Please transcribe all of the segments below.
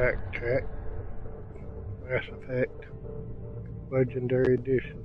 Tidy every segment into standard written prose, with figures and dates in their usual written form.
Fact check. Mass Effect. Legendary Edition.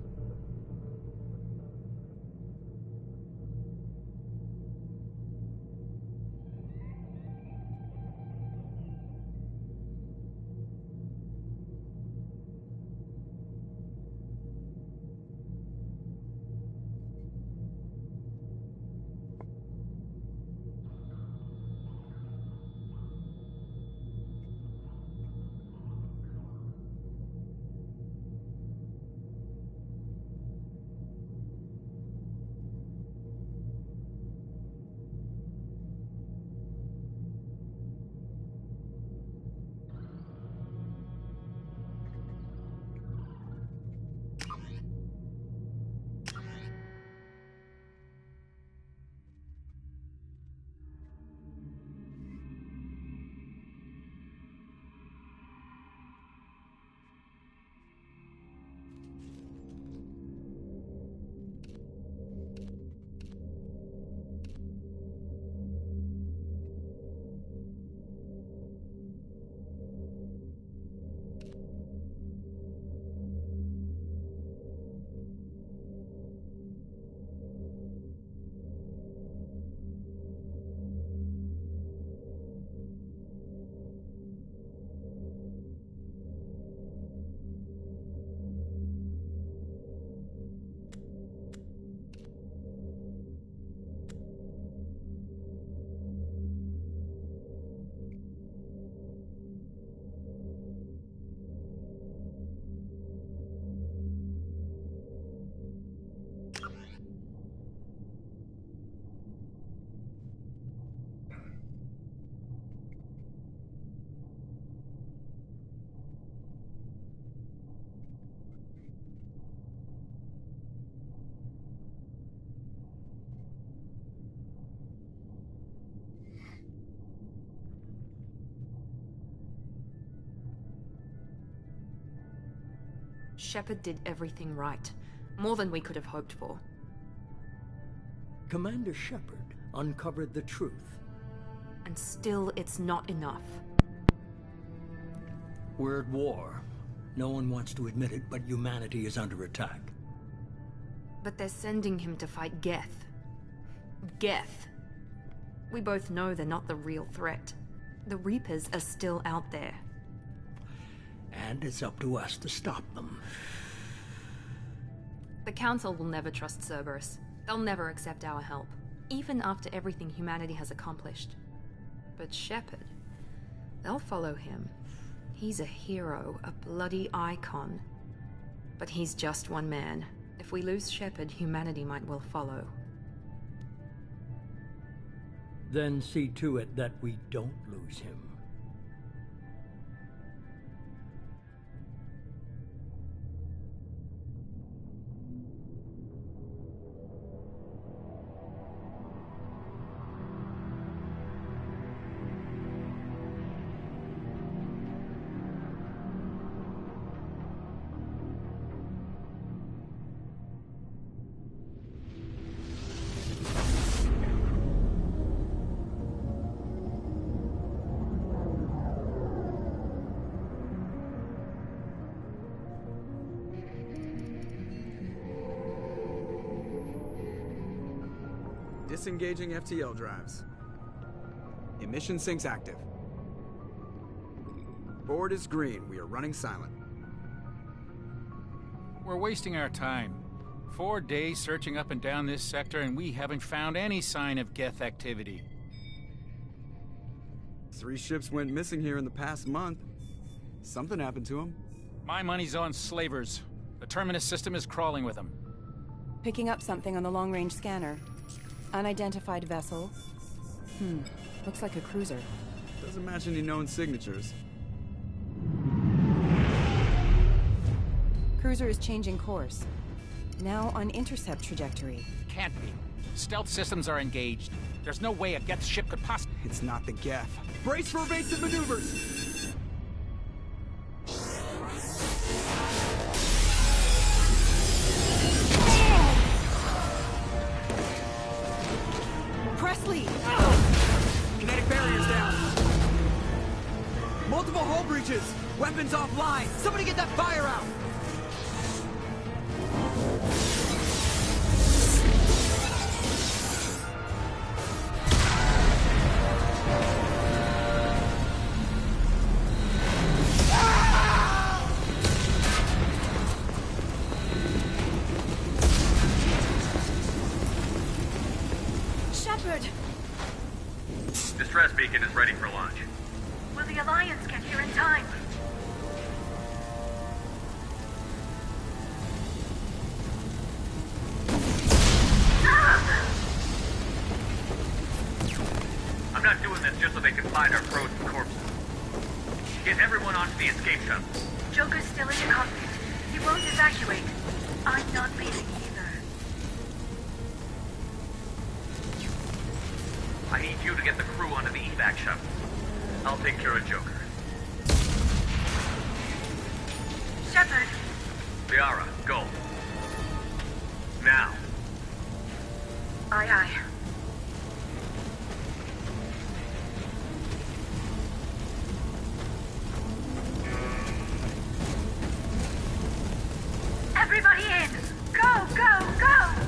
Shepard did everything right. More than we could have hoped for. Commander Shepard uncovered the truth. And still, it's not enough. We're at war. No one wants to admit it, but humanity is under attack. But they're sending him to fight Geth. Geth. We both know they're not the real threat. The Reapers are still out there. And it's up to us to stop them. The Council will never trust Cerberus. They'll never accept our help, even after everything humanity has accomplished. But Shepard, they'll follow him. He's a hero, a bloody icon. But he's just one man. If we lose Shepard, humanity might well follow. Then see to it that we don't lose him. Disengaging FTL drives. Emission sinks active. Board is green. We are running silent. We're wasting our time. 4 days searching up and down this sector, and we haven't found any sign of Geth activity. 3 ships went missing here in the past month. Something happened to them. My money's on slavers. The Terminus system is crawling with them. Picking up something on the long-range scanner. Unidentified vessel. Looks like a cruiser. Doesn't match any known signatures. Cruiser is changing course. Now on intercept trajectory. Can't be. Stealth systems are engaged. There's no way a Geth ship could possibly... It's not the Geth. Brace for evasive maneuvers! Presley! Kinetic barriers down. Multiple Control breaches! Weapons offline! Somebody get that fire out! Shepard! Distress beacon is ready for launch. Will the Alliance get here in time? I'm not doing this just so they can find our frozen corpses. Get everyone onto the escape shuttle. Joker's still in the cockpit. He won't evacuate. I'm not leaving either. I need you to get the crew onto the evac shuttle. I'll take care of Joker. Shepard! Liara, go. Now. Aye, aye. Everybody in! Go, go, go!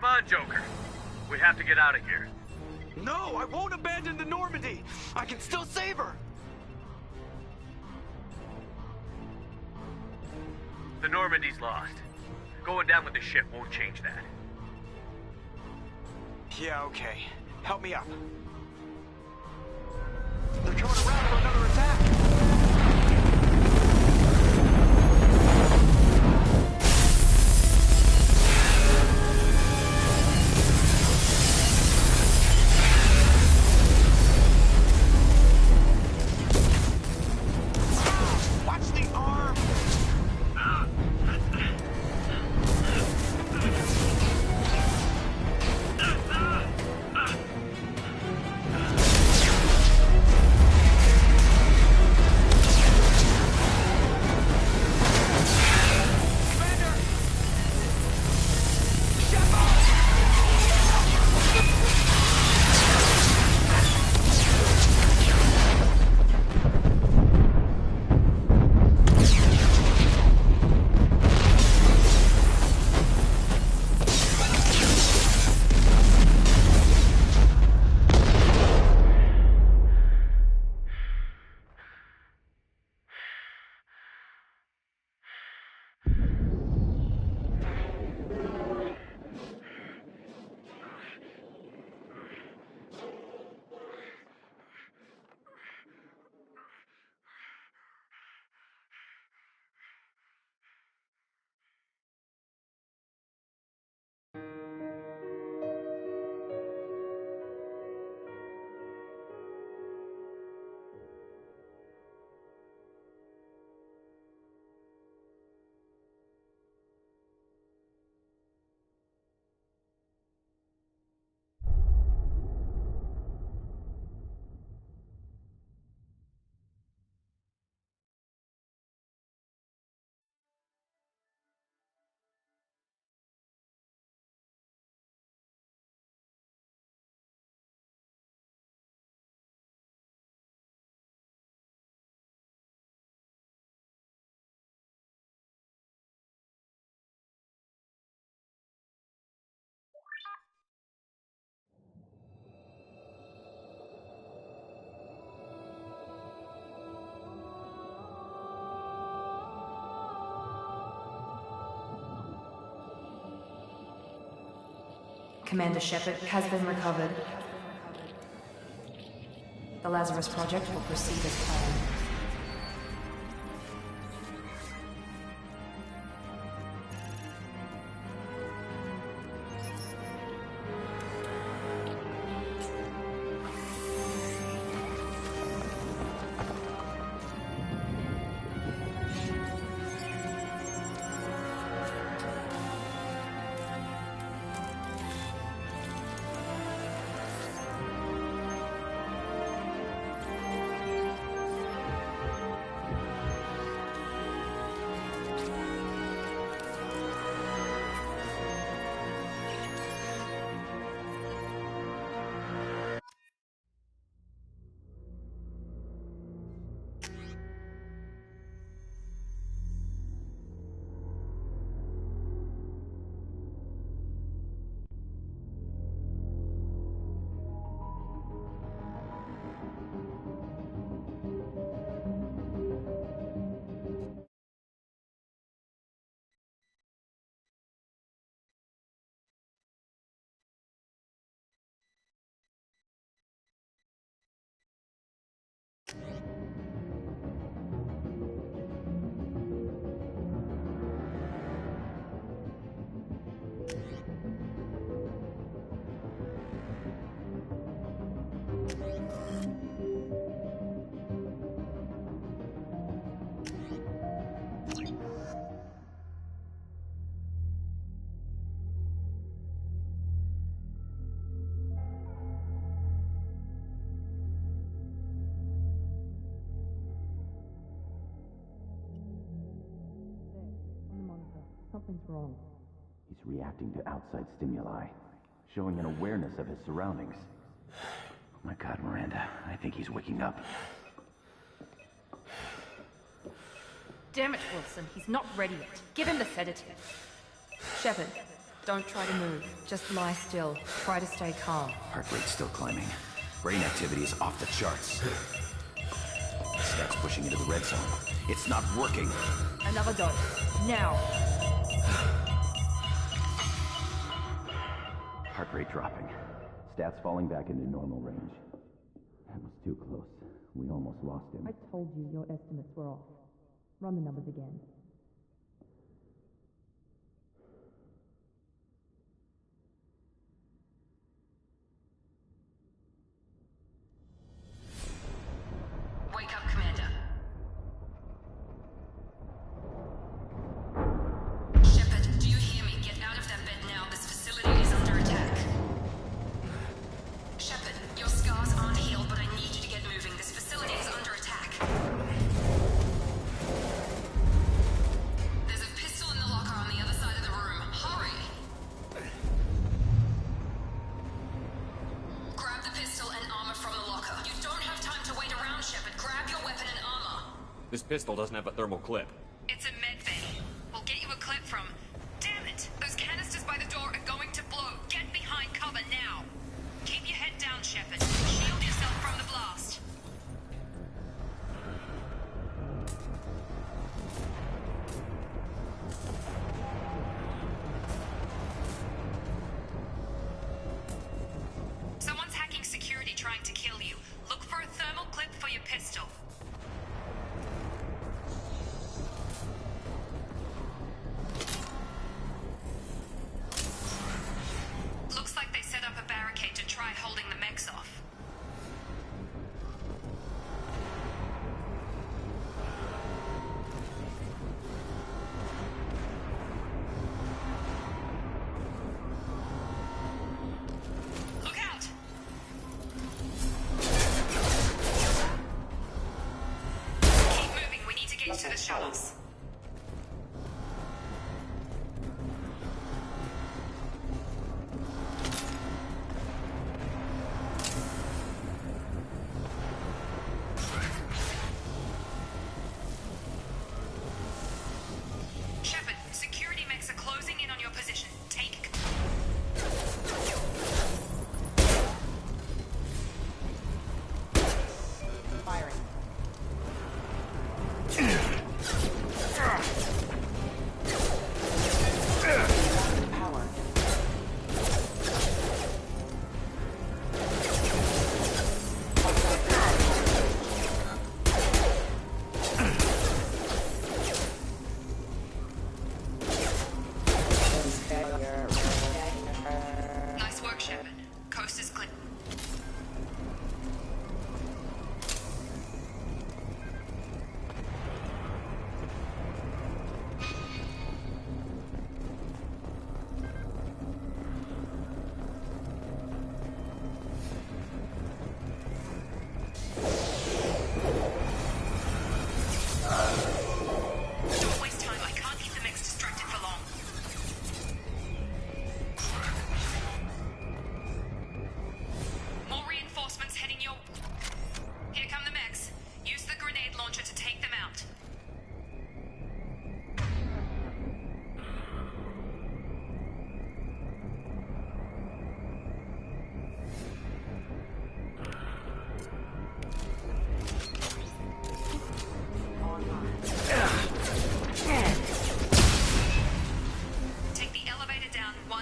Come on, Joker. We have to get out of here. No, I won't abandon the Normandy! I can still save her! The Normandy's lost. Going down with the ship won't change that. Yeah, okay. Help me up. They're coming around for another attack! Commander Shepard has been recovered. The Lazarus Project will proceed as planned. Something's wrong. He's reacting to outside stimuli, showing an awareness of his surroundings. Oh my God, Miranda, I think he's waking up. Damn it, Wilson. He's not ready yet. Give him the sedative. Shepard, don't try to move. Just lie still. Try to stay calm. Heart rate's still climbing. Brain activity is off the charts. Scout's pushing into the red zone. It's not working. Another dose. Now. Heart rate dropping. Stats falling back into normal range. That was too close. We almost lost him. I told you your estimates were off. Run the numbers again. Wake up, Commander. Shepard, do you hear me? Get out of that bed now. This facility is under attack. Shepard, your scars aren't healed, but I need you to get moving. This facility is under attack. There's a pistol in the locker on the other side of the room. Hurry! Grab the pistol and armor from the locker. You don't have time to wait around, Shepard. Grab your weapon and armor. This pistol doesn't have a thermal clip. It's a med bay. We'll get you a clip from... Damn it! Those canisters by the door are going to blow. Get behind cover now. Keep your head down, Shepard. Shield yourself from the blast. Someone's hacking security trying to kill you. Look for a thermal clip for your pistol. Looks like they set up a barricade to try holding the mechs off.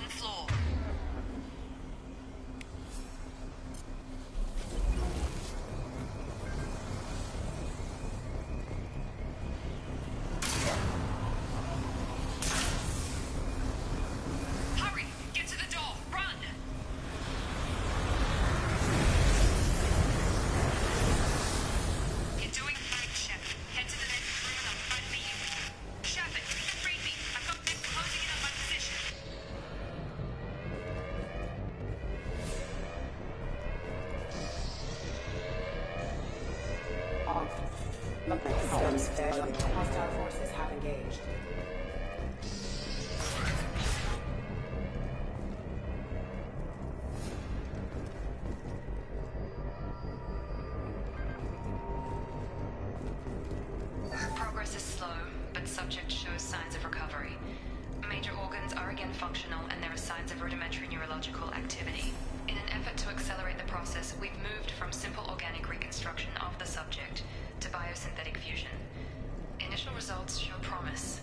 one floor. Hurry! Get to the door! Run! You're doing great, Shep. Head to the next room and I'll find me. Shepard, read me. I've got them closing in on my position. Systems failure. Hostile forces have engaged. Progress is slow, but subject shows signs of recovery. Major organs are again functional, and there are signs of rudimentary neurological activity. In an effort to accelerate the process, we've moved from simple organic reconstruction of the subject to biosynthetic fusion. Initial results show promise.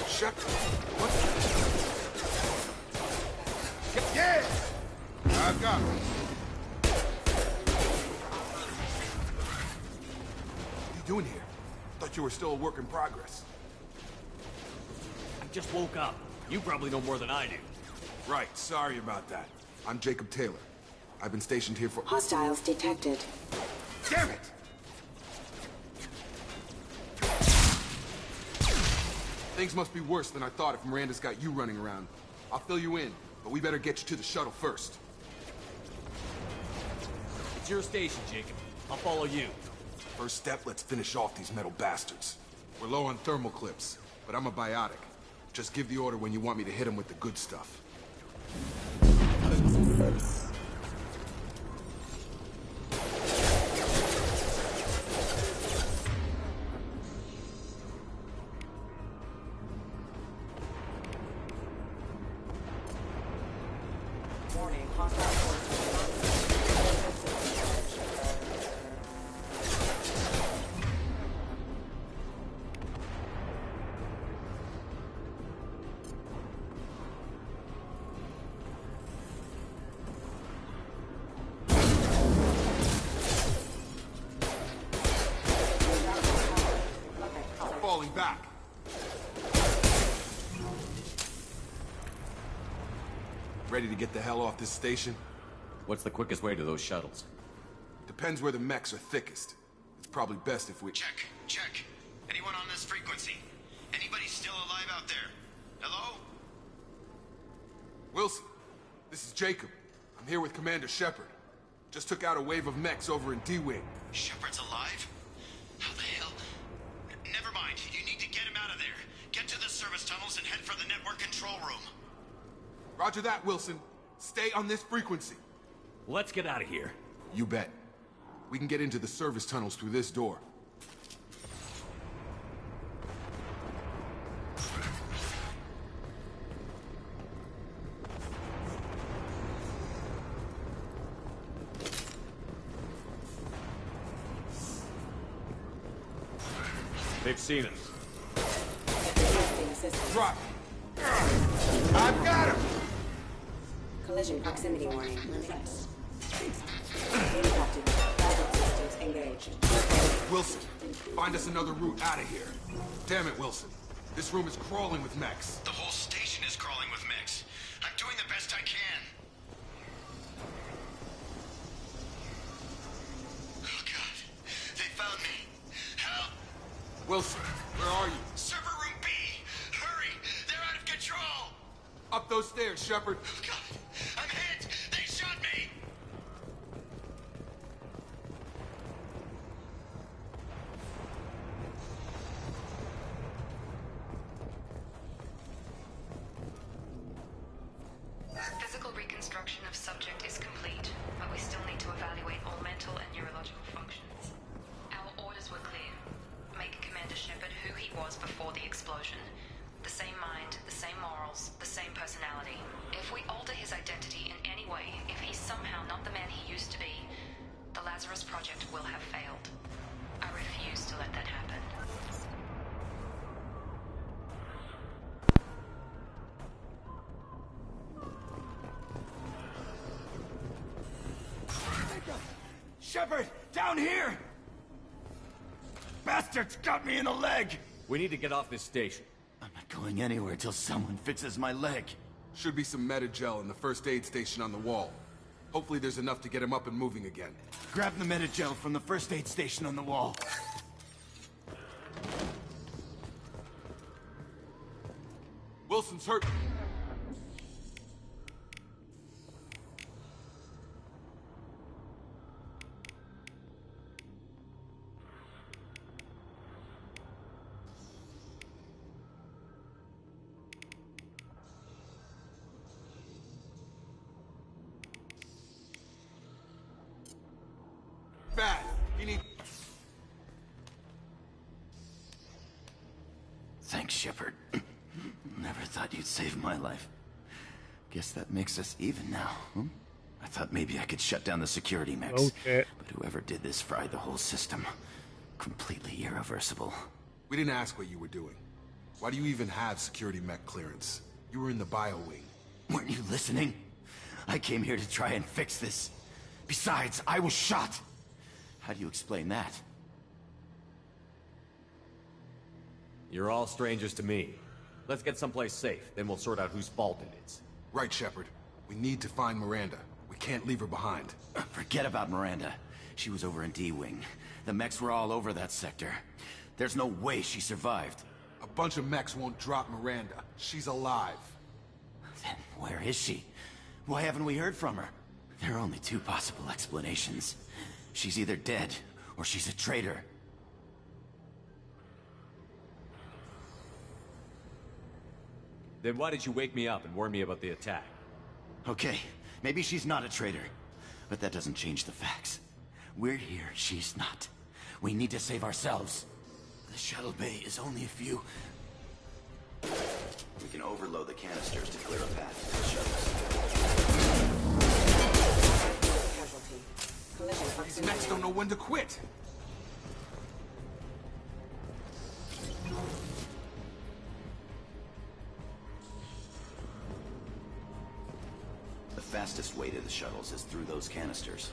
Shep, what? Yeah! I got it. What are you doing here? Thought you were still a work in progress. I just woke up. You probably know more than I do. Right, sorry about that. I'm Jacob Taylor. I've been stationed here for— Hostiles detected. Damn it! Things must be worse than I thought if Miranda's got you running around. I'll fill you in, but we better get you to the shuttle first. It's your station, Jacob. I'll follow you. First step, let's finish off these metal bastards. We're low on thermal clips, but I'm a biotic. Just give the order when you want me to hit them with the good stuff. Warning, hostile forces. Falling back. Ready to get the hell off this station? What's the quickest way to those shuttles? Depends where the mechs are thickest. It's probably best if we— Check. Anyone on this frequency? Anybody still alive out there? Hello? Wilson, this is Jacob. I'm here with Commander Shepard. Just took out a wave of mechs over in D-Wing. Shepard's alive? How the hell? Never mind. You need to get him out of there. Get to the service tunnels and head for the network control room. Roger that, Wilson. Stay on this frequency. Let's get out of here. You bet. We can get into the service tunnels through this door. They've seen us. Drop! I've got him! Collision proximity warning. Impacted. Battle systems engaged. Wilson, find us another route out of here. Damn it, Wilson. This room is crawling with mechs. The whole station is crawling with mechs. I'm doing the best I can. Oh, God. They found me. Help! Wilson, where are you? Server room B! Hurry! They're out of control! Up those stairs, Shepard. Oh, God! I'm hit! They shot me! Physical reconstruction of subject is complete, but we still need to evaluate all mental and neurological functions. Our orders were clear. Make Commander Shepard who he was before the explosion. The same mind, the same morals, the same personality. If we alter his identity in any way, if he's somehow not the man he used to be, the Lazarus Project will have failed. I refuse to let that happen. Shepard, down here! Bastards got me in the leg! We need to get off this station. I'm not going anywhere till someone fixes my leg. Should be some meta-gel in the first aid station on the wall. Hopefully there's enough to get him up and moving again. Grab the meta-gel from the first aid station on the wall. Wilson's hurt. Bad. You need... Thanks, Shepard. Never thought you'd save my life. Guess that makes us even now, huh? I thought maybe I could shut down the security mechs. Okay. But whoever did this fried the whole system. Completely irreversible. We didn't ask what you were doing. Why do you even have security mech clearance? You were in the bio wing. Weren't you listening? I came here to try and fix this. Besides, I was shot. How do you explain that? You're all strangers to me. Let's get someplace safe, then we'll sort out whose fault it is. Right, Shepard. We need to find Miranda. We can't leave her behind. Forget about Miranda. She was over in D-Wing. The mechs were all over that sector. There's no way she survived. A bunch of mechs won't drop Miranda. She's alive. Then where is she? Why haven't we heard from her? There are only two possible explanations. She's either dead, or she's a traitor. Then why did you wake me up and warn me about the attack? Okay, maybe she's not a traitor. But that doesn't change the facts. We're here, she's not. We need to save ourselves. The shuttle bay is only a few... We can overload the canisters to clear a path to the shuttles. These mechs don't know when to quit. The fastest way to the shuttles is through those canisters.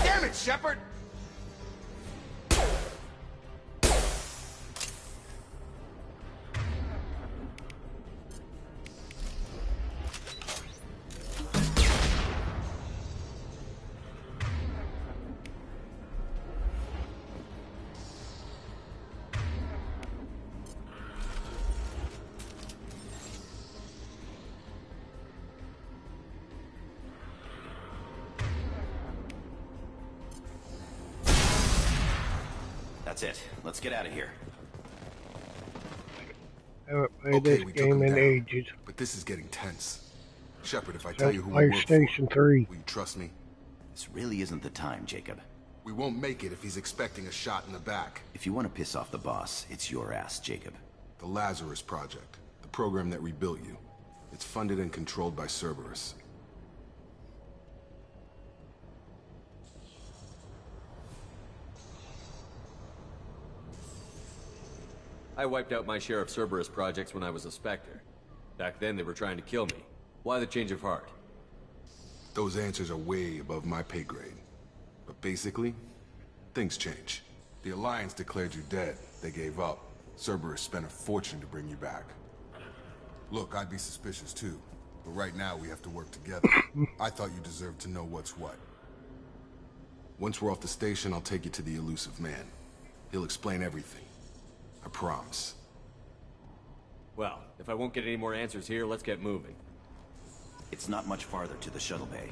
Damn it, Shepard! That's it. Let's get out of here. I haven't played Okay, this we took game him in down, ages. but this is getting tense. Shepard, if I tell you who we Since work for, PlayStation 3. will you trust me? This really isn't the time, Jacob. We won't make it if he's expecting a shot in the back. If you want to piss off the boss, it's your ass, Jacob. The Lazarus Project, the program that rebuilt you. It's funded and controlled by Cerberus. I wiped out my share of Cerberus projects when I was a Spectre. Back then, they were trying to kill me. Why the change of heart? Those answers are way above my pay grade. But basically, things change. The Alliance declared you dead. They gave up. Cerberus spent a fortune to bring you back. Look, I'd be suspicious too. But right now, we have to work together. I thought you deserved to know what's what. Once we're off the station, I'll take you to the elusive man. He'll explain everything. I promise. Well, if I won't get any more answers here, let's get moving. It's not much farther to the shuttle bay.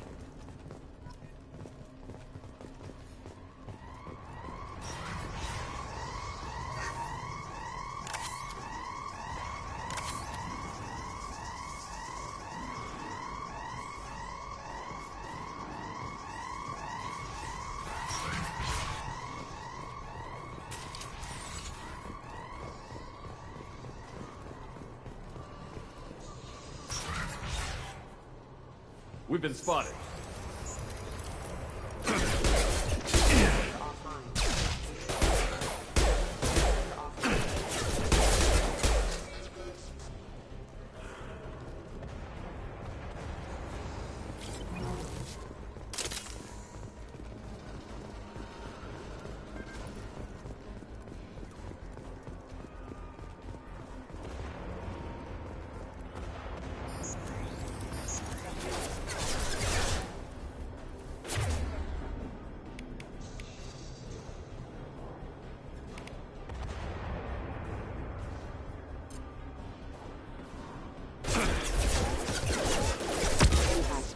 We've been spotted.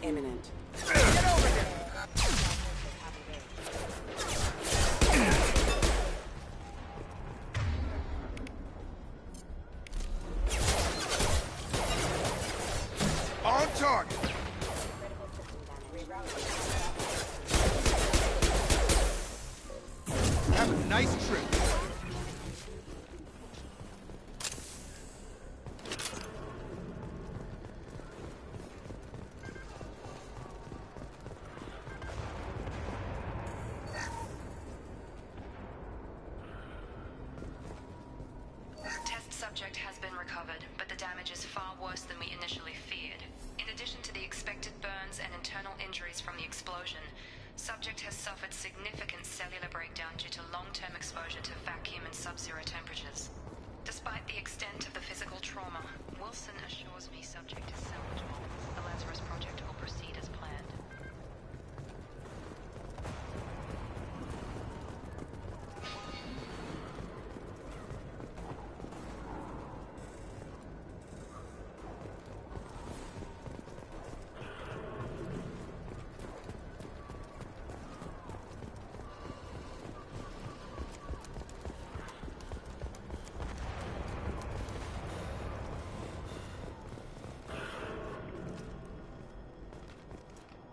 Imminent. On target! Have a nice trip. Test subject has been recovered, but the damage is far worse than we initially feared. In addition to the expected burns and internal injuries from the explosion, subject has suffered significant cellular breakdown due to long-term exposure to vacuum and sub-zero temperatures. Despite the extent of the physical trauma, Wilson assures me subject is salvageable. The Lazarus Project will proceed as planned.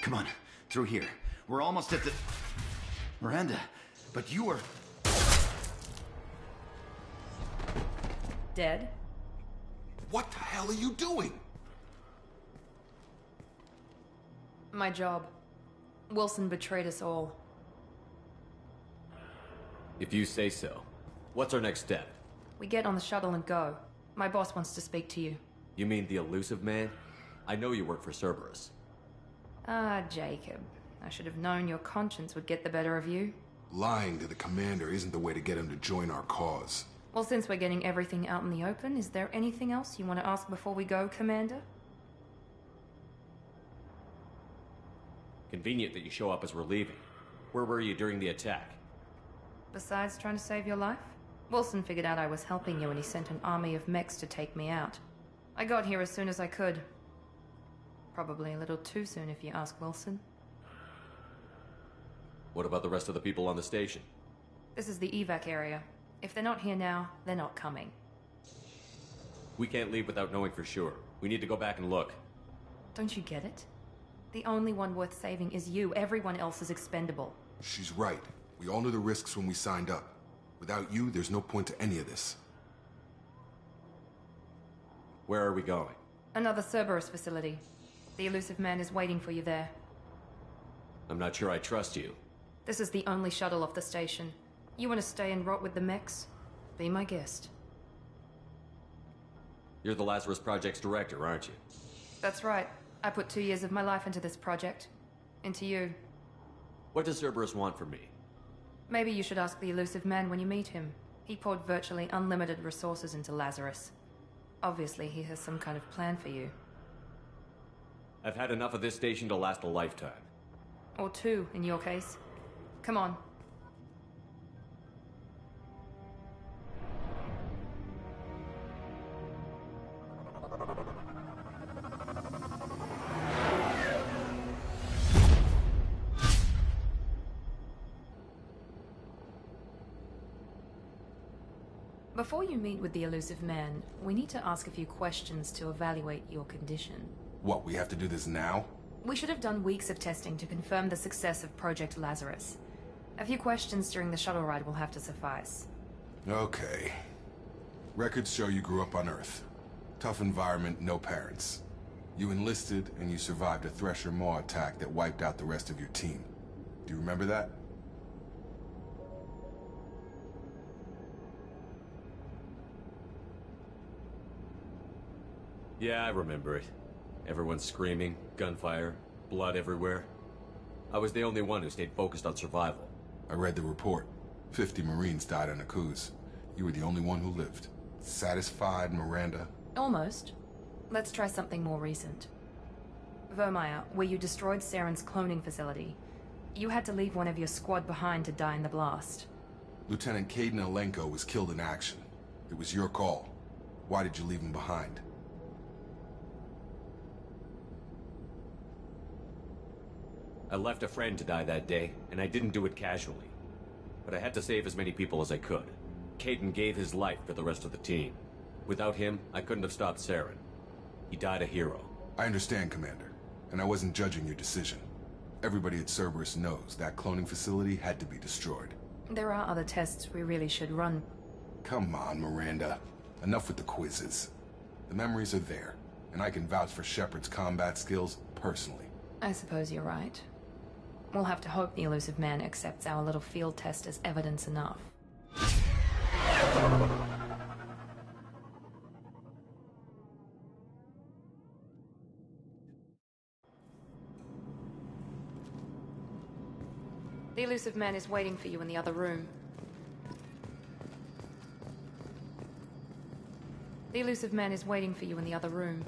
Come on, through here. We're almost at the... Miranda, but you are... Dead? What the hell are you doing? My job. Wilson betrayed us all. If you say so. What's our next step? We get on the shuttle and go. My boss wants to speak to you. You mean the elusive man? I know you work for Cerberus. Ah, Jacob. I should have known your conscience would get the better of you. Lying to the commander isn't the way to get him to join our cause. Well, since we're getting everything out in the open, is there anything else you want to ask before we go, Commander? Convenient that you show up as we're leaving. Where were you during the attack? Besides trying to save your life? Wilson figured out I was helping you and he sent an army of mechs to take me out. I got here as soon as I could. Probably a little too soon if you ask Wilson. What about the rest of the people on the station? This is the evac area. If they're not here now, they're not coming. We can't leave without knowing for sure. We need to go back and look. Don't you get it? The only one worth saving is you. Everyone else is expendable. She's right. We all knew the risks when we signed up. Without you, there's no point to any of this. Where are we going? Another Cerberus facility. The elusive man is waiting for you there. I'm not sure I trust you. This is the only shuttle off the station. You want to stay and rot with the mechs? Be my guest. You're the Lazarus Project's director, aren't you? That's right. I put 2 years of my life into this project. Into you. What does Cerberus want from me? Maybe you should ask the elusive man when you meet him. He poured virtually unlimited resources into Lazarus. Obviously, he has some kind of plan for you. I've had enough of this station to last a lifetime. Or 2, in your case. Come on. Before you meet with the elusive man, we need to ask a few questions to evaluate your condition. What, we have to do this now? We should have done weeks of testing to confirm the success of Project Lazarus. A few questions during the shuttle ride will have to suffice. Okay. Records show you grew up on Earth. Tough environment, no parents. You enlisted, and you survived a Thresher Maw attack that wiped out the rest of your team. Do you remember that? Yeah, I remember it. Everyone screaming, gunfire, blood everywhere. I was the only one who stayed focused on survival. I read the report. 50 Marines died on a cruise. You were the only one who lived. Satisfied, Miranda? Almost. Let's try something more recent. Vermeer, where you destroyed Saren's cloning facility. You had to leave one of your squad behind to die in the blast. Lieutenant Caden Alenko was killed in action. It was your call. Why did you leave him behind? I left a friend to die that day, and I didn't do it casually. But I had to save as many people as I could. Caden gave his life for the rest of the team. Without him, I couldn't have stopped Saren. He died a hero. I understand, Commander. And I wasn't judging your decision. Everybody at Cerberus knows that cloning facility had to be destroyed. There are other tests we really should run. Come on, Miranda. Enough with the quizzes. The memories are there, and I can vouch for Shepard's combat skills personally. I suppose you're right. We'll have to hope the elusive man accepts our little field test as evidence enough. The elusive man is waiting for you in the other room. The elusive man is waiting for you in the other room.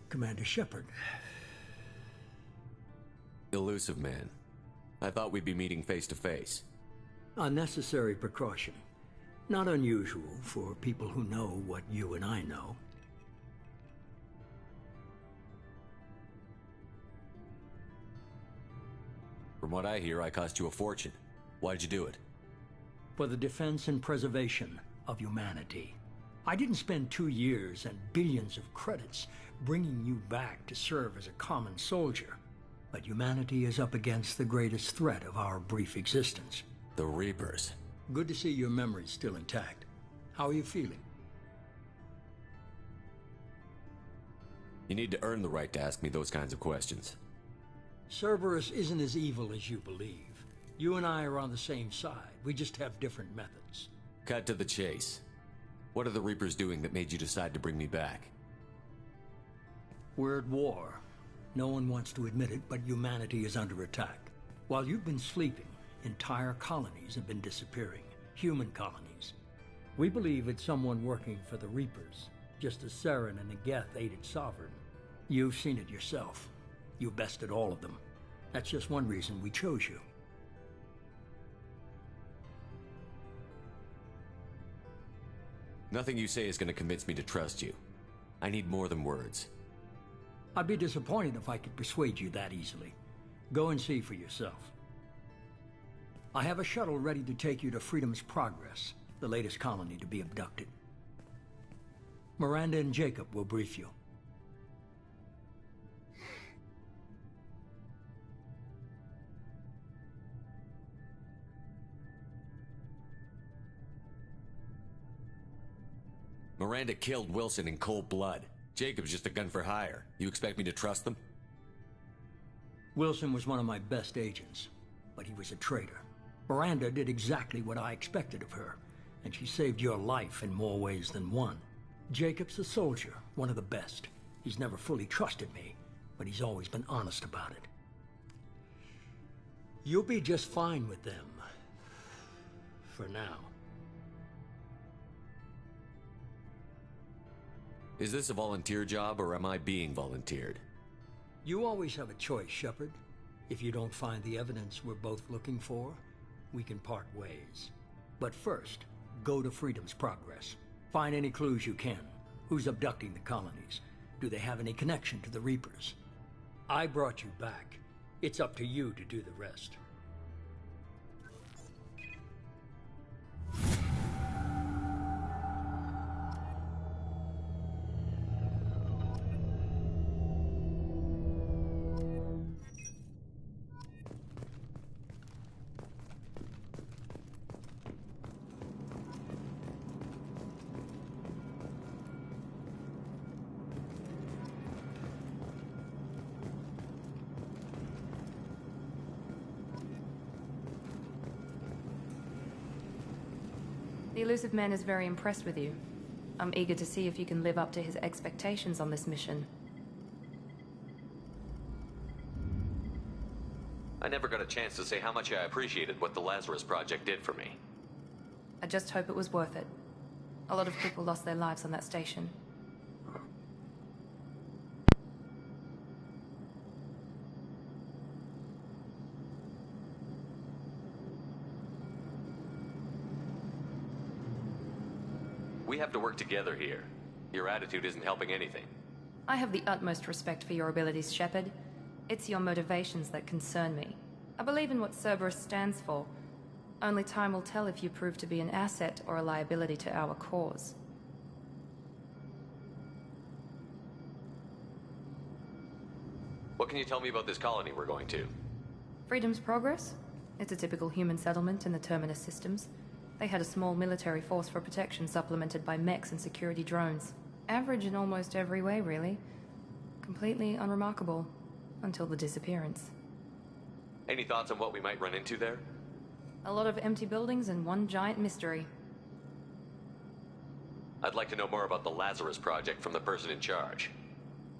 Commander Shepard. Elusive man. I thought we'd be meeting face to face. A necessary precaution. Not unusual for people who know what you and I know. From what I hear, I cost you a fortune. Why'd you do it? For the defense and preservation of humanity. I didn't spend 2 years and billions of credits bringing you back to serve as a common soldier. But humanity is up against the greatest threat of our brief existence. The Reapers. Good to see your memory's still intact. How are you feeling? You need to earn the right to ask me those kinds of questions. Cerberus isn't as evil as you believe. You and I are on the same side. We just have different methods. Cut to the chase. What are the Reapers doing that made you decide to bring me back? We're at war. No one wants to admit it, but humanity is under attack. While you've been sleeping, entire colonies have been disappearing. Human colonies. We believe it's someone working for the Reapers, just as Saren and the Geth aided Sovereign. You've seen it yourself. You bested all of them. That's just one reason we chose you. Nothing you say is going to convince me to trust you. I need more than words. I'd be disappointed if I could persuade you that easily. Go and see for yourself. I have a shuttle ready to take you to Freedom's Progress, the latest colony to be abducted. Miranda and Jacob will brief you. Miranda killed Wilson in cold blood. Jacob's just a gun for hire. You expect me to trust them? Wilson was one of my best agents, but he was a traitor. Miranda did exactly what I expected of her, and she saved your life in more ways than one. Jacob's a soldier, one of the best. He's never fully trusted me, but he's always been honest about it. You'll be just fine with them. For now. Is this a volunteer job, or am I being volunteered? You always have a choice, Shepard. If you don't find the evidence we're both looking for, we can part ways. But first, go to Freedom's Progress. Find any clues you can. Who's abducting the colonies? Do they have any connection to the Reapers? I brought you back. It's up to you to do the rest. The elusive man is very impressed with you. I'm eager to see if you can live up to his expectations on this mission. I never got a chance to say how much I appreciated what the Lazarus Project did for me. I just hope it was worth it. A lot of people lost their lives on that station. We have to work together here. Your attitude isn't helping anything. I have the utmost respect for your abilities, Shepard. It's your motivations that concern me. I believe in what Cerberus stands for. Only time will tell if you prove to be an asset or a liability to our cause. What can you tell me about this colony we're going to? Freedom's Progress? It's a typical human settlement in the Terminus systems. They had a small military force for protection supplemented by mechs and security drones. Average in almost every way, really. Completely unremarkable. Until the disappearance. Any thoughts on what we might run into there? A lot of empty buildings and one giant mystery. I'd like to know more about the Lazarus Project from the person in charge.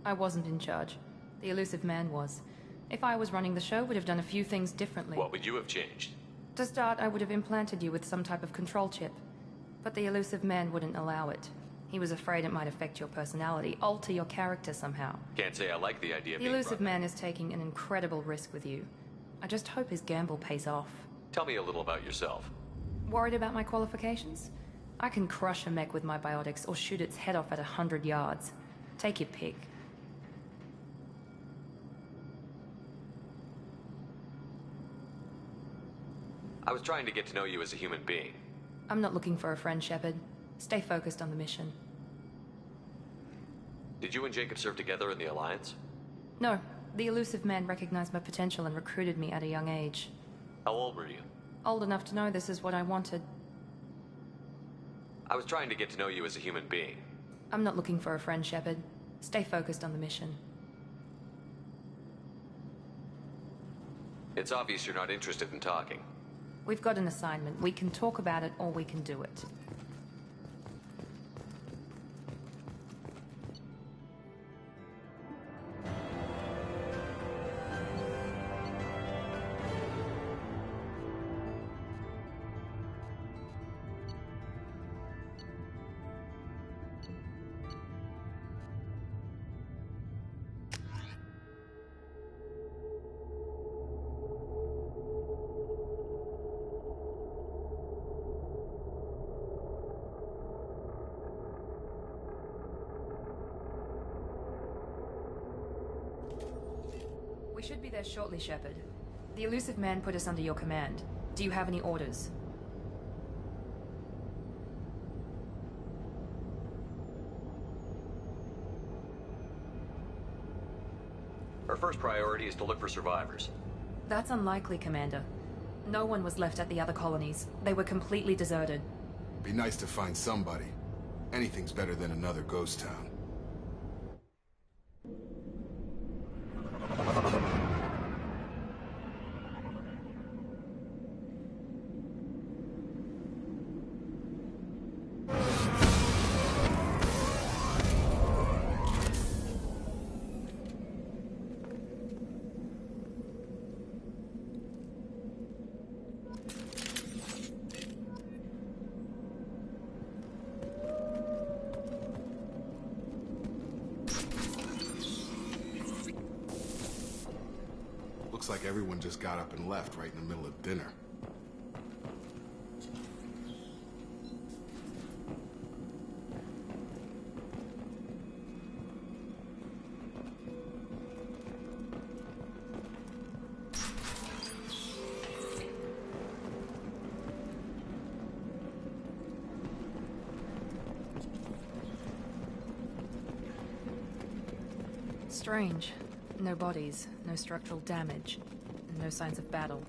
I wasn't in charge. The elusive man was. If I was running the show, would have done a few things differently. What would you have changed? To start, I would have implanted you with some type of control chip. But the elusive man wouldn't allow it. He was afraid it might affect your personality, alter your character somehow. Can't say I like the idea of The being elusive brought man is taking an incredible risk with you. I just hope his gamble pays off. Tell me a little about yourself. Worried about my qualifications? I can crush a mech with my biotics or shoot its head off at 100 yards. Take your pick. I was trying to get to know you as a human being. I'm not looking for a friend, Shepard. Stay focused on the mission. Did you and Jacob serve together in the Alliance? No. The elusive man recognized my potential and recruited me at a young age. How old were you? Old enough to know this is what I wanted. I was trying to get to know you as a human being. I'm not looking for a friend, Shepard. Stay focused on the mission. It's obvious you're not interested in talking. We've got an assignment. We can talk about it or we can do it. We should be there shortly, Shepard. The elusive man put us under your command. Do you have any orders? Our first priority is to look for survivors. That's unlikely, Commander. No one was left at the other colonies. They were completely deserted. Be nice to find somebody. Anything's better than another ghost town. Looks like everyone just got up and left right in the middle of dinner. Strange. No bodies, no structural damage, and no signs of battle.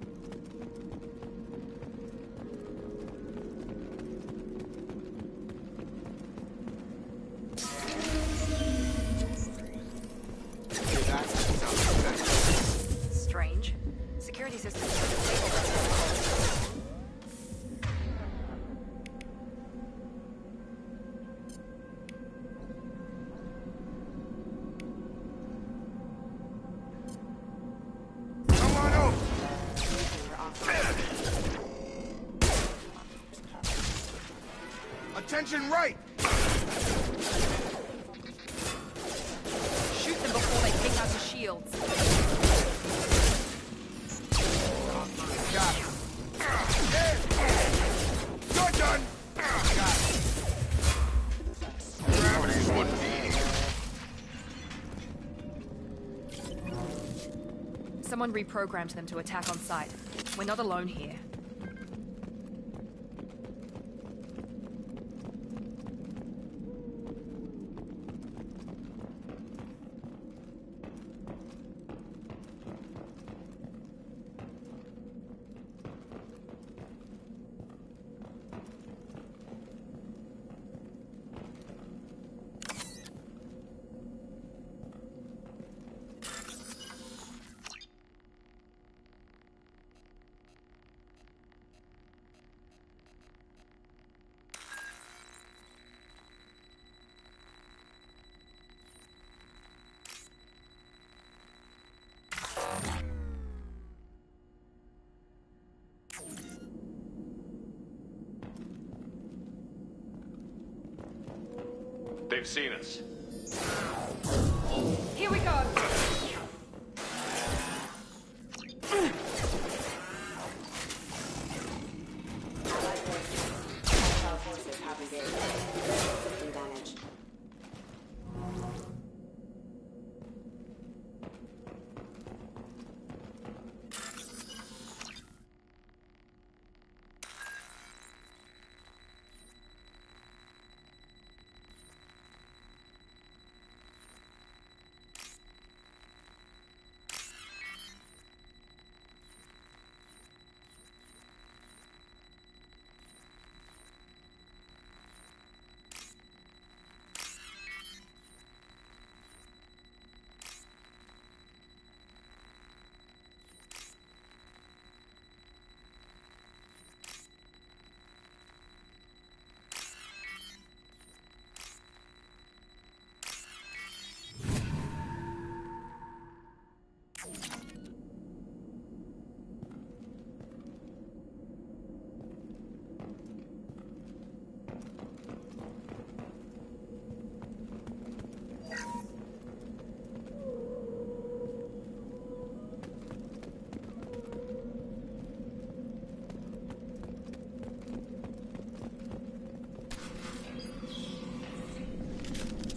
Strange. Security systems are disabled. Attention right! Shoot them before they pick out the shields. Got it. You're done! Got it. Gravity's one being. Someone reprogrammed them to attack on sight. We're not alone here. They've seen us. Here we go!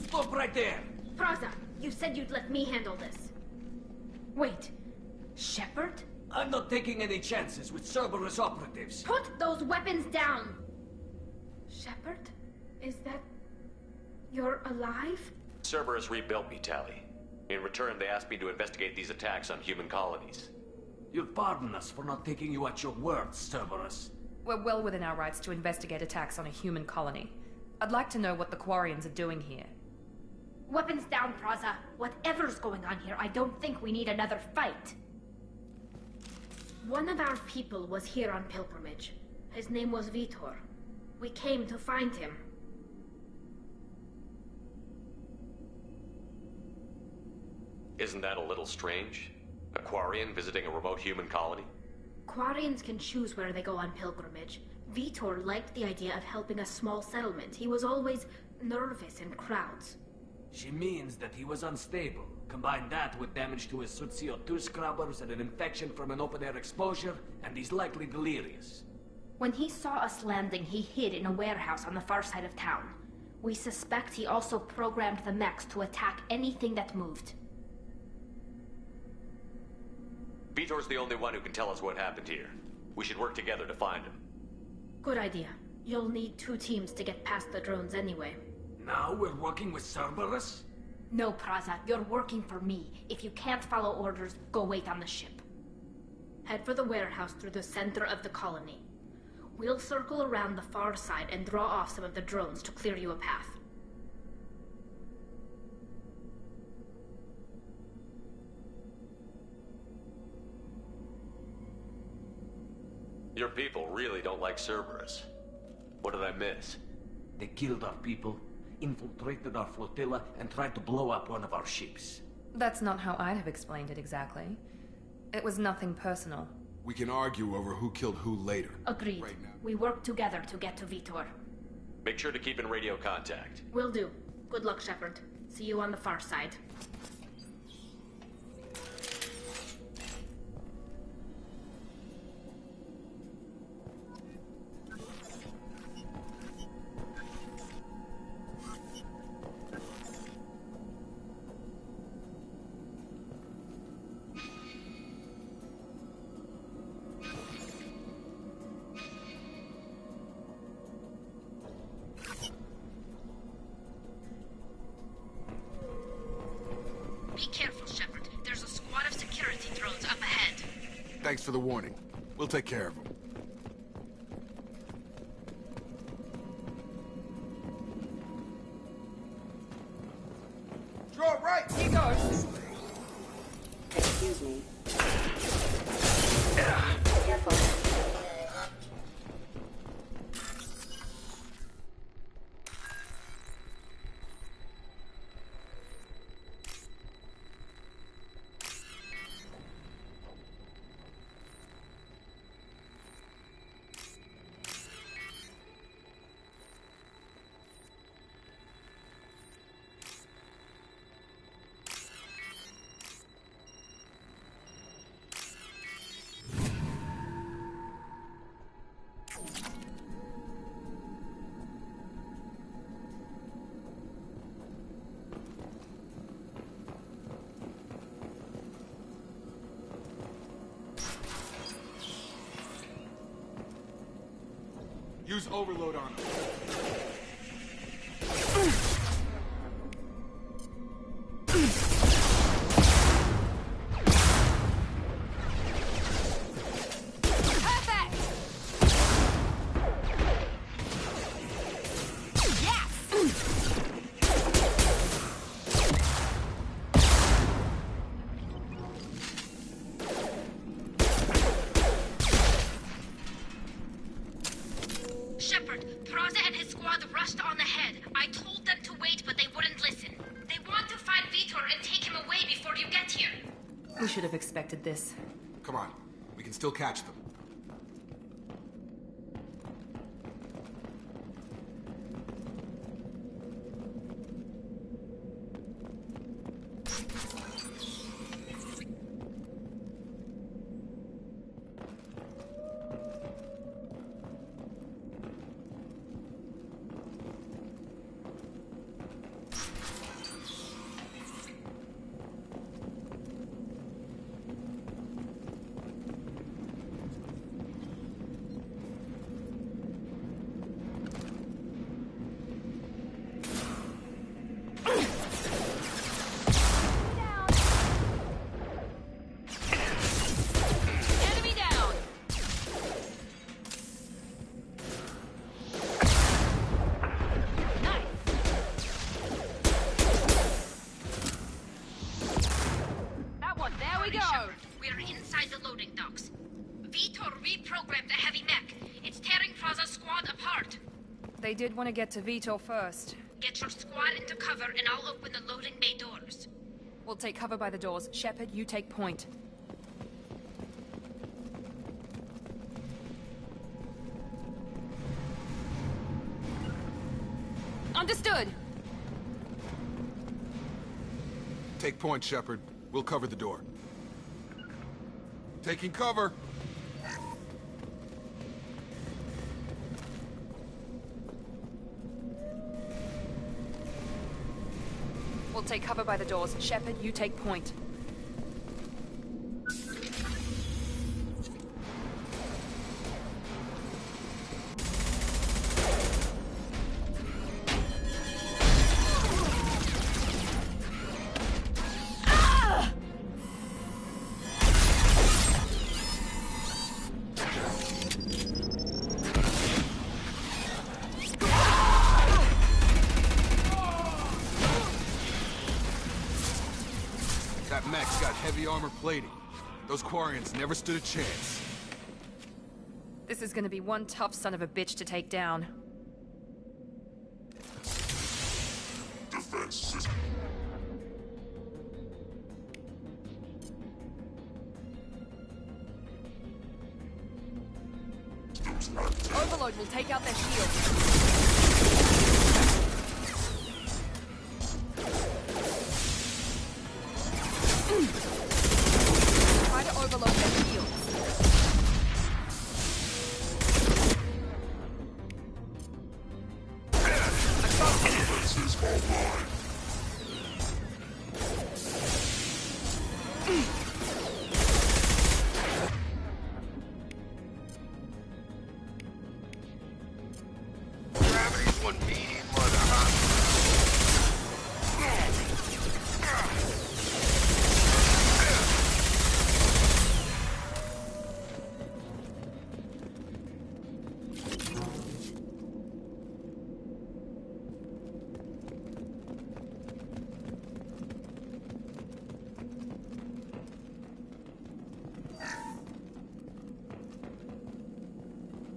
Stop right there! Praza, you said you'd let me handle this. Wait, Shepard? I'm not taking any chances with Cerberus operatives. Put those weapons down! Shepard? Is that... you're alive? Cerberus rebuilt me, Tally. In return, they asked me to investigate these attacks on human colonies. You'll pardon us for not taking you at your word, Cerberus. We're well within our rights to investigate attacks on a human colony. I'd like to know what the Quarians are doing here. Weapons down, Praza. Whatever's going on here, I don't think we need another fight. One of our people was here on pilgrimage. His name was Vitor. We came to find him. Isn't that a little strange? A Quarian visiting a remote human colony? Quarians can choose where they go on pilgrimage. Vitor liked the idea of helping a small settlement. He was always nervous in crowds. She means that he was unstable. Combine that with damage to his suit CO2 scrubbers and an infection from an open-air exposure, and he's likely delirious. When he saw us landing, he hid in a warehouse on the far side of town. We suspect he also programmed the mechs to attack anything that moved. Vitor's the only one who can tell us what happened here. We should work together to find him. Good idea. You'll need 2 teams to get past the drones anyway. Now we're working with Cerberus? No, Praza. You're working for me. If you can't follow orders, go wait on the ship. Head for the warehouse through the center of the colony. We'll circle around the far side and draw off some of the drones to clear you a path. Your people really don't like Cerberus. What did I miss? They killed our people, infiltrated our flotilla, and tried to blow up one of our ships. That's not how I'd have explained it exactly. It was nothing personal. We can argue over who killed who later. Agreed. Right now. We work together to get to Vitor. Make sure to keep in radio contact. Will do. Good luck, Shepard. See you on the far side. Be careful, Shepard. There's a squad of security drones up ahead. Thanks for the warning. We'll take care of them. Draw right! Here goes. Excuse me. Careful. Use overload on them. Shepard, Praza and his squad rushed on ahead. I told them to wait, but they wouldn't listen. They want to find Vitor and take him away before you get here. We should have expected this. Come on, we can still catch them. They did want to get to Vitor first. Get your squad into cover and I'll open the loading bay doors. We'll take cover by the doors. Shepard, you take point. Understood! Take point, Shepard. We'll cover the door. Taking cover! We'll take cover by the doors. Shepard, you take point. That mech's got heavy armor plating. Those Quarians never stood a chance. This is gonna be one tough son of a bitch to take down. Defense system. Overload will take out their shield. Try to overload their shields. Defenses online. Gravity's one medium mother, huh?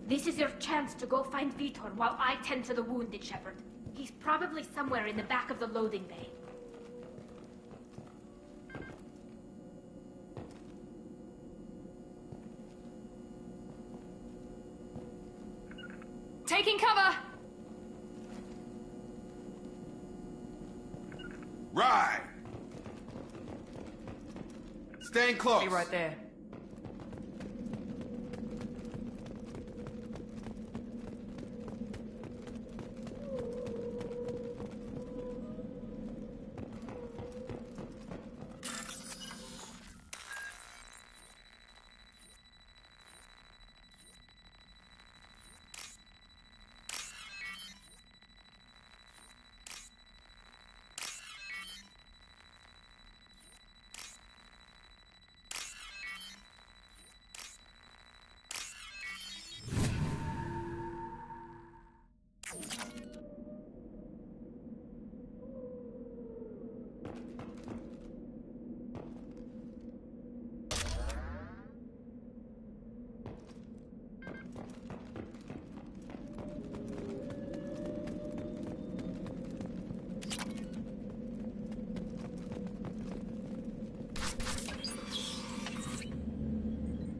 This is your chance to go find Vitor while I tend to the wounded, Shepard. He's probably somewhere in the back of the loading bay. Taking cover! Right! Staying close. Be right there.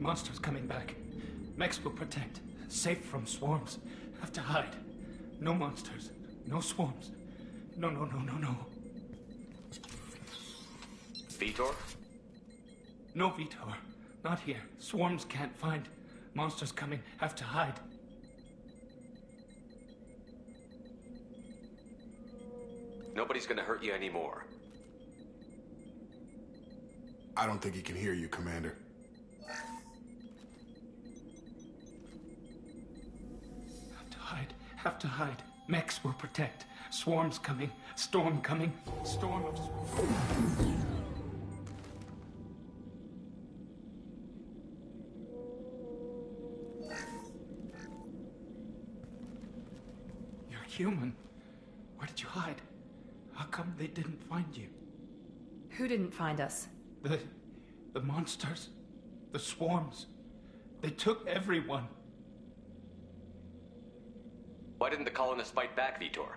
Monsters coming back. Mechs will protect. Safe from swarms. Have to hide. No monsters. No swarms. No. Vitor? No, Vitor. Not here. Swarms can't find. Monsters coming. Have to hide. Nobody's gonna hurt you anymore. I don't think he can hear you, Commander. Have to hide. Mechs will protect. Swarms coming. Storm coming. Storm of... You're human. Where did you hide? How come they didn't find you? Who didn't find us? The monsters. The swarms. They took everyone. Why didn't the colonists fight back, Vitor?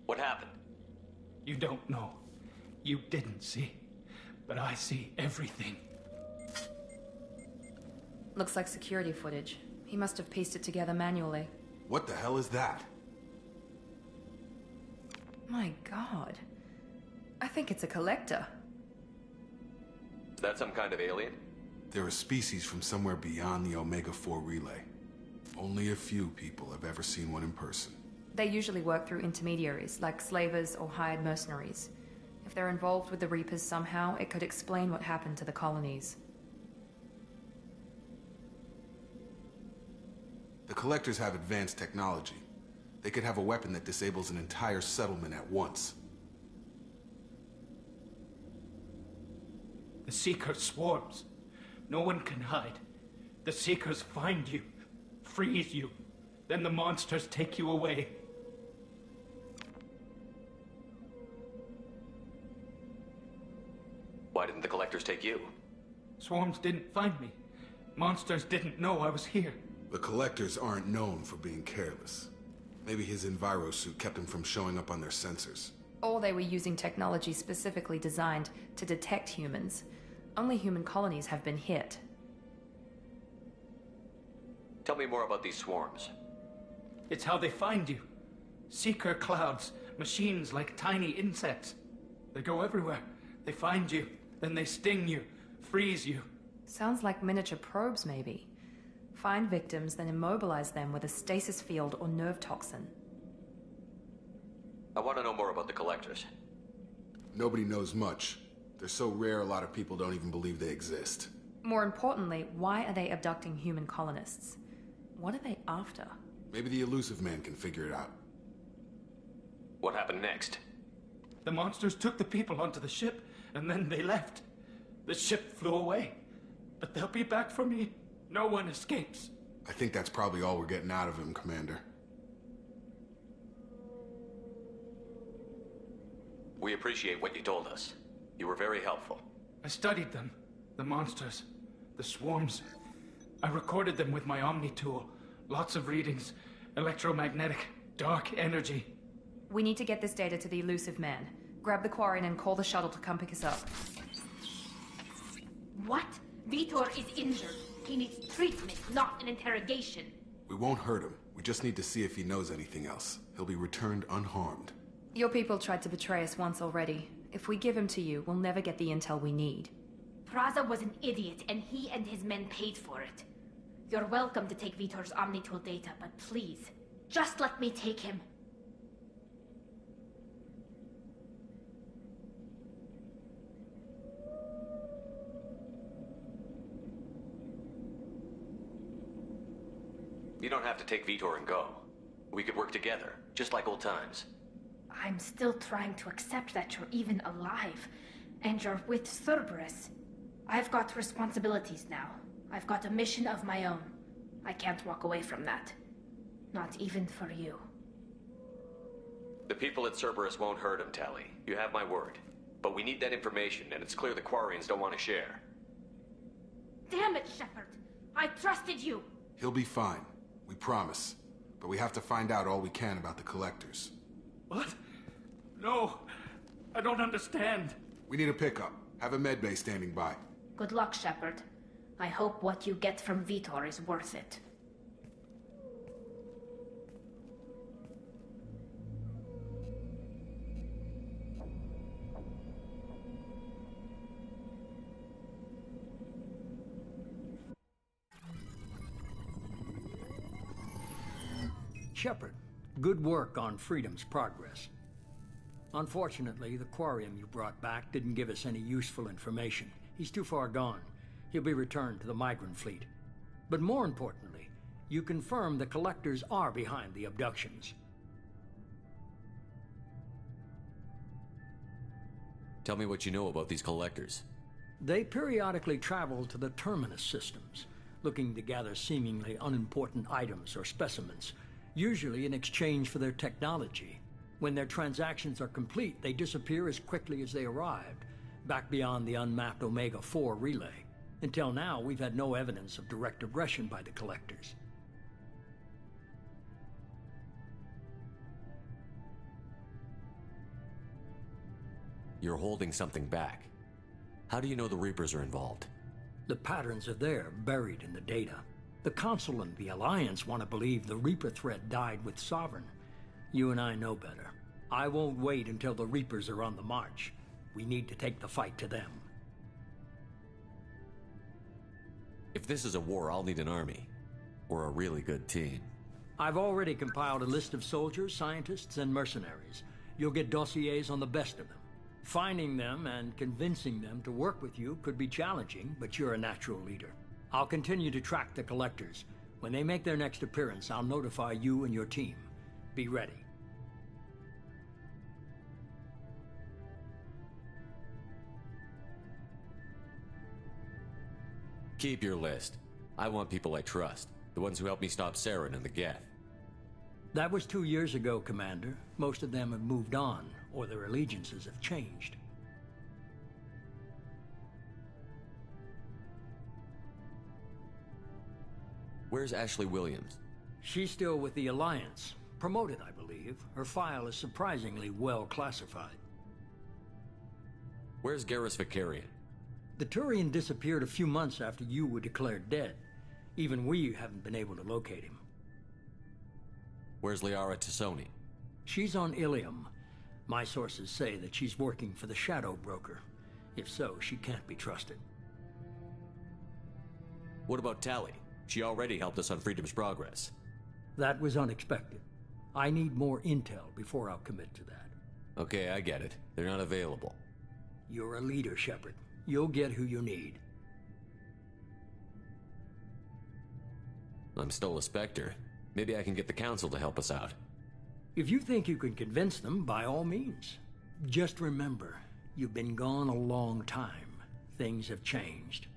What happened? You don't know. You didn't see. But I see everything. Looks like security footage. He must have pieced it together manually. What the hell is that? My god. I think it's a collector. Is that some kind of alien? They're a species from somewhere beyond the Omega-4 relay. Only a few people have ever seen one in person. They usually work through intermediaries, like slavers or hired mercenaries. If they're involved with the Reapers somehow, it could explain what happened to the colonies. The Collectors have advanced technology. They could have a weapon that disables an entire settlement at once. The Seeker swarms. No one can hide. The Seekers find you, freeze you, then the monsters take you away. Why didn't the Collectors take you? Swarms didn't find me. Monsters didn't know I was here. The Collectors aren't known for being careless. Maybe his enviro suit kept him from showing up on their sensors. Or they were using technology specifically designed to detect humans. Only human colonies have been hit. Tell me more about these swarms. It's how they find you. Seeker clouds, machines like tiny insects. They go everywhere. They find you, then they sting you, freeze you. Sounds like miniature probes, maybe. Find victims, then immobilize them with a stasis field or nerve toxin. I want to know more about the Collectors. Nobody knows much. They're so rare a lot of people don't even believe they exist. More importantly, why are they abducting human colonists? What are they after? Maybe the Elusive Man can figure it out. What happened next? The monsters took the people onto the ship, and then they left. The ship flew away. But they'll be back for me. No one escapes. I think that's probably all we're getting out of him, Commander. We appreciate what you told us. You were very helpful. I studied them. The monsters. The swarms. I recorded them with my Omni tool. Lots of readings. Electromagnetic. Dark energy. We need to get this data to the Elusive Man. Grab the Quarian and call the shuttle to come pick us up. What? Vitor is injured. He needs treatment, not an interrogation. We won't hurt him. We just need to see if he knows anything else. He'll be returned unharmed. Your people tried to betray us once already. If we give him to you, we'll never get the intel we need. Praza was an idiot, and he and his men paid for it. You're welcome to take Vitor's Omnitool data, but please, just let me take him. You don't have to take Vitor and go. We could work together, just like old times. I'm still trying to accept that you're even alive, and you're with Cerberus. I've got responsibilities now. I've got a mission of my own. I can't walk away from that. Not even for you. The people at Cerberus won't hurt him, Tali. You have my word. But we need that information, and it's clear the Quarians don't want to share. Damn it, Shepard! I trusted you! He'll be fine. We promise. But we have to find out all we can about the Collectors. What? No! I don't understand. We need a pickup. Have a medbay standing by. Good luck, Shepard. I hope what you get from Vitor is worth it. Shepard, good work on Freedom's progress. Unfortunately, the Quarium you brought back didn't give us any useful information. He's too far gone. He'll be returned to the migrant fleet. But more importantly, you confirm the Collectors are behind the abductions. Tell me what you know about these Collectors. They periodically travel to the Terminus systems, looking to gather seemingly unimportant items or specimens, usually in exchange for their technology. When their transactions are complete, they disappear as quickly as they arrived, back beyond the unmapped Omega-4 relay. Until now, we've had no evidence of direct aggression by the Collectors. You're holding something back. How do you know the Reapers are involved? The patterns are there, buried in the data. The Council and the Alliance want to believe the Reaper threat died with Sovereign. You and I know better. I won't wait until the Reapers are on the march. We need to take the fight to them. If this is a war, I'll need an army. Or a really good team. I've already compiled a list of soldiers, scientists, and mercenaries. You'll get dossiers on the best of them. Finding them and convincing them to work with you could be challenging, but you're a natural leader. I'll continue to track the Collectors. When they make their next appearance, I'll notify you and your team. Be ready. Keep your list. I want people I trust. The ones who helped me stop Saren and the Geth. That was 2 years ago, Commander. Most of them have moved on, or their allegiances have changed. Where's Ashley Williams? She's still with the Alliance. Promoted, I believe. Her file is surprisingly well classified. Where's Garrus Vicarian? The Turian disappeared a few months after you were declared dead. Even we haven't been able to locate him. Where's Liara Tassoni? She's on Ilium. My sources say that she's working for the Shadow Broker. If so, she can't be trusted. What about Tali? She already helped us on Freedom's progress. That was unexpected. I need more intel before I'll commit to that. Okay, I get it. They're not available. You're a leader, Shepard. You'll get who you need. I'm still a Spectre. Maybe I can get the Council to help us out. If you think you can convince them, by all means. Just remember, you've been gone a long time. Things have changed.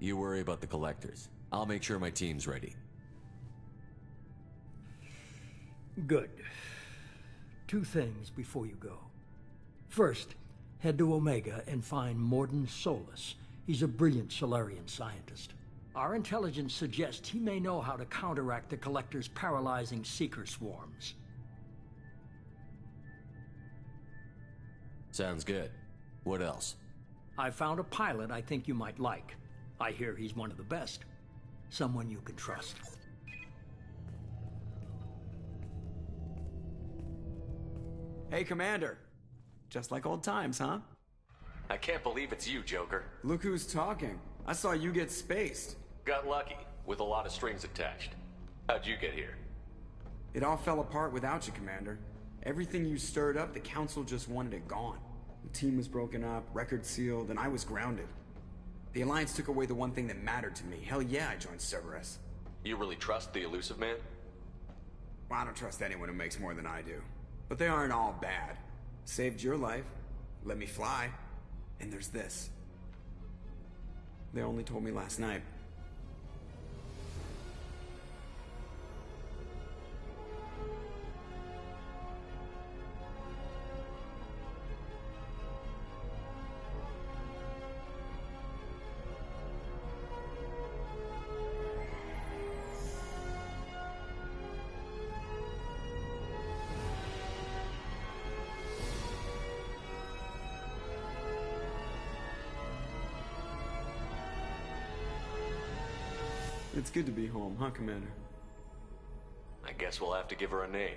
You worry about the Collectors. I'll make sure my team's ready. Good. 2 things before you go. First, head to Omega and find Morden Solus. He's a brilliant Solarian scientist. Our intelligence suggests he may know how to counteract the Collector's paralyzing Seeker swarms. Sounds good. What else? I found a pilot I think you might like. I hear he's one of the best. Someone you can trust. Hey, Commander. Just like old times, huh? I can't believe it's you, Joker. Look who's talking. I saw you get spaced. Got lucky, with a lot of strings attached. How'd you get here? It all fell apart without you, Commander. Everything you stirred up, the Council just wanted it gone. The team was broken up, record sealed, and I was grounded. The Alliance took away the one thing that mattered to me. Hell yeah, I joined Cerberus. You really trust the Elusive Man? Well, I don't trust anyone who makes more than I do. But they aren't all bad. Saved your life, let me fly, and there's this. They only told me last night. It's good to be home, huh, Commander? I guess we'll have to give her a name.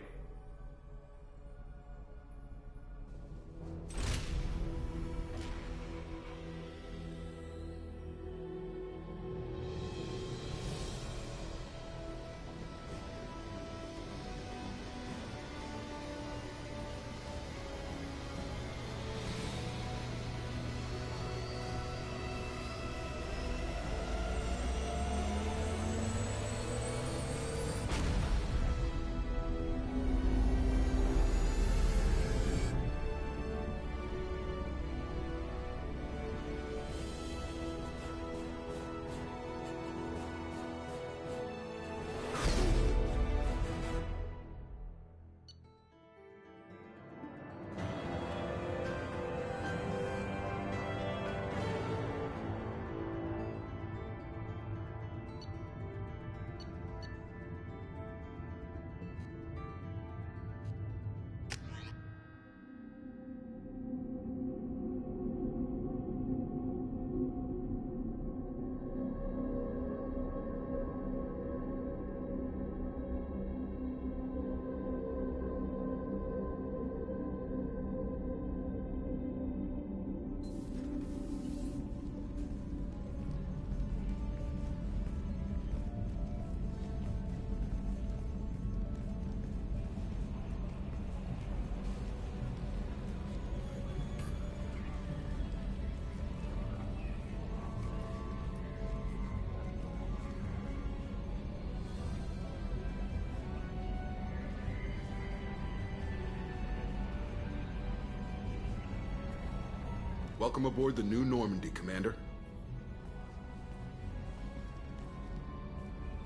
Welcome aboard the new Normandy, Commander.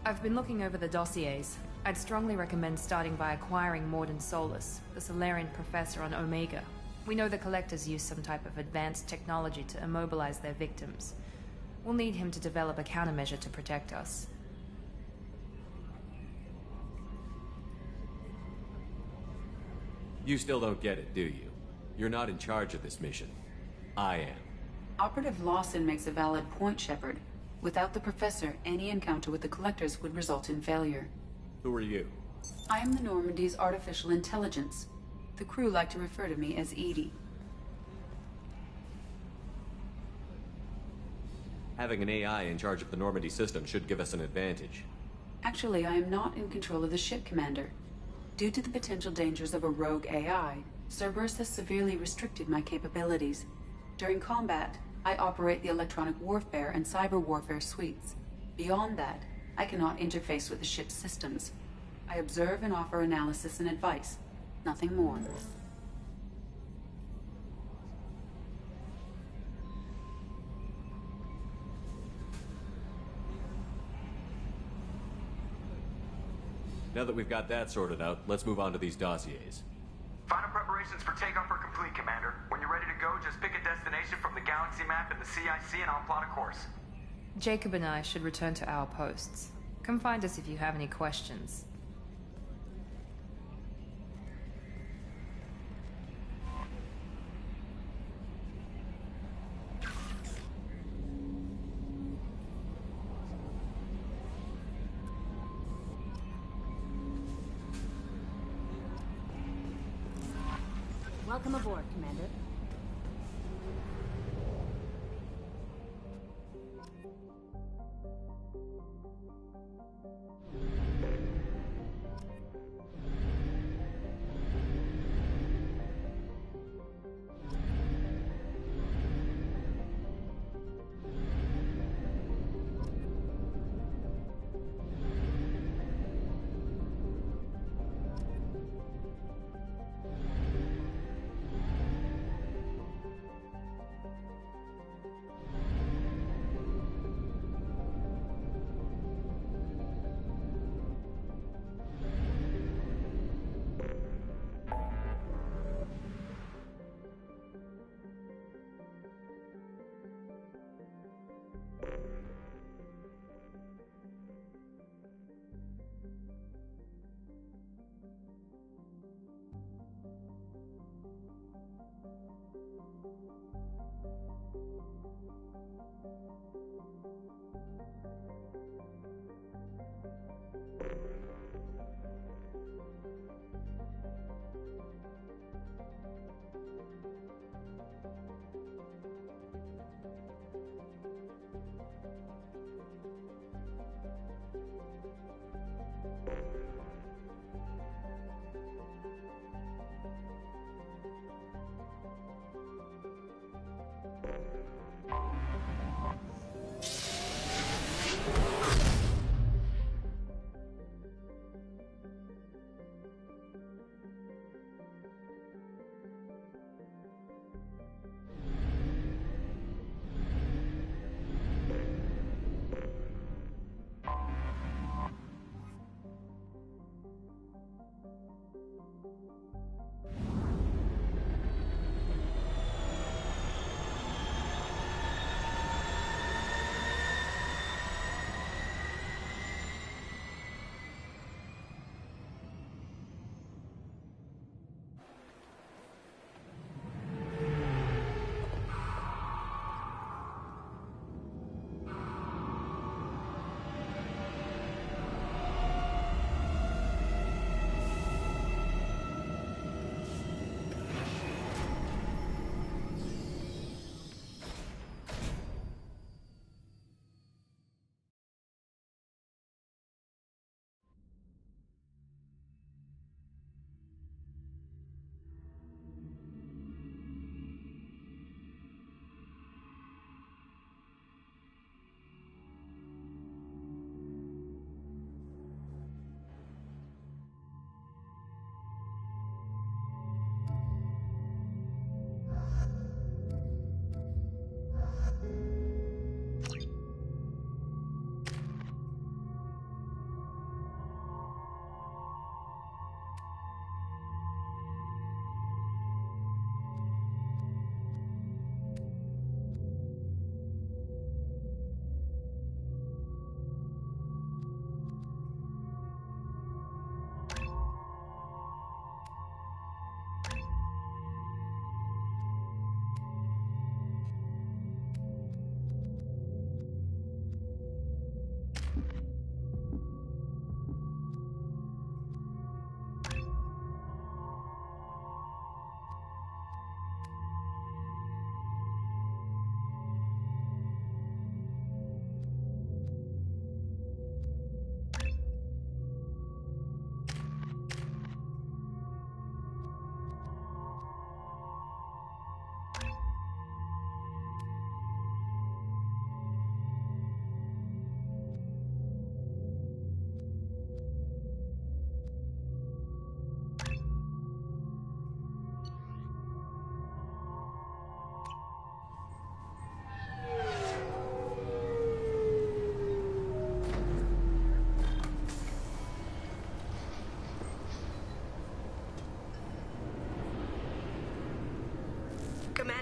I've been looking over the dossiers. I'd strongly recommend starting by acquiring Morden Solus, the Solarian professor on Omega. We know the Collectors use some type of advanced technology to immobilize their victims. We'll need him to develop a countermeasure to protect us. You still don't get it, do you? You're not in charge of this mission. I am. Operative Lawson makes a valid point, Shepard. Without the Professor, any encounter with the Collectors would result in failure. Who are you? I am the Normandy's artificial intelligence. The crew like to refer to me as Edie. Having an AI in charge of the Normandy system should give us an advantage. Actually, I am not in control of the ship, Commander. Due to the potential dangers of a rogue AI, Cerberus has severely restricted my capabilities. During combat, I operate the electronic warfare and cyber warfare suites. Beyond that, I cannot interface with the ship's systems. I observe and offer analysis and advice. Nothing more. Now that we've got that sorted out, let's move on to these dossiers. Final preparations for takeoff are complete, Commander. When you're ready to go, just pick a destination from the galaxy map in the CIC and I'll plot a course. Jacob and I should return to our posts. Come find us if you have any questions. Welcome aboard, Commander.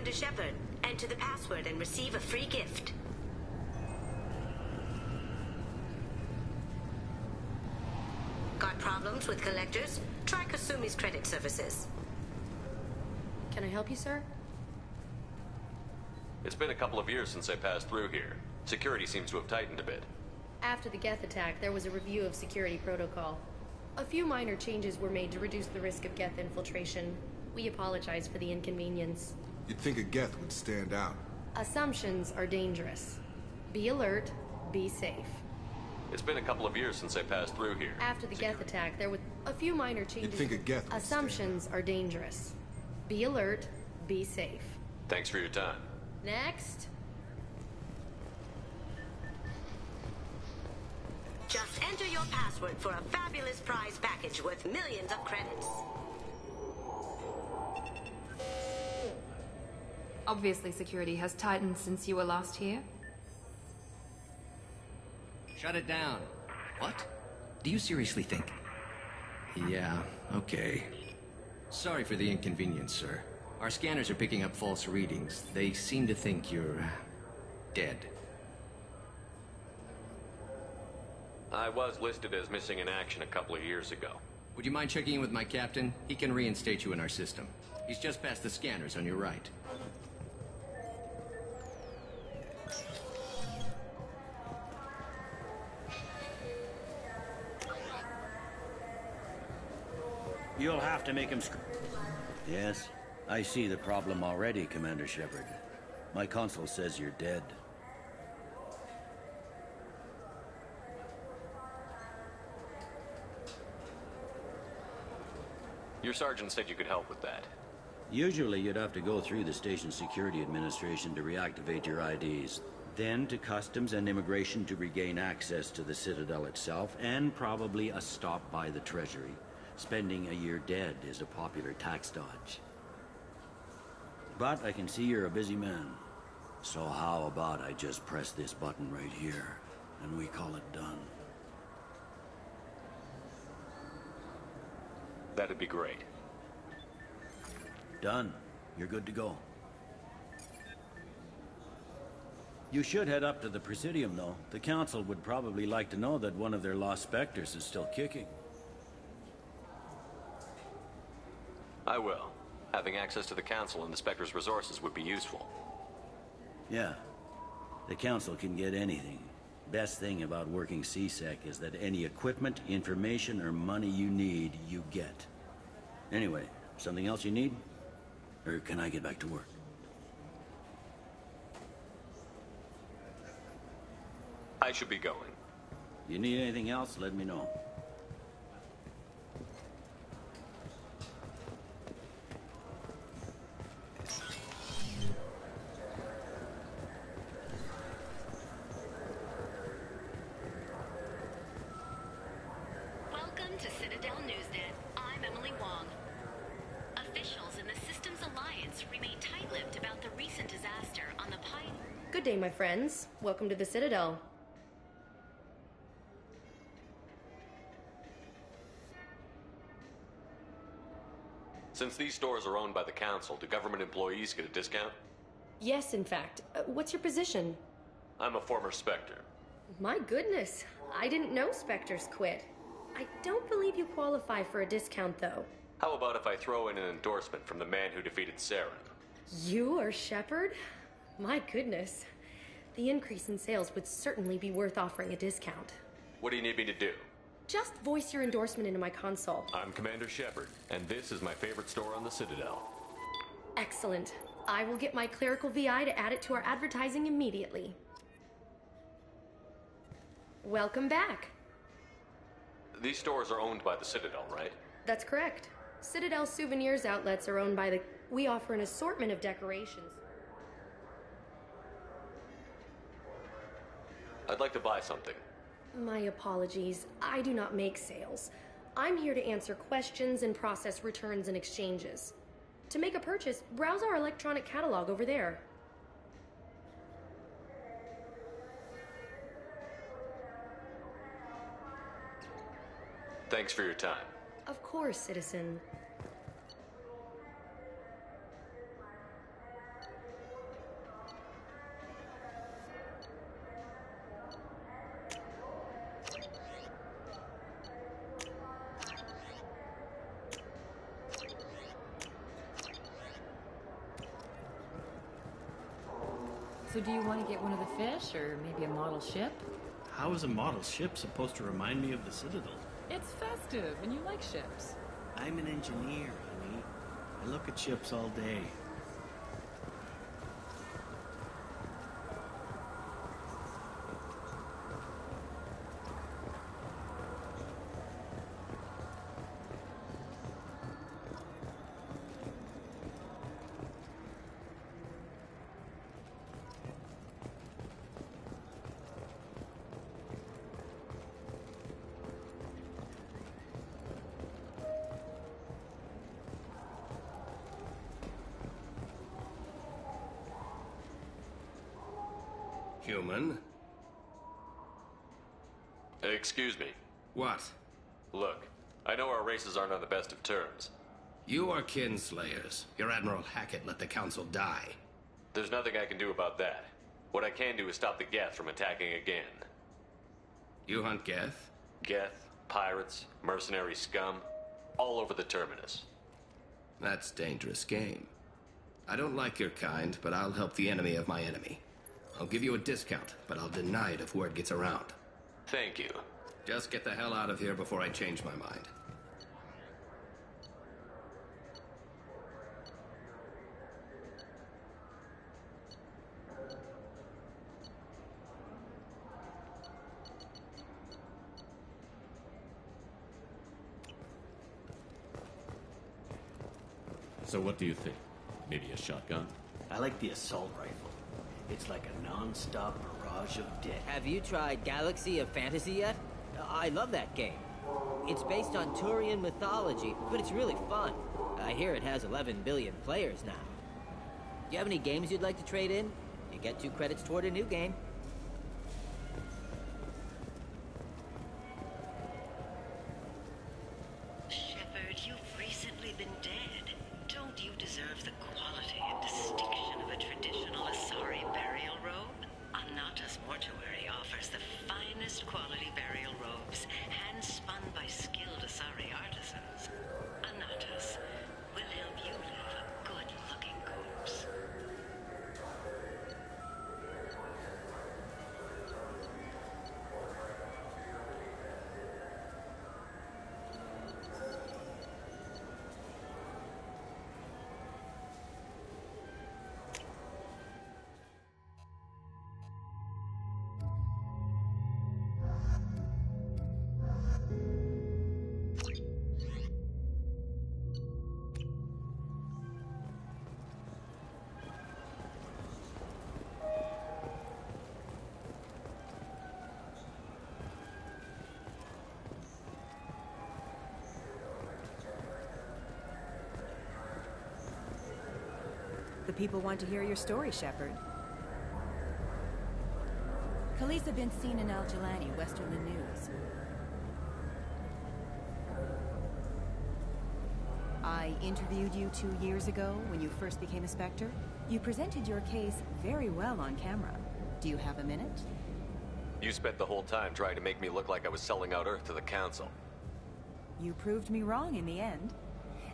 Commander Shepard, enter the password and receive a free gift. Got problems with collectors? Try Kasumi's credit services. Can I help you, sir? It's been a couple of years since I passed through here. Security seems to have tightened a bit. After the Geth attack, there was a review of security protocol. A few minor changes were made to reduce the risk of Geth infiltration. We apologize for the inconvenience. You'd think a Geth would stand out. Assumptions are dangerous. Be alert, be safe. It's been a couple of years since I passed through here. After the Geth attack, there were a few minor changes. You'd think a Geth would Assumptions are dangerous. Be alert, be safe. Thanks for your time. Next. Just enter your password for a fabulous prize package worth millions of credits. Obviously, security has tightened since you were last here. Shut it down. What? Do you seriously think? Yeah, okay. Sorry for the inconvenience, sir. Our scanners are picking up false readings. They seem to think you're dead. I was listed as missing in action a couple of years ago. Would you mind checking in with my captain? He can reinstate you in our system. He's just past the scanners on your right. You'll have to make him Yes, I see the problem already, Commander Shepard. My console says you're dead. Your sergeant said you could help with that. Usually you'd have to go through the station security administration to reactivate your IDs, then to customs and immigration to regain access to the Citadel itself, and probably a stop by the Treasury. Spending a year dead is a popular tax dodge. But I can see you're a busy man. So how about I just press this button right here, and we call it done? That'd be great. Done. You're good to go. You should head up to the Presidium, though. The Council would probably like to know that one of their lost Spectres is still kicking. I will. Having access to the Council and the Spectre's resources would be useful. Yeah. The Council can get anything. Best thing about working CSEC is that any equipment, information, or money you need, you get. Anyway, something else you need? Or can I get back to work? I should be going. You need anything else, let me know. Welcome to Citadel Newsnet. I'm Emily Wong. Officials in the Systems Alliance remain tight-lipped about the recent disaster on the Pine. Good day, my friends. Welcome to the Citadel. Since these stores are owned by the Council, do government employees get a discount? Yes, in fact. What's your position? I'm a former Spectre. My goodness. I didn't know Spectres quit. I don't believe you qualify for a discount, though. How about if I throw in an endorsement from the man who defeated Saren? You are Shepard? My goodness. The increase in sales would certainly be worth offering a discount. What do you need me to do? Just voice your endorsement into my console. I'm Commander Shepard, and this is my favorite store on the Citadel. Excellent. I will get my clerical VI to add it to our advertising immediately. Welcome back. These stores are owned by the Citadel, right? That's correct. Citadel Souvenirs outlets are owned by the... We offer an assortment of decorations. I'd like to buy something. My apologies. I do not make sales. I'm here to answer questions and process returns and exchanges. To make a purchase, browse our electronic catalog over there. Thanks for your time. Of course, citizen. So do you want to get one of the fish, or maybe a model ship? How is a model ship supposed to remind me of the Citadel? It's festive, and you like ships. I'm an engineer, honey. I look at ships all day. Human? Excuse me. What? Look, I know our races aren't on the best of terms. You are kinslayers. Your Admiral Hackett let the Council die. There's nothing I can do about that. What I can do is stop the Geth from attacking again. You hunt Geth? Geth, pirates, mercenary scum, all over the Terminus. That's dangerous game. I don't like your kind, but I'll help the enemy of my enemy. I'll give you a discount, but I'll deny it if word gets around. Thank you. Just get the hell out of here before I change my mind. So what do you think? Maybe a shotgun? I like the assault rifle. It's like a non-stop barrage of death. Have you tried Galaxy of Fantasy yet? I love that game. It's based on Turian mythology, but it's really fun. I hear it has 11 billion players now. Do you have any games you'd like to trade in? You get 2 credits toward a new game. Shepard, you've recently been dead. Don't you deserve the quality and distinction of a traditional Asari burial robe? Anata's mortuary offers the finest quality burial robes, hand-spun by skilled Asari artisans. Anata's will help you live a good-looking corpse. The people want to hear your story, Shepard. Khaleesa been seen in Al-Jalani, Westerland News. I interviewed you 2 years ago when you first became a Spectre. You presented your case very well on camera. Do you have a minute? You spent the whole time trying to make me look like I was selling out Earth to the Council. You proved me wrong in the end.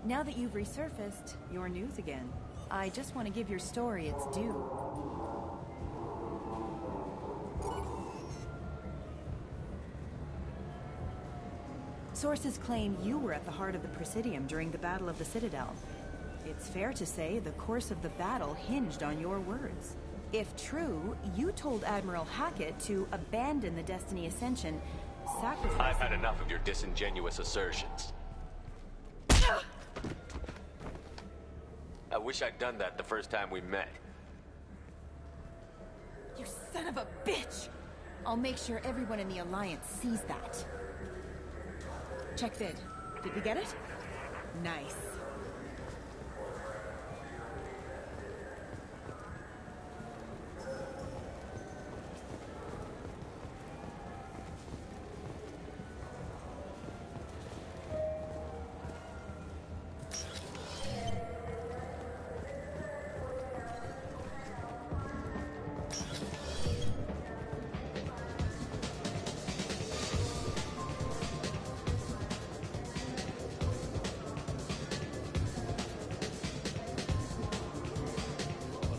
Now that you've resurfaced, you're news again. I just want to give your story its due. Sources claim you were at the heart of the Presidium during the Battle of the Citadel. It's fair to say the course of the battle hinged on your words. If true, you told Admiral Hackett to abandon the Destiny Ascension, sacrificing... I've had enough of your disingenuous assertions. I wish I'd done that the first time we met. You son of a bitch! I'll make sure everyone in the Alliance sees that. Check vid. Did we get it? Nice.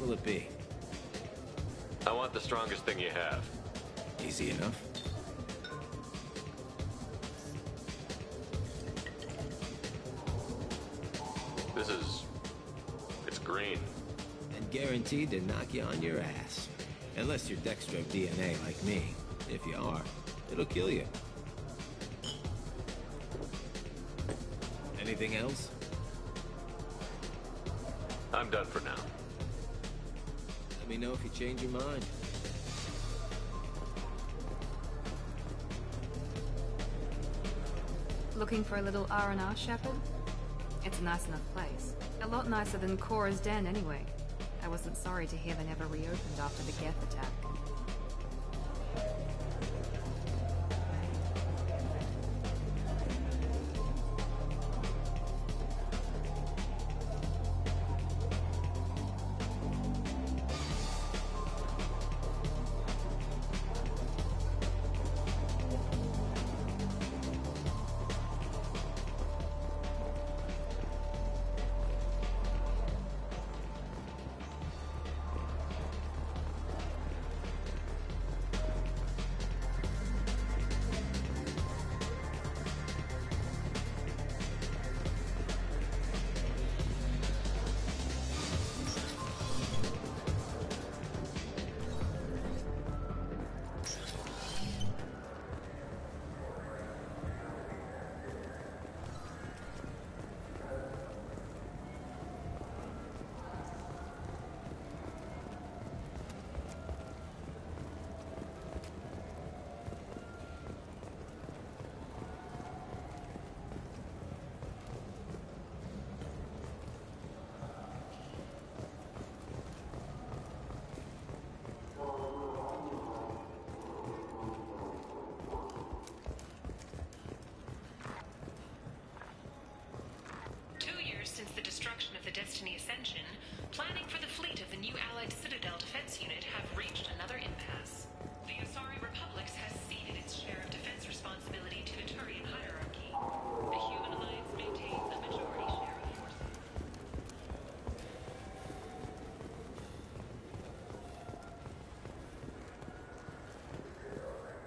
What'll it be? I want the strongest thing you have. Easy enough. It's green. And guaranteed to knock you on your ass. Unless you're Dextro DNA like me. If you are, it'll kill you. Anything else? I'm done for now. Let me know if you change your mind. Looking for a little R&R, Shepard? It's a nice enough place. A lot nicer than Cora's den, anyway. I wasn't sorry to hear they never reopened after the Geth attack.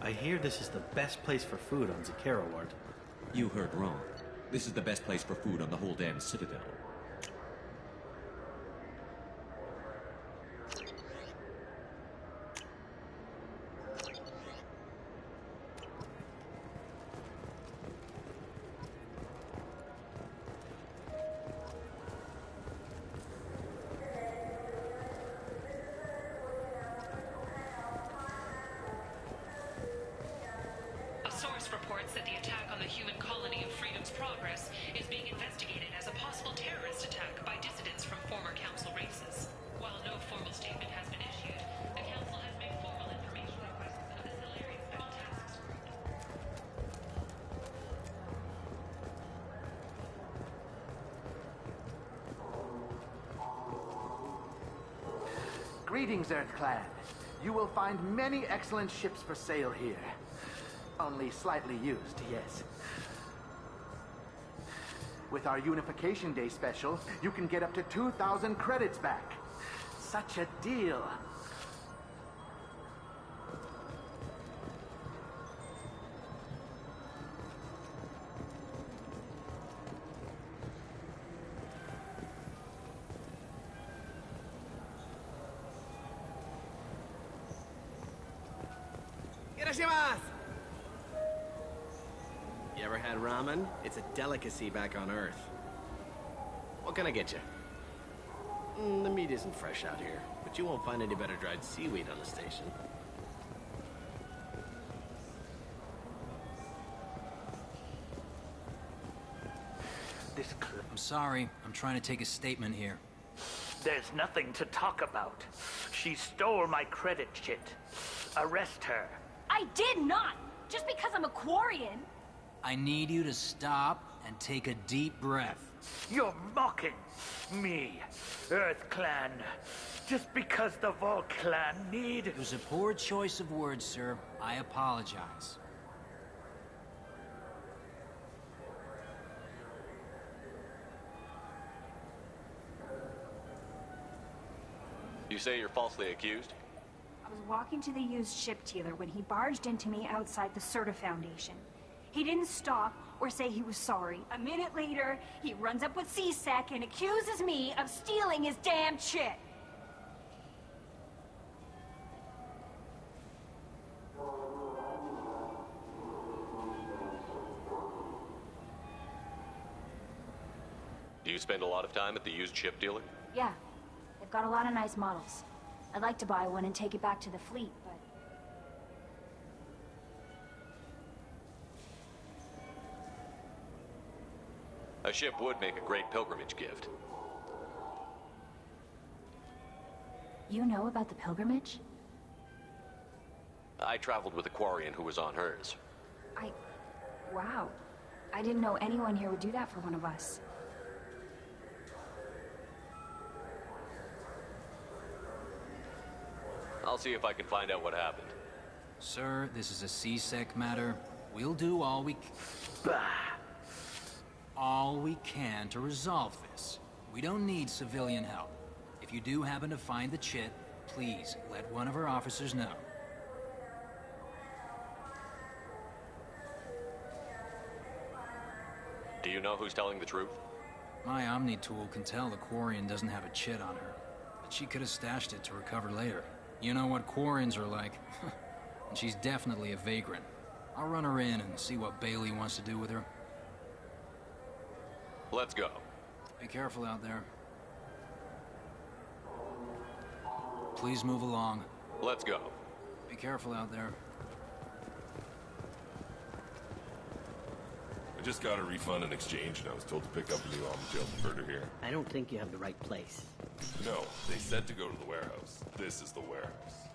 I hear this is the best place for food on Zakera Ward. You heard wrong. This is the best place for food on the whole damn Citadel. A source reports that the attack on the human colony of Freedom's Progress is being investigated as a possible terrorist attack by dissidents from former council races. While no formal statement has been issued, the council has made formal information requests of the Solarian Special Tasks Group. Greetings, Earth Clan. You will find many excellent ships for sale here. Only slightly used, yes. With our Unification Day special, you can get up to 2,000 credits back. Such a deal. You ever had ramen? It's a delicacy back on Earth. What can I get you? The meat isn't fresh out here, but you won't find any better dried seaweed on the station. I'm sorry. I'm trying to take a statement here. There's nothing to talk about. She stole my credit chit. Arrest her. I did not! Just because I'm a Quarian! I need you to stop and take a deep breath. You're mocking me, Earth Clan. Just because the Vol Clan need... It was a poor choice of words, sir. I apologize. You say you're falsely accused? I was walking to the used ship dealer when he barged into me outside the Serta Foundation. He didn't stop or say he was sorry. A minute later, he runs up with C-Sec and accuses me of stealing his damn chit. Do you spend a lot of time at the used ship dealer? Yeah, they've got a lot of nice models. I'd like to buy one and take it back to the fleet, but... A ship would make a great pilgrimage gift. You know about the pilgrimage? I traveled with a Quarian who was on hers. Wow. I didn't know anyone here would do that for one of us. I'll see if I can find out what happened. Sir, this is a C-Sec matter. We'll do all we can to resolve this. We don't need civilian help. If you do happen to find the chit, please let one of our officers know. Do you know who's telling the truth? My Omni tool can tell the Quarian doesn't have a chit on her, but she could have stashed it to recover later. You know what Quarians are like. And she's definitely a vagrant. I'll run her in and see what Bailey wants to do with her. Let's go. Be careful out there. Please move along. Let's go. Be careful out there. I just got a refund in exchange, and I was told to pick up a new Omnitel converter here. I don't think you have the right place. No, they said to go to the warehouse. This is the warehouse.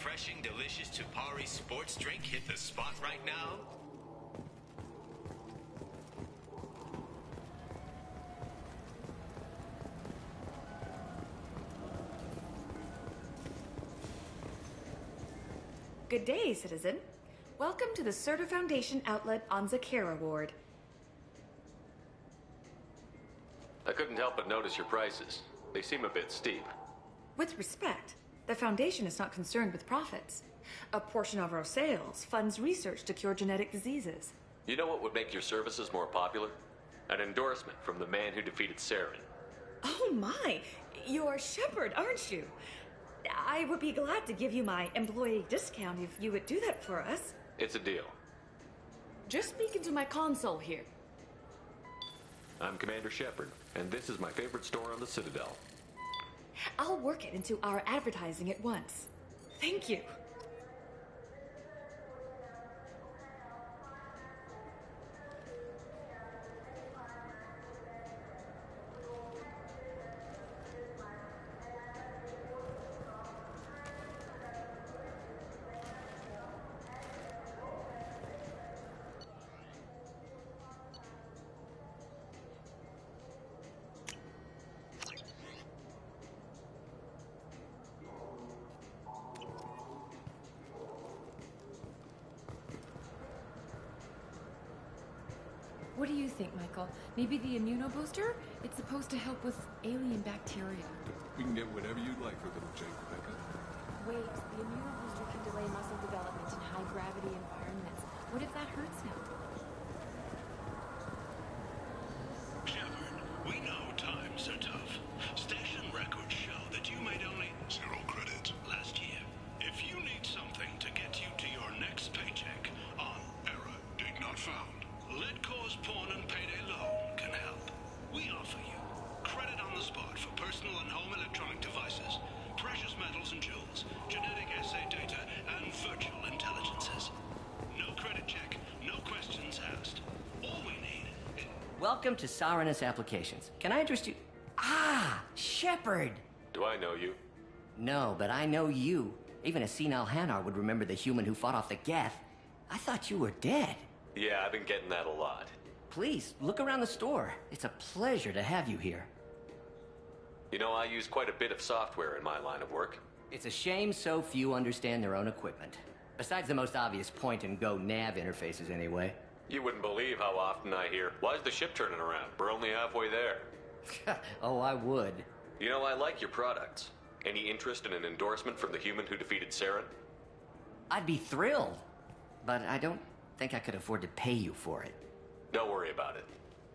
refreshing, delicious Tupari sports drink hit the spot right now? Good day, citizen. Welcome to the Serta Foundation outlet on Zakara Ward. I couldn't help but notice your prices. They seem a bit steep. With respect, the Foundation is not concerned with profits. A portion of our sales funds research to cure genetic diseases. You know what would make your services more popular? An endorsement from the man who defeated Saren. Oh my! You're Shepard, aren't you? I would be glad to give you my employee discount if you would do that for us. It's a deal. Just speak into my console here. I'm Commander Shepard, and this is my favorite store on the Citadel. I'll work it into our advertising at once. Thank you. What do you think, Michael? Maybe the immunobooster? It's supposed to help with alien bacteria. We can get whatever you'd like for little Jake, Becca. Wait, the immunobooster can delay muscle development in high-gravity environments. What if that hurts him? Shepard, we know times are tough. Station records show that you made only 0 credit last year. If you need something to get you to your next paycheck on error date not found, Let Cause Pawn and Payday Loan can help. We offer you credit on the spot for personal and home electronic devices, precious metals and jewels, genetic assay data, and virtual intelligences. No credit check, no questions asked. All we need is... Welcome to Saranus Applications. Can I interest you? Ah, Shepard! Do I know you? No, but I know you. Even a senile Hanar would remember the human who fought off the Geth. I thought you were dead. Yeah, I've been getting that a lot. Please, look around the store. It's a pleasure to have you here. You know, I use quite a bit of software in my line of work. It's a shame so few understand their own equipment. Besides the most obvious point-and-go nav interfaces, anyway. You wouldn't believe how often I hear, "Why's the ship turning around? We're only halfway there." Oh, I would. You know, I like your products. Any interest in an endorsement from the human who defeated Saren? I'd be thrilled. But I don't think I could afford to pay you for it. Don't worry about it.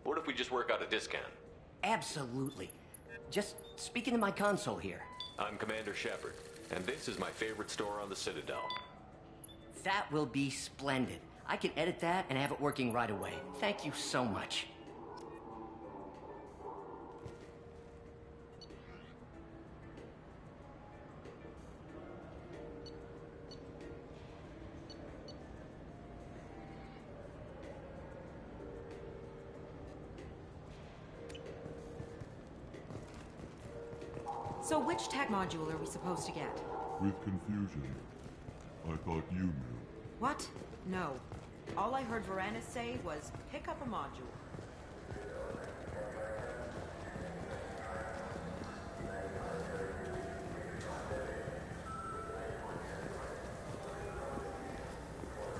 What if we just work out a discount? Absolutely. Just speak into my console here. I'm Commander Shepard, and this is my favorite store on the Citadel. That will be splendid. I can edit that and have it working right away. Thank you so much. So which tech module are we supposed to get? With confusion. I thought you knew. What? No. All I heard Varanus say was, pick up a module.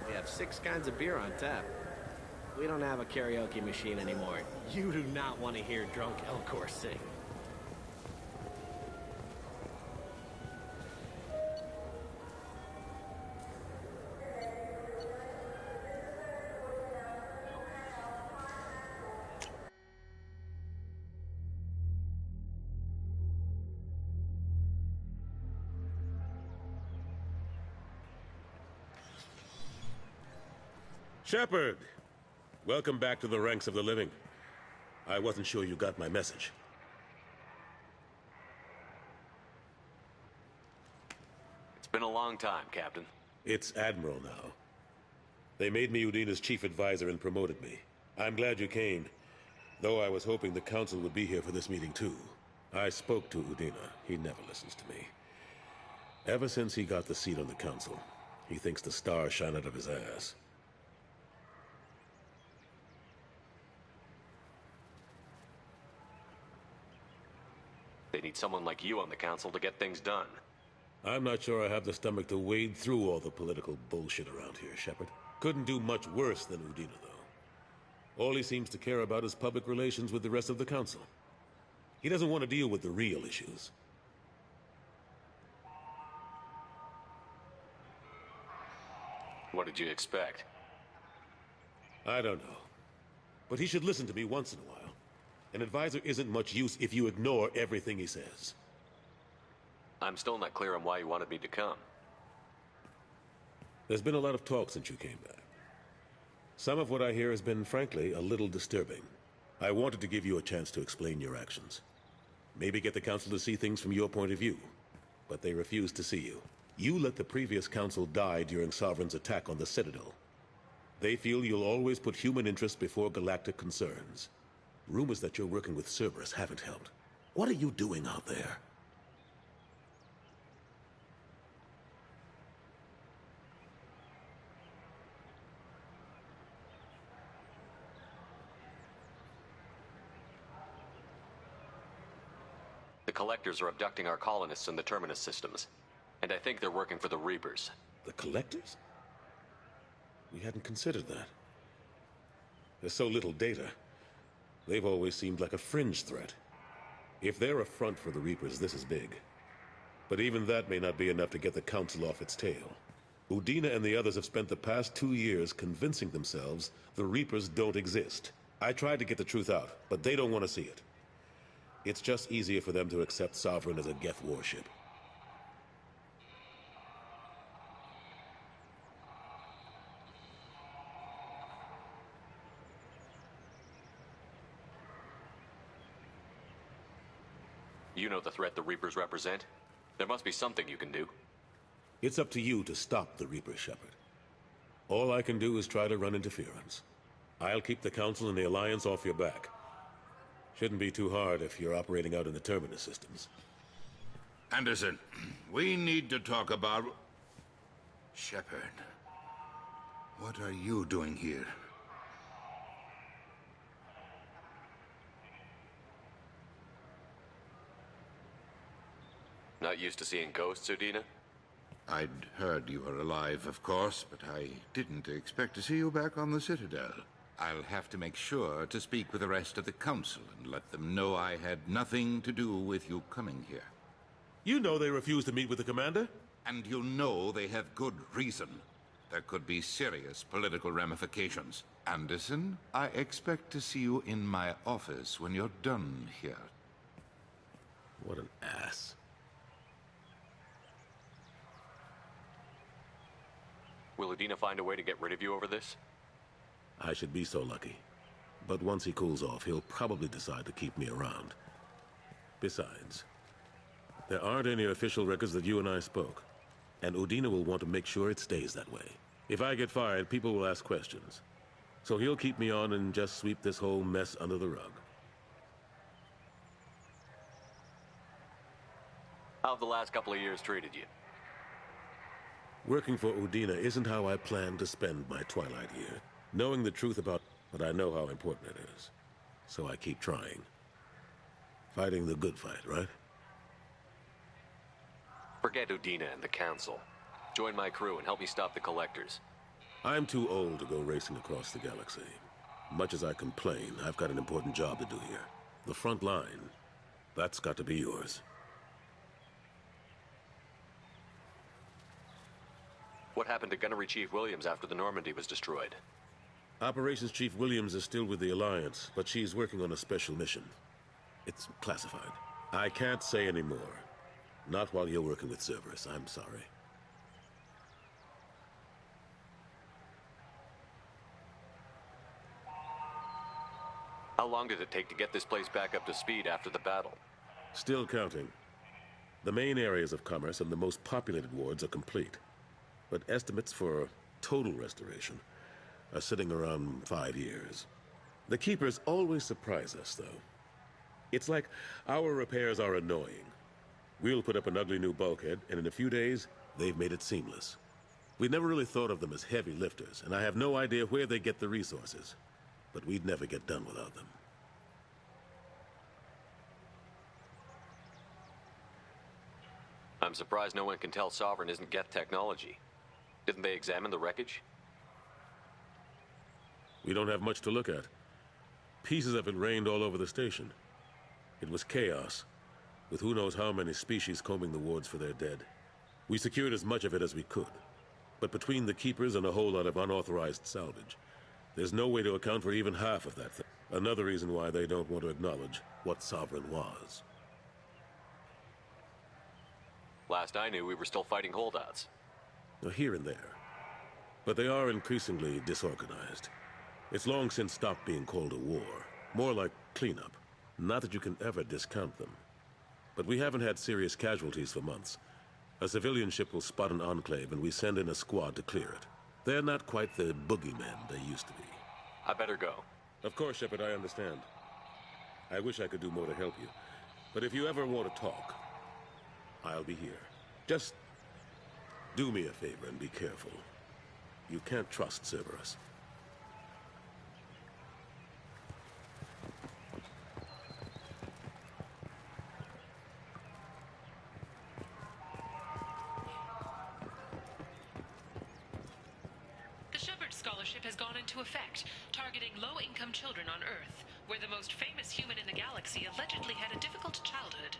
We have 6 kinds of beer on tap. We don't have a karaoke machine anymore. You do not want to hear drunk Elcor sing. Shepard! Welcome back to the ranks of the living. I wasn't sure you got my message. It's been a long time, Captain. It's Admiral now. They made me Udina's chief advisor and promoted me. I'm glad you came, though I was hoping the Council would be here for this meeting too. I spoke to Udina. He never listens to me. Ever since he got the seat on the council, he thinks the stars shine out of his ass. They need someone like you on the council to get things done. I'm not sure I have the stomach to wade through all the political bullshit around here, Shepard. Couldn't do much worse than Udina, though. All he seems to care about is public relations with the rest of the council. He doesn't want to deal with the real issues. What did you expect? I don't know. But he should listen to me once in a while. An advisor isn't much use if you ignore everything he says. I'm still not clear on why you wanted me to come. There's been a lot of talk since you came back. Some of what I hear has been, frankly, a little disturbing. I wanted to give you a chance to explain your actions. Maybe get the council to see things from your point of view. But they refuse to see you. You let the previous council die during Sovereign's attack on the Citadel. They feel you'll always put human interests before galactic concerns. Rumors that you're working with Cerberus haven't helped. What are you doing out there? The Collectors are abducting our colonists in the Terminus systems. And I think they're working for the Reapers. The Collectors? We hadn't considered that. There's so little data. They've always seemed like a fringe threat. If they're a front for the Reapers, this is big. But even that may not be enough to get the Council off its tail. Udina and the others have spent the past 2 years convincing themselves the Reapers don't exist. I tried to get the truth out, but they don't want to see it. It's just easier for them to accept Sovereign as a Geth warship. You know the threat the Reapers represent? There must be something you can do. It's up to you to stop the Reapers, Shepard. All I can do is try to run interference. I'll keep the Council and the Alliance off your back. Shouldn't be too hard if you're operating out in the Terminus systems. Anderson, we need to talk about... Shepard, what are you doing here? Not used to seeing ghosts, Udina? I'd heard you were alive, of course, but I didn't expect to see you back on the Citadel. I'll have to make sure to speak with the rest of the Council and let them know I had nothing to do with you coming here. You know they refused to meet with the Commander? And you know they have good reason. There could be serious political ramifications. Anderson, I expect to see you in my office when you're done here. What an ass. Will Udina find a way to get rid of you over this? I should be so lucky. But once he cools off, he'll probably decide to keep me around. Besides, there aren't any official records that you and I spoke. And Udina will want to make sure it stays that way. If I get fired, people will ask questions. So he'll keep me on and just sweep this whole mess under the rug. How have the last couple of years treated you? Working for Udina isn't how I plan to spend my twilight year. Knowing the truth about but I know how important it is. So I keep trying. Fighting the good fight, right? Forget Udina and the Council. Join my crew and help me stop the Collectors. I'm too old to go racing across the galaxy. Much as I complain, I've got an important job to do here. The front line. That's got to be yours. What happened to Gunnery Chief Williams after the Normandy was destroyed? Operations Chief Williams is still with the Alliance, but she's working on a special mission. It's classified. I can't say any more. Not while you're working with Cerberus, I'm sorry. How long did it take to get this place back up to speed after the battle? Still counting. The main areas of commerce and the most populated wards are complete. But estimates for total restoration are sitting around 5 years. The Keepers always surprise us, though. It's like our repairs are annoying, We'll put up an ugly new bulkhead, and in a few days, they've made it seamless. We never really thought of them as heavy lifters, and I have no idea where they get the resources. But we'd never get done without them. I'm surprised no one can tell Sovereign isn't Geth technology. Didn't they examine the wreckage? We don't have much to look at. Pieces of it rained all over the station. It was chaos, with who knows how many species combing the wards for their dead. We secured as much of it as we could. But between the keepers and a whole lot of unauthorized salvage, there's no way to account for even half of that thing. Another reason why they don't want to acknowledge what Sovereign was. Last I knew, we were still fighting holdouts. Here and there. But they are increasingly disorganized. It's long since stopped being called a war. More like cleanup. Not that you can ever discount them. But we haven't had serious casualties for months. A civilian ship will spot an enclave and we send in a squad to clear it. They're not quite the boogeymen they used to be. I better go. Of course, Shepard, I understand. I wish I could do more to help you. But if you ever want to talk, I'll be here. Just do me a favor and be careful. You can't trust Cerberus. The Shepard Scholarship has gone into effect, targeting low-income children on Earth, where the most famous human in the galaxy allegedly had a difficult childhood.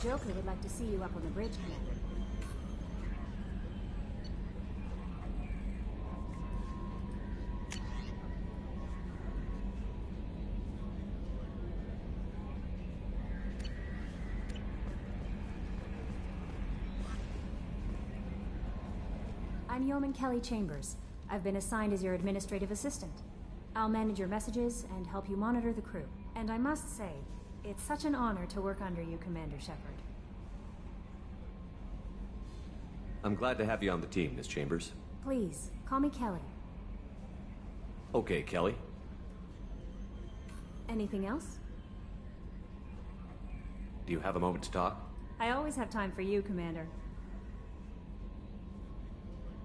Joker would like to see you up on the bridge, Commander. I'm Yeoman Kelly Chambers. I've been assigned as your administrative assistant. I'll manage your messages and help you monitor the crew. And I must say, it's such an honor to work under you, Commander Shepard. I'm glad to have you on the team, Miss Chambers. Please, call me Kelly. Okay, Kelly. Anything else? Do you have a moment to talk? I always have time for you, Commander.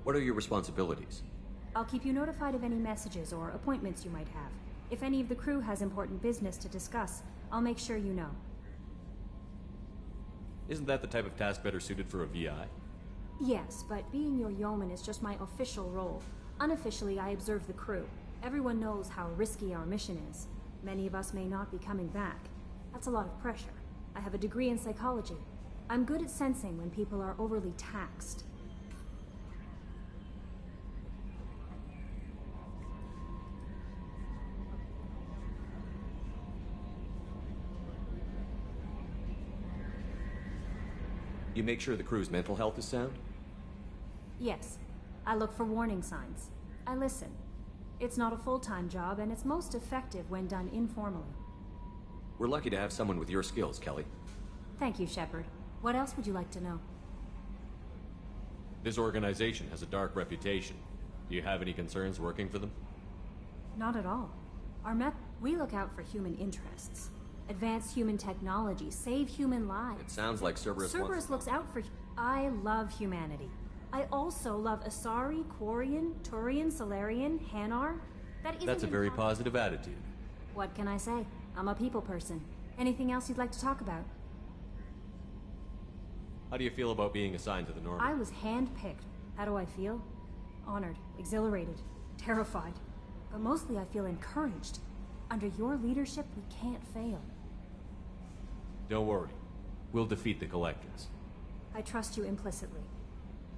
What are your responsibilities? I'll keep you notified of any messages or appointments you might have. If any of the crew has important business to discuss, I'll make sure you know. Isn't that the type of task better suited for a VI? Yes, but being your yeoman is just my official role. Unofficially, I observe the crew. Everyone knows how risky our mission is. Many of us may not be coming back. That's a lot of pressure. I have a degree in psychology. I'm good at sensing when people are overly taxed. You make sure the crew's mental health is sound? Yes. I look for warning signs. I listen. It's not a full-time job, and it's most effective when done informally. We're lucky to have someone with your skills, Kelly. Thank you, Shepard. What else would you like to know? This organization has a dark reputation. Do you have any concerns working for them? Not at all. We look out for human interests. Advance human technology, save human lives. It sounds like Cerberus Cerberus looks out for... I love humanity. I also love Asari, Quarian, Turian, Solarian, Hanar. That's a very positive attitude. What can I say? I'm a people person. Anything else you'd like to talk about? How do you feel about being assigned to the Normandy? I was handpicked. How do I feel? Honored, exhilarated, terrified. But mostly I feel encouraged. Under your leadership, we can't fail. Don't worry. We'll defeat the Collectors. I trust you implicitly.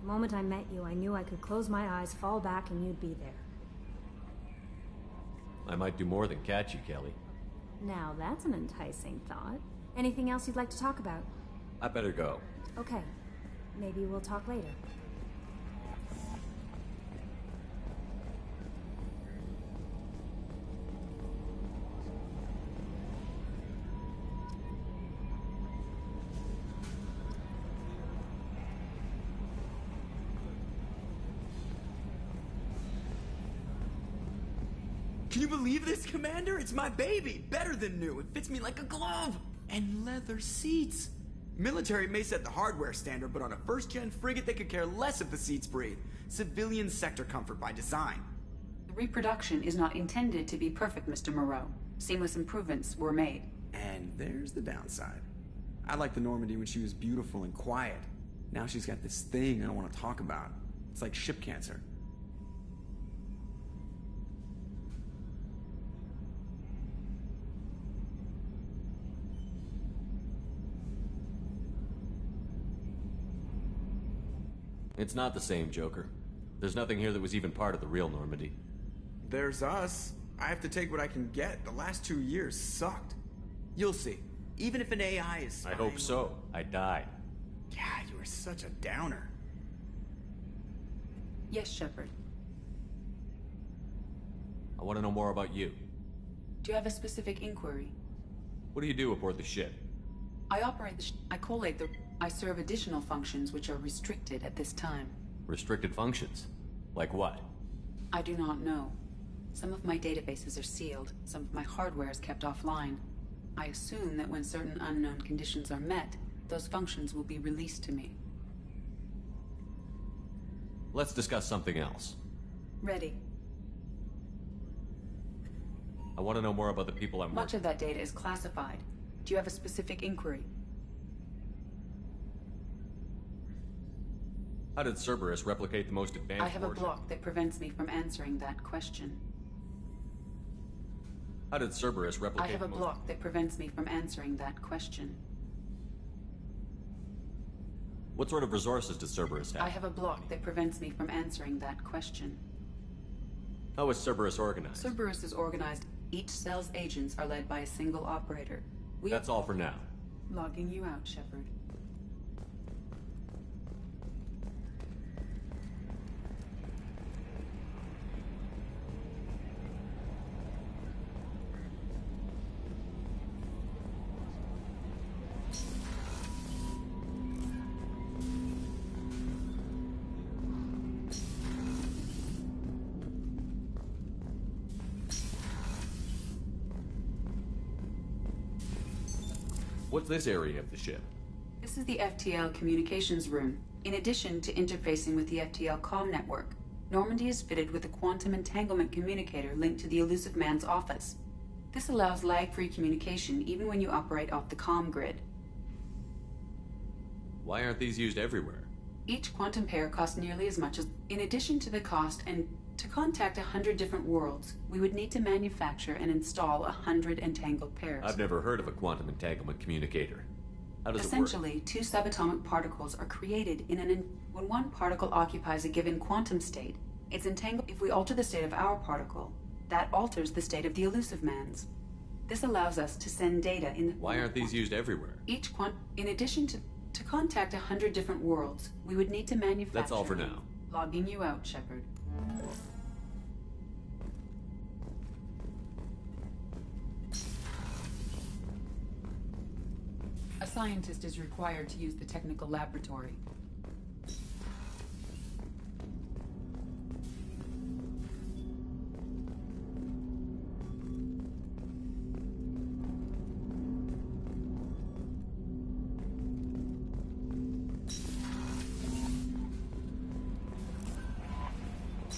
The moment I met you, I knew I could close my eyes, fall back, and you'd be there. I might do more than catch you, Kelly. Now that's an enticing thought. Anything else you'd like to talk about? I better go. Okay. Maybe we'll talk later. Can you believe this, Commander? It's my baby! Better than new. It fits me like a glove! And leather seats! Military may set the hardware standard, but on a first-gen frigate, they could care less if the seats breathe. Civilian sector comfort by design. The reproduction is not intended to be perfect, Mr. Moreau. Seamless improvements were made. And there's the downside. I liked the Normandy when she was beautiful and quiet. Now she's got this thing I don't want to talk about. It's like ship cancer. It's not the same, Joker. There's nothing here that was even part of the real Normandy. There's us. I have to take what I can get. The last 2 years sucked. You'll see. Even if an AI is spying... I hope so. I died. Yeah, you were such a downer. Yes, Shepard. I want to know more about you. Do you have a specific inquiry? What do you do aboard the ship? I operate the I collate the... I serve additional functions which are restricted at this time. Restricted functions? Like what? I do not know. Some of my databases are sealed. Some of my hardware is kept offline. I assume that when certain unknown conditions are met, those functions will be released to me. Let's discuss something else. Ready. I want to know more about the people I'm Much of that data is classified. Do you have a specific inquiry? How did Cerberus replicate the most advanced I have a version? block that prevents me from answering that question. How did Cerberus replicate I have a the most... block that prevents me from answering that question. What sort of resources does Cerberus have? I have a block that prevents me from answering that question. How is Cerberus organized? Cerberus is organized. Each cell's agents are led by a single operator. That's all for now. Logging you out, Shepard. What's this area of the ship? This is the FTL communications room. In addition to interfacing with the FTL comm network, Normandy is fitted with a quantum entanglement communicator linked to the Elusive Man's office. This allows lag-free communication even when you operate off the comm grid. Why aren't these used everywhere? Each quantum pair costs nearly as much as... In addition to the cost and To contact 100 different worlds, we would need to manufacture and install 100 entangled pairs. I've never heard of a quantum entanglement communicator. How does it work? Essentially, two subatomic particles are created when one particle occupies a given quantum state, it's entangled. If we alter the state of our particle, that alters the state of the elusive man's. This allows us to send data in the... Why aren't these used everywhere? In addition to contact 100 different worlds, we would need to manufacture... That's all for now. Logging you out, Shepard. A scientist is required to use the technical laboratory.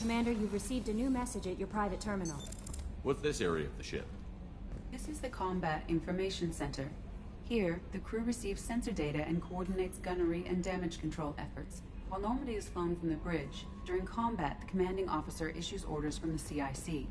Commander, you've received a new message at your private terminal. What's this area of the ship? This is the Combat Information Center. Here, the crew receives sensor data and coordinates gunnery and damage control efforts. While Normandy is flown from the bridge, during combat, the commanding officer issues orders from the CIC.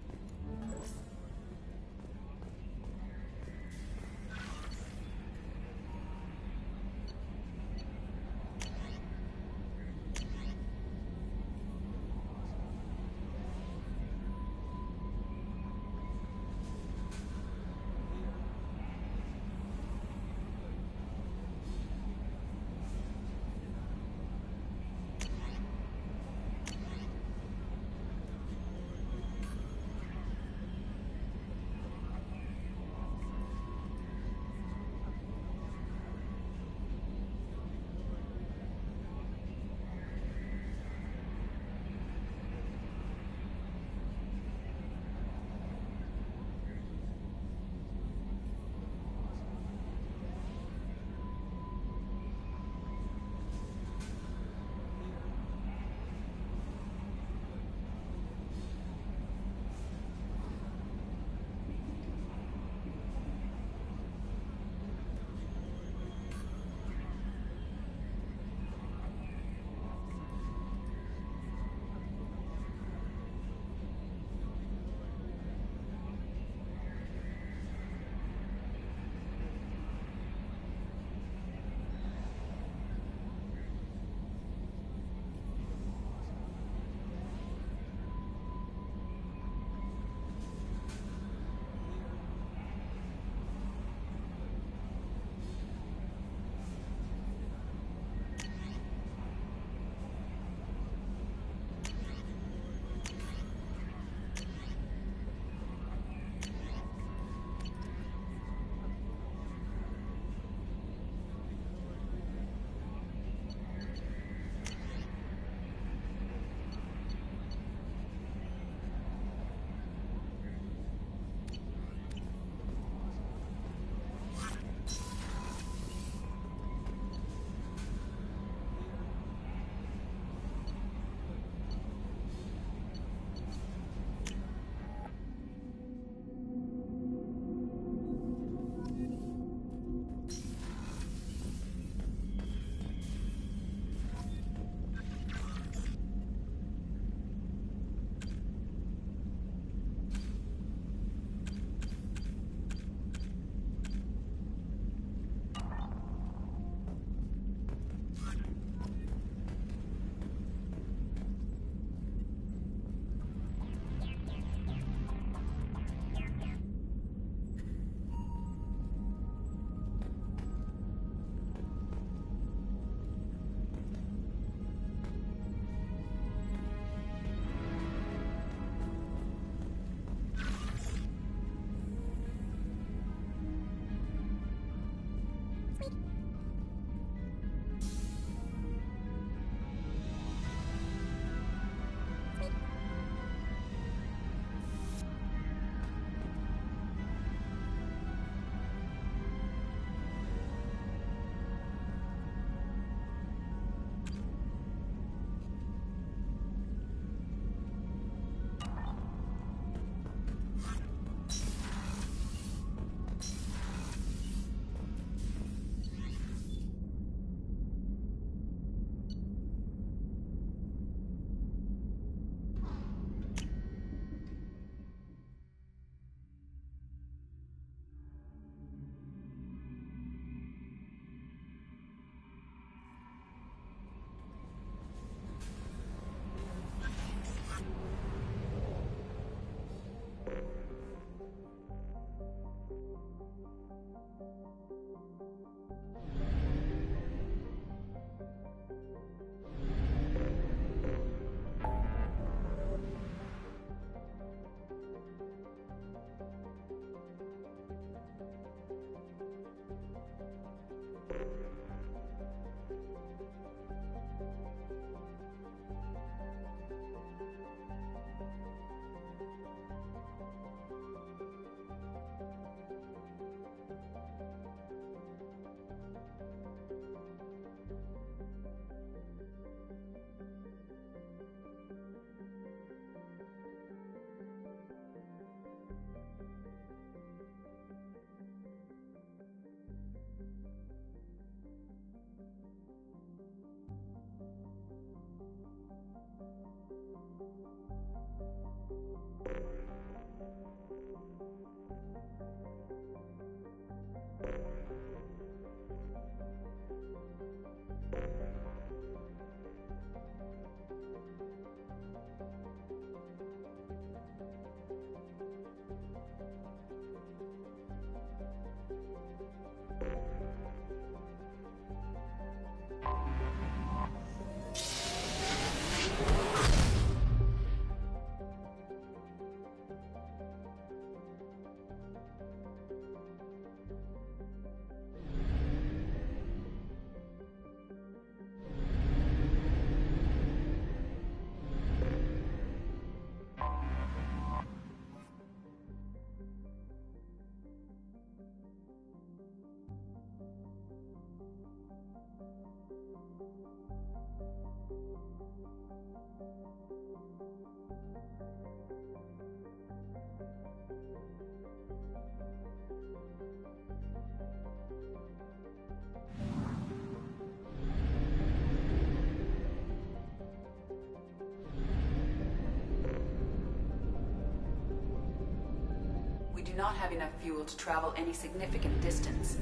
We do not have enough fuel to travel any significant distance.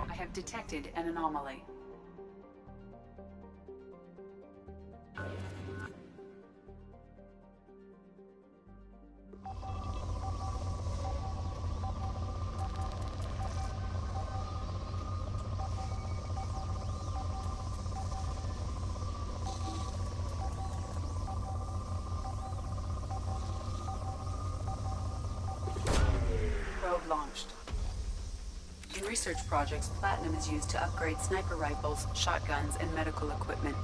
I have detected an anomaly. Probe launched. In research projects, platinum is used to upgrade sniper rifles, shotguns, and medical equipment.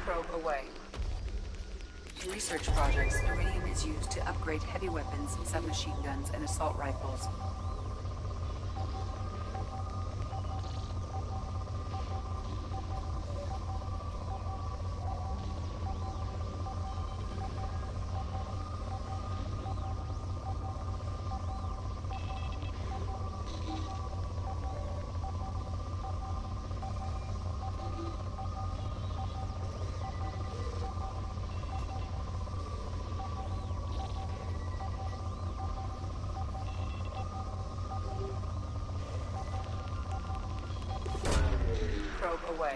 Probe away. In research projects, iridium is used to upgrade heavy weapons, submachine guns, and assault rifles. Probe away.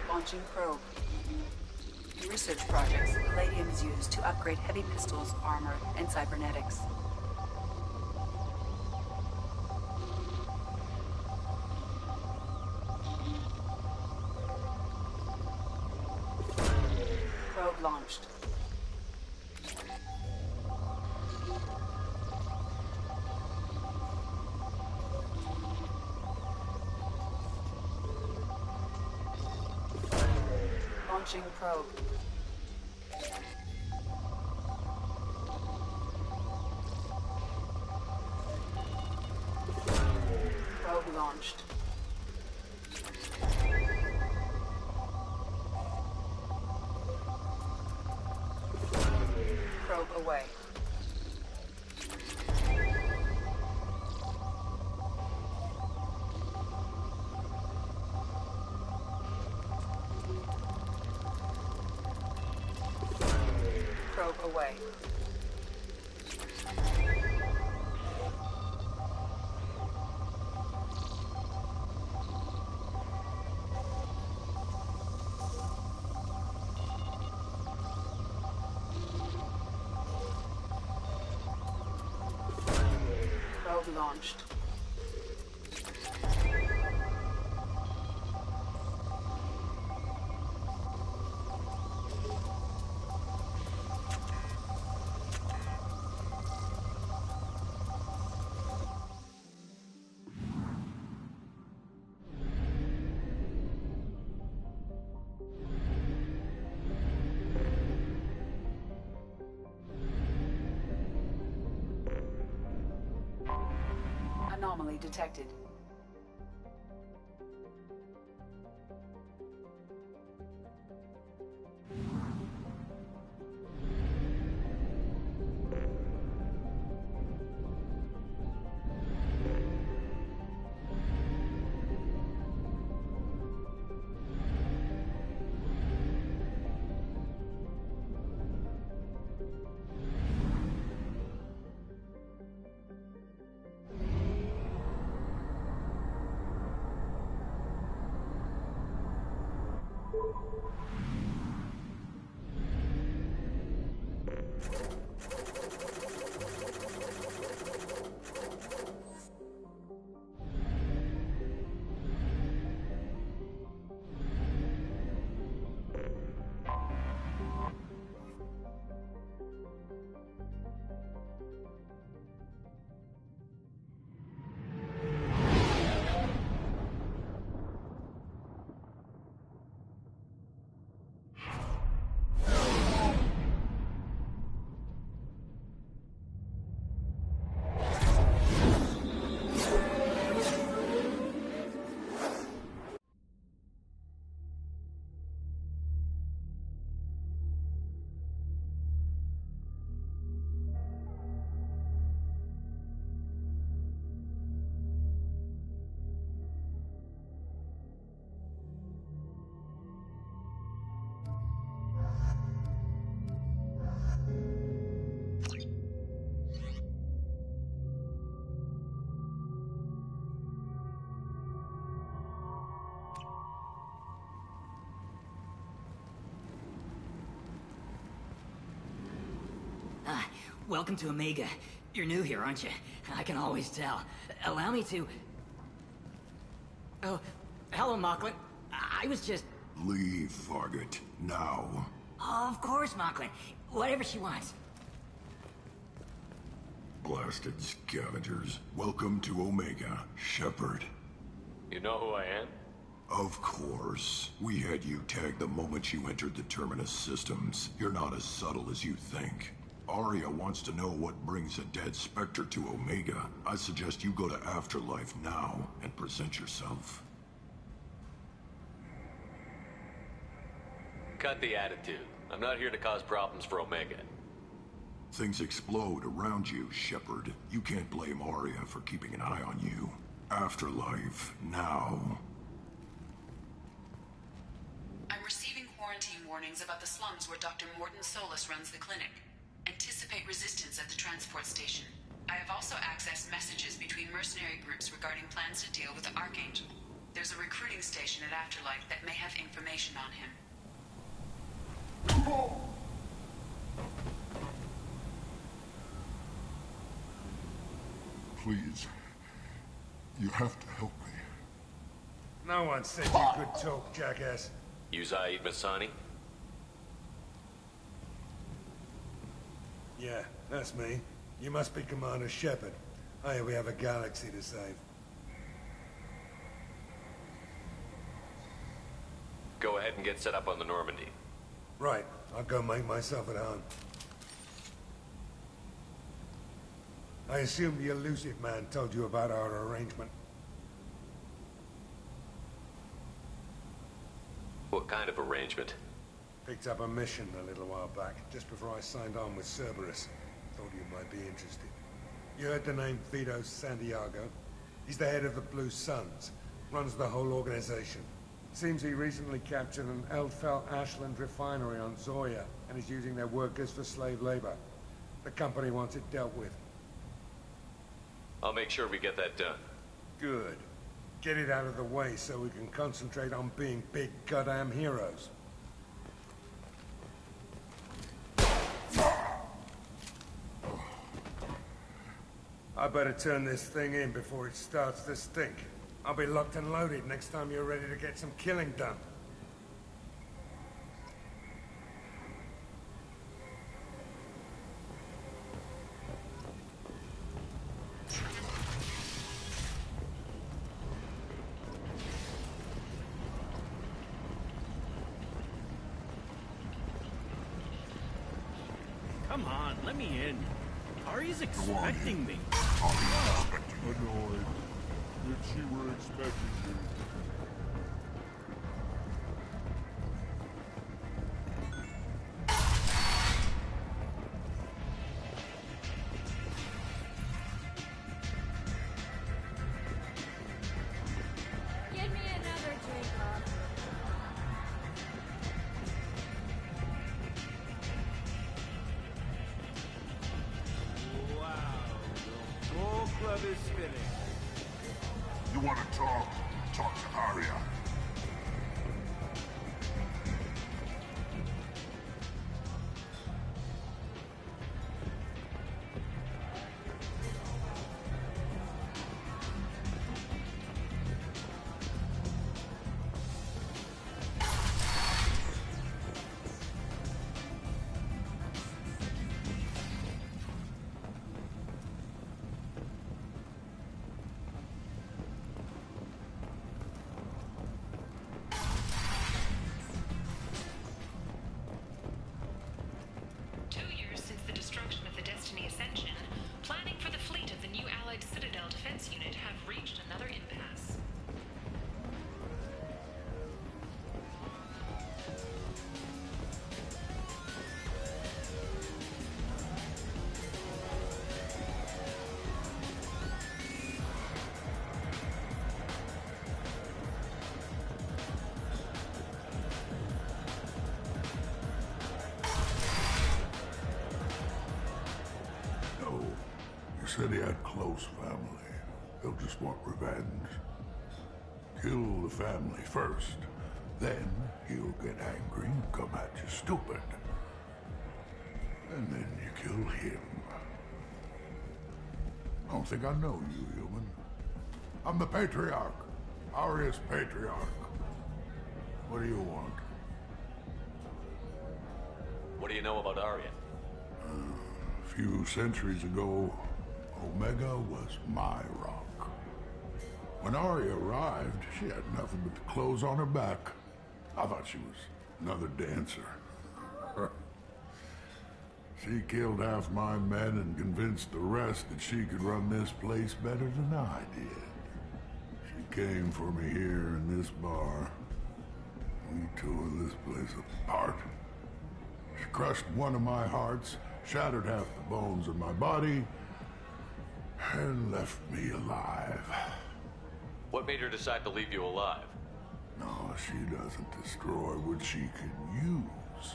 Launching probe. In research projects, palladium is used to upgrade heavy pistols, armor, and cybernetics. Probe launched. Launching probe. Probe launched. Probe away. Probe away. launched. Anomaly detected. Welcome to Omega. You're new here, aren't you? I can always tell. Allow me to... Oh, hello, Mocklin. I was just... Leave, Fargate. Now. Of course, Mocklin. Whatever she wants. Blasted scavengers. Welcome to Omega, Shepard. You know who I am? Of course. We had you tagged the moment you entered the Terminus systems. You're not as subtle as you think. Aria wants to know what brings a dead Spectre to Omega. I suggest you go to Afterlife now and present yourself. Cut the attitude. I'm not here to cause problems for Omega. Things explode around you, Shepard. You can't blame Aria for keeping an eye on you. Afterlife, now. I'm receiving quarantine warnings about the slums where Dr. Morton Solus runs the clinic. Anticipate resistance at the transport station. I have also accessed messages between mercenary groups regarding plans to deal with the Archangel. There's a recruiting station at Afterlife that may have information on him. Please. You have to help me. No one said you could talk, jackass. You Zaid Masani? Yeah, that's me. You must be Commander Shepard. Hey, we have a galaxy to save. Go ahead and get set up on the Normandy. Right, I'll go make myself at home. I assume the elusive man told you about our arrangement. What kind of arrangement? Picked up a mission a little while back, just before I signed on with Cerberus. Thought you might be interested. You heard the name Vito Santiago? He's the head of the Blue Suns, runs the whole organization. Seems he recently captured an Eldfell Ashland refinery on Zoya, and is using their workers for slave labor. The company wants it dealt with. I'll make sure we get that done. Good. Get it out of the way so we can concentrate on being big goddamn heroes. I better turn this thing in before it starts to stink. I'll be locked and loaded next time you're ready to get some killing done. Come on, let me in. Ari's expecting me. Annoyed. If she were expecting you. Give me another drink, love. Wow, the whole club is spinning. You want to talk? Talk to Arya. Said he had close family. They'll just want revenge. Kill the family first. Then he'll get angry and come at you stupid. And then you kill him. I don't think I know you, human. I'm the Patriarch. Arya's Patriarch. What do you want? What do you know about Arya? A few centuries ago, Omega was my rock. When Arya arrived, she had nothing but the clothes on her back. I thought she was another dancer. She killed half my men and convinced the rest that she could run this place better than I did. She came for me here in this bar. We tore this place apart. She crushed one of my hearts, shattered half the bones in my body, and left me alive. What made her decide to leave you alive? No, she doesn't destroy what she can use.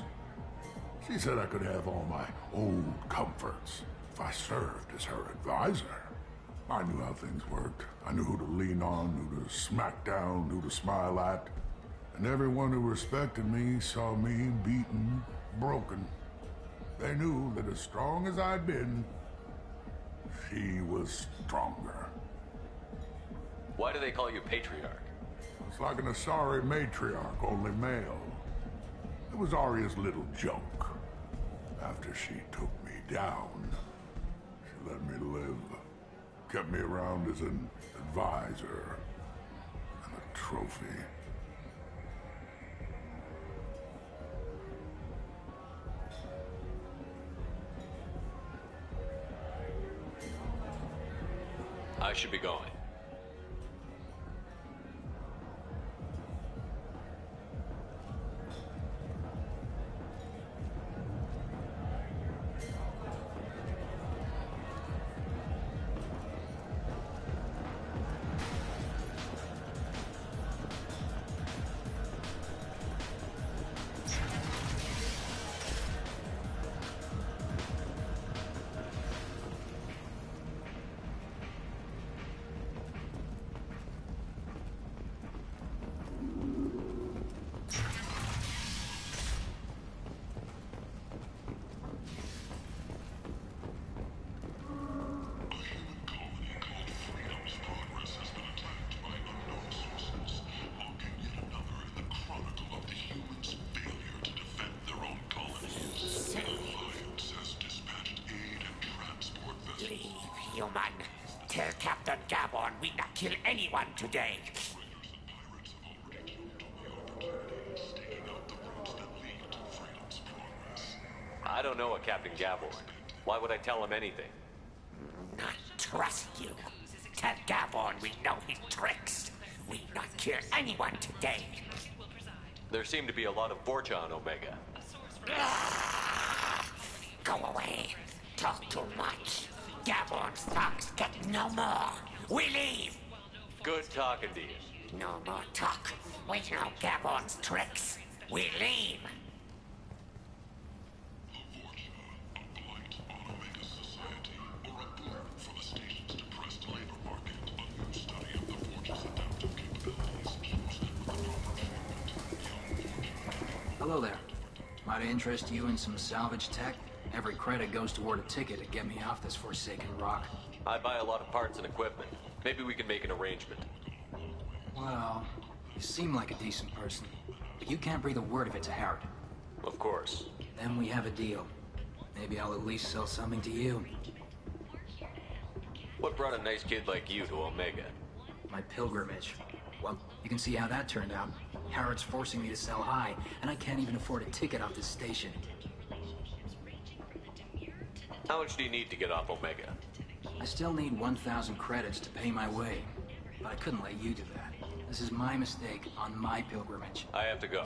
She said I could have all my old comforts if I served as her advisor. I knew how things worked. I knew who to lean on, who to smack down, who to smile at. And everyone who respected me saw me beaten, broken. They knew that as strong as I'd been, she was stronger. Why do they call you Patriarch? It's like an Atari matriarch, only male. It was Arya's little joke. After she took me down, she let me live. Kept me around as an advisor and a trophy. I should be going. kill anyone today. I don't know a Captain Gaborn. Why would I tell him anything? Not trust you. Tell Gaborn we know his tricks. We not kill anyone today. There seem to be a lot of Vorcha on Omega. Go away. Talk too much. Gaborn's thugs get no more. We leave. Good talking to you. No more talk. We know Gaborn's tricks. We leave. Hello there. Might I interest you in some salvage tech? Every credit goes toward a ticket to get me off this forsaken rock. I buy a lot of parts and equipment. Maybe we can make an arrangement. Well, you seem like a decent person, but you can't breathe a word of it to Harrod. Of course. Then we have a deal. Maybe I'll at least sell something to you. What brought a nice kid like you to Omega? My pilgrimage. Well, you can see how that turned out. Harrod's forcing me to sell high, and I can't even afford a ticket off this station. How much do you need to get off Omega? I still need 1,000 credits to pay my way, but I couldn't let you do that. This is my mistake on my pilgrimage. I have to go.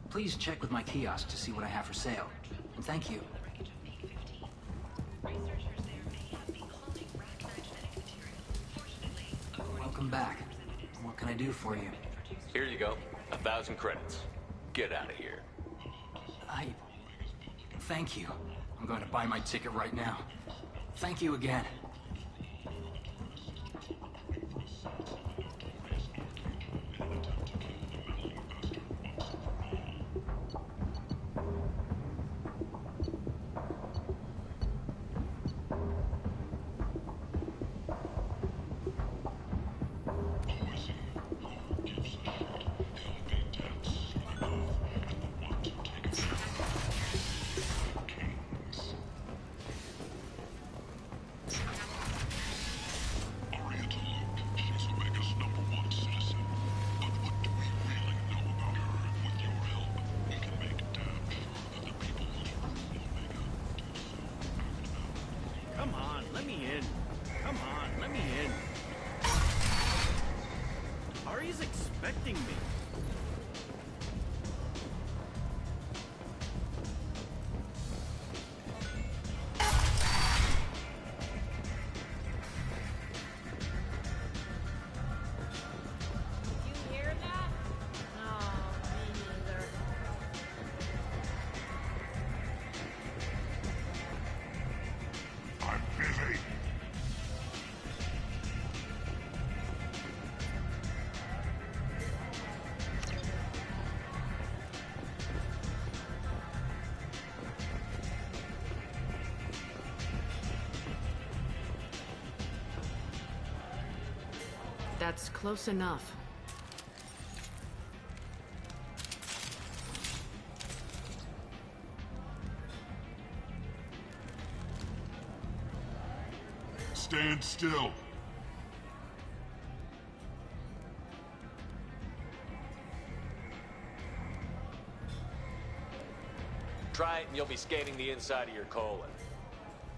Please check with my kiosk to see what I have for sale. And thank you. Welcome back. What can I do for you? Here you go. 1,000 credits. Get out of here. Thank you. I'm going to buy my ticket right now. Thank you again. Come on, let me in. Come on, let me in. Ari's expecting me. That's close enough. Stand still. Try it and you'll be scanning the inside of your colon.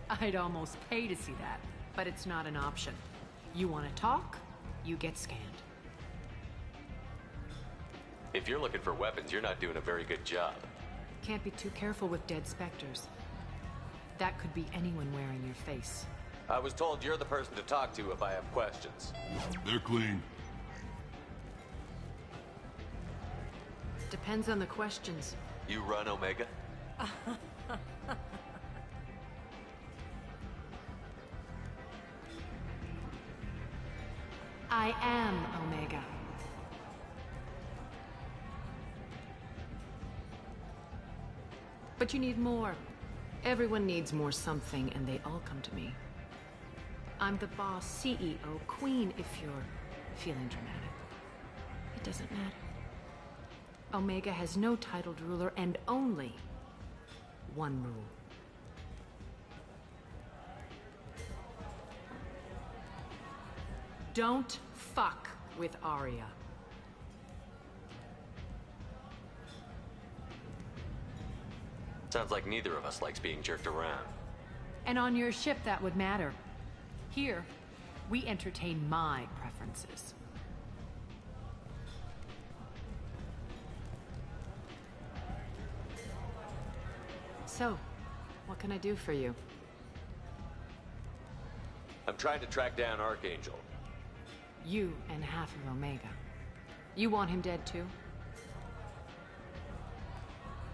I'd almost pay to see that, but it's not an option. You want to talk? You get scanned. If you're looking for weapons, you're not doing a very good job. Can't be too careful with dead specters. That could be anyone wearing your face. I was told you're the person to talk to if I have questions. They're clean. Depends on the questions. You run Omega? I am Omega. But you need more. Everyone needs more something, and they all come to me. I'm the boss, CEO, queen, if you're feeling dramatic. It doesn't matter. Omega has no titled ruler and only one rule. Don't fuck with Arya. Sounds like neither of us likes being jerked around. And on your ship, that would matter. Here, we entertain my preferences. So, what can I do for you? I'm trying to track down Archangel. You and half of Omega. You want him dead too?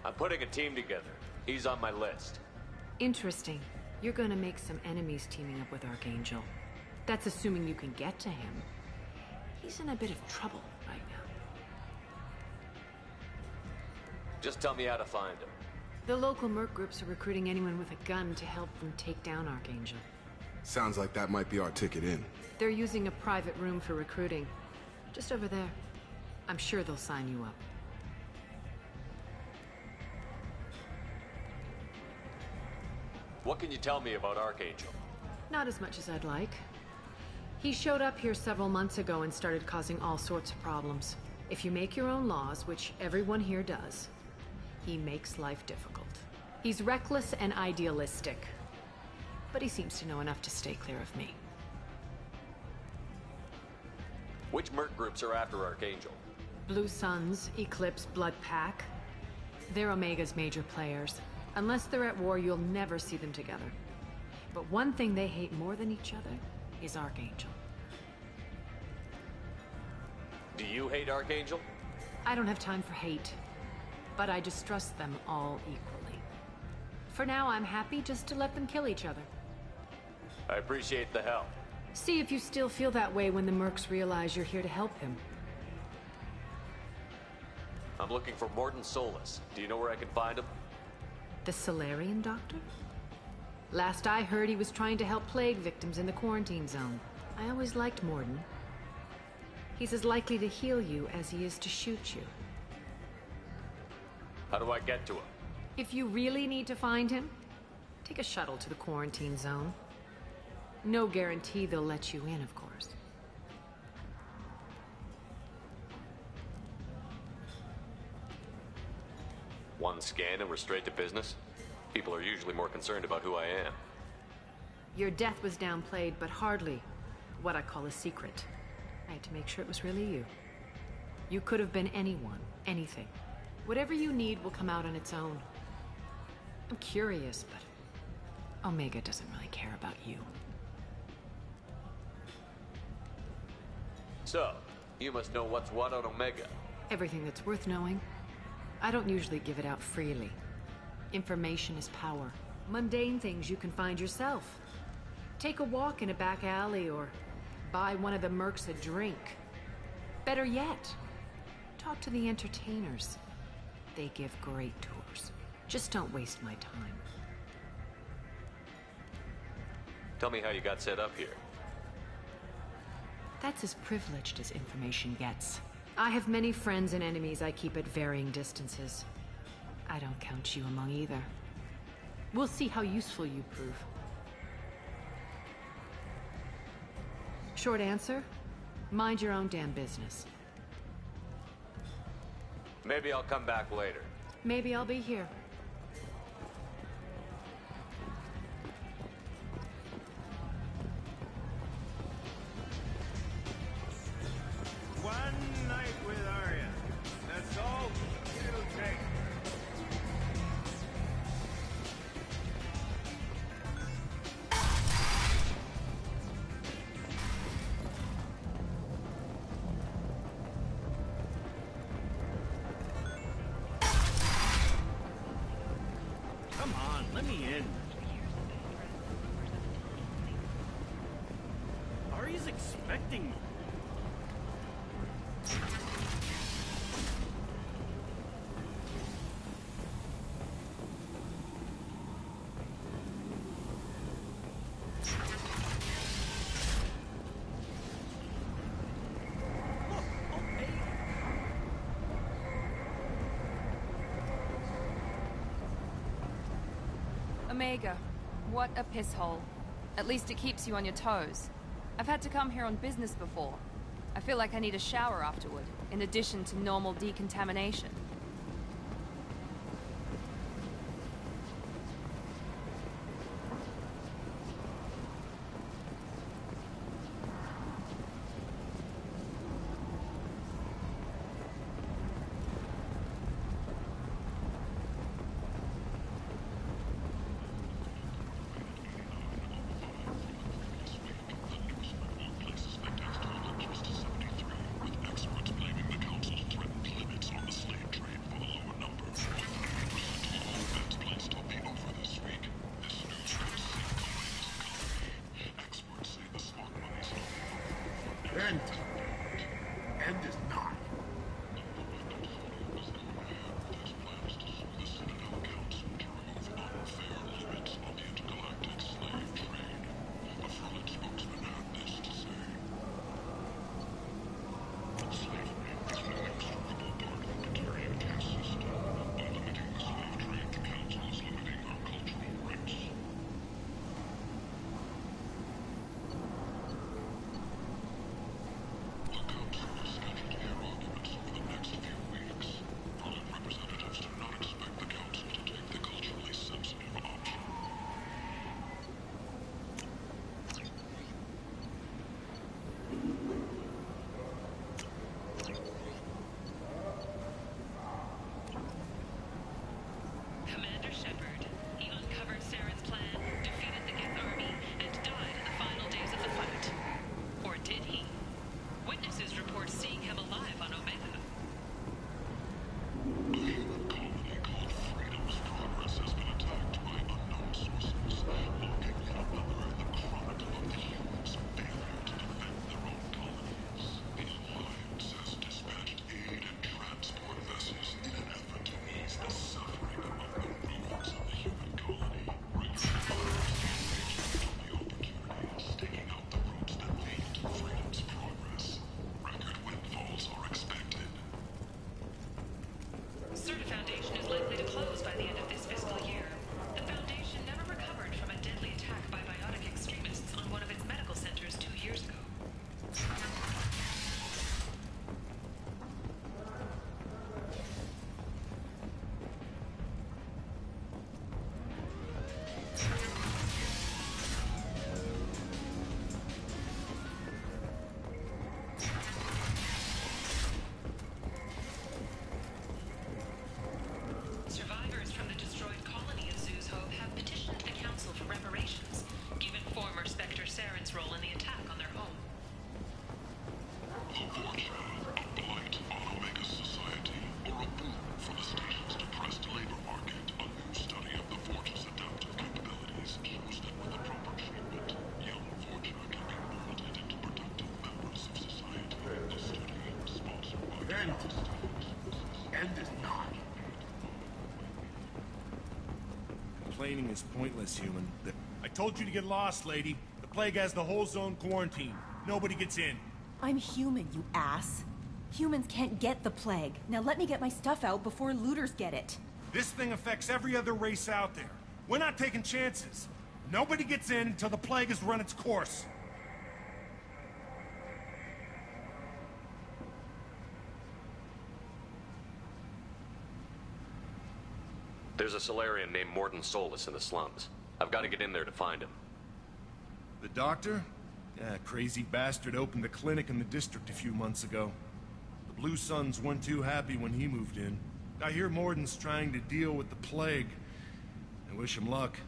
I'm putting a team together. He's on my list. Interesting. You're gonna make some enemies teaming up with Archangel. That's assuming you can get to him. He's in a bit of trouble right now. Just tell me how to find him. The local merc groups are recruiting anyone with a gun to help them take down Archangel. Sounds like that might be our ticket in. They're using a private room for recruiting. Just over there. I'm sure they'll sign you up. What can you tell me about Archangel? Not as much as I'd like. He showed up here several months ago and started causing all sorts of problems. If you make your own laws, which everyone here does, he makes life difficult. He's reckless and idealistic. But he seems to know enough to stay clear of me. Which merc groups are after Archangel? Blue Suns, Eclipse, Blood Pack. They're Omega's major players. Unless they're at war, you'll never see them together. But one thing they hate more than each other is Archangel. Do you hate Archangel? I don't have time for hate. But I distrust them all equally. For now, I'm happy just to let them kill each other. I appreciate the help. See if you still feel that way when the mercs realize you're here to help him. I'm looking for Morton Solus. Do you know where I can find him? The Solarian doctor? Last I heard, he was trying to help plague victims in the quarantine zone. I always liked Morton. He's as likely to heal you as he is to shoot you. How do I get to him? If you really need to find him, take a shuttle to the quarantine zone. No guarantee they'll let you in, of course. One scan and we're straight to business? People are usually more concerned about who I am. Your death was downplayed, but hardly what I call a secret. I had to make sure it was really you. You could have been anyone, anything. Whatever you need will come out on its own. I'm curious, but Omega doesn't really care about you. So, you must know what's what on Omega. Everything that's worth knowing. I don't usually give it out freely. Information is power. Mundane things you can find yourself. Take a walk in a back alley or buy one of the mercs a drink. Better yet, talk to the entertainers. They give great tours. Just don't waste my time. Tell me how you got set up here. That's as privileged as information gets. I have many friends and enemies I keep at varying distances. I don't count you among either. We'll see how useful you prove. Short answer, mind your own damn business. Maybe I'll come back later. Maybe I'll be here. One night with Arya. That's all it'll take. Come on, let me in. Arya's expecting me. Omega, what a pisshole. At least it keeps you on your toes. I've had to come here on business before. I feel like I need a shower afterward, in addition to normal decontamination. End is not. Commander Shepard, he uncovered Saren's plan, defeated the Geth army, and died in the final days of the fight. Or did he? Witnesses report seeing him alive on Omega. A human colony called Freedom's Progress has been attacked by unknown sources, locking yet another in the chronicle of the humans' failure to defend their own colonies. The Alliance has dispatched aid and transport vessels in an effort to ease the suffering among the ruins of the human colony. Retrievers engaged on the opportunity, staking out the routes that lead to Freedom's Progress. Record windfalls are expected. Certa Foundation is likely to close by the end of this fiscal year. The Foundation never recovered from a deadly attack by biotic extremists on one of its medical centers 2 years ago. Survivors from the destroyed colony of Zoo's Hope have petitioned the Council for reparations, given former Spectre Saren's role in the attack on their home. A fortune, a blight on Omega's society, or a boon for the station's depressed labor market, a new study of the Forge's adaptive capabilities shows that with the proper treatment, young Fortuna can be molded into productive members of society. A study sponsored by End is not. Complaining is pointless, human. I told you to get lost, lady. The plague has the whole zone quarantined. Nobody gets in. I'm human, you ass. Humans can't get the plague. Now let me get my stuff out before looters get it. This thing affects every other race out there. We're not taking chances. Nobody gets in until the plague has run its course. There's a Solarian named Morton Solus in the slums. I've got to get in there to find him. The doctor? Yeah, crazy bastard opened a clinic in the district a few months ago. The Blue Suns weren't too happy when he moved in. I hear Morton's trying to deal with the plague. I wish him luck,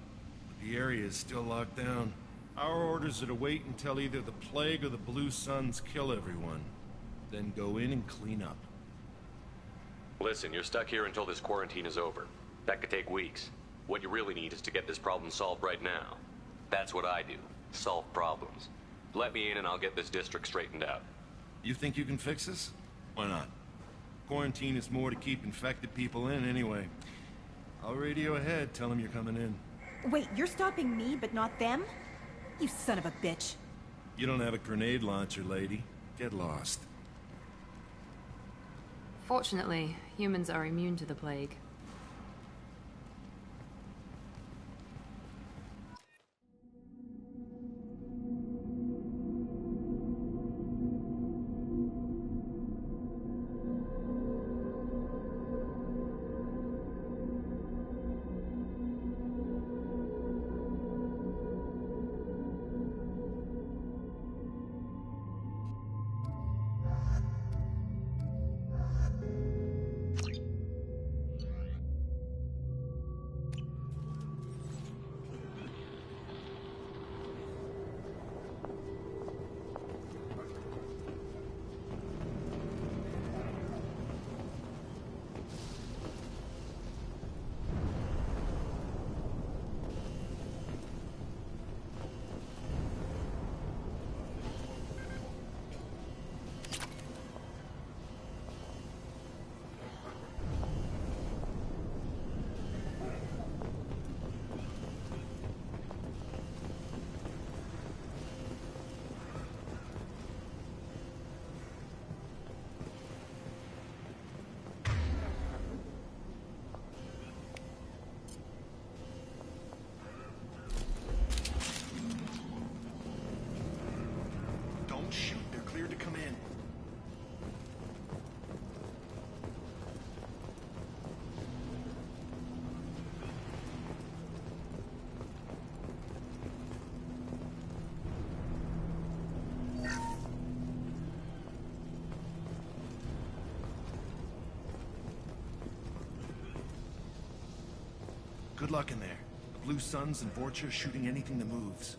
but the area is still locked down. Our orders are to wait until either the plague or the Blue Suns kill everyone. Then go in and clean up. Listen, you're stuck here until this quarantine is over. That could take weeks. What you really need is to get this problem solved right now. That's what I do. Solve problems. Let me in and I'll get this district straightened out. You think you can fix this? Why not? Quarantine is more to keep infected people in anyway. I'll radio ahead, tell them you're coming in. Wait, you're stopping me, but not them? You son of a bitch. You don't have a grenade launcher, lady. Get lost. Fortunately, humans are immune to the plague. Good luck in there. The Blue Suns and Vorcha shooting anything that moves.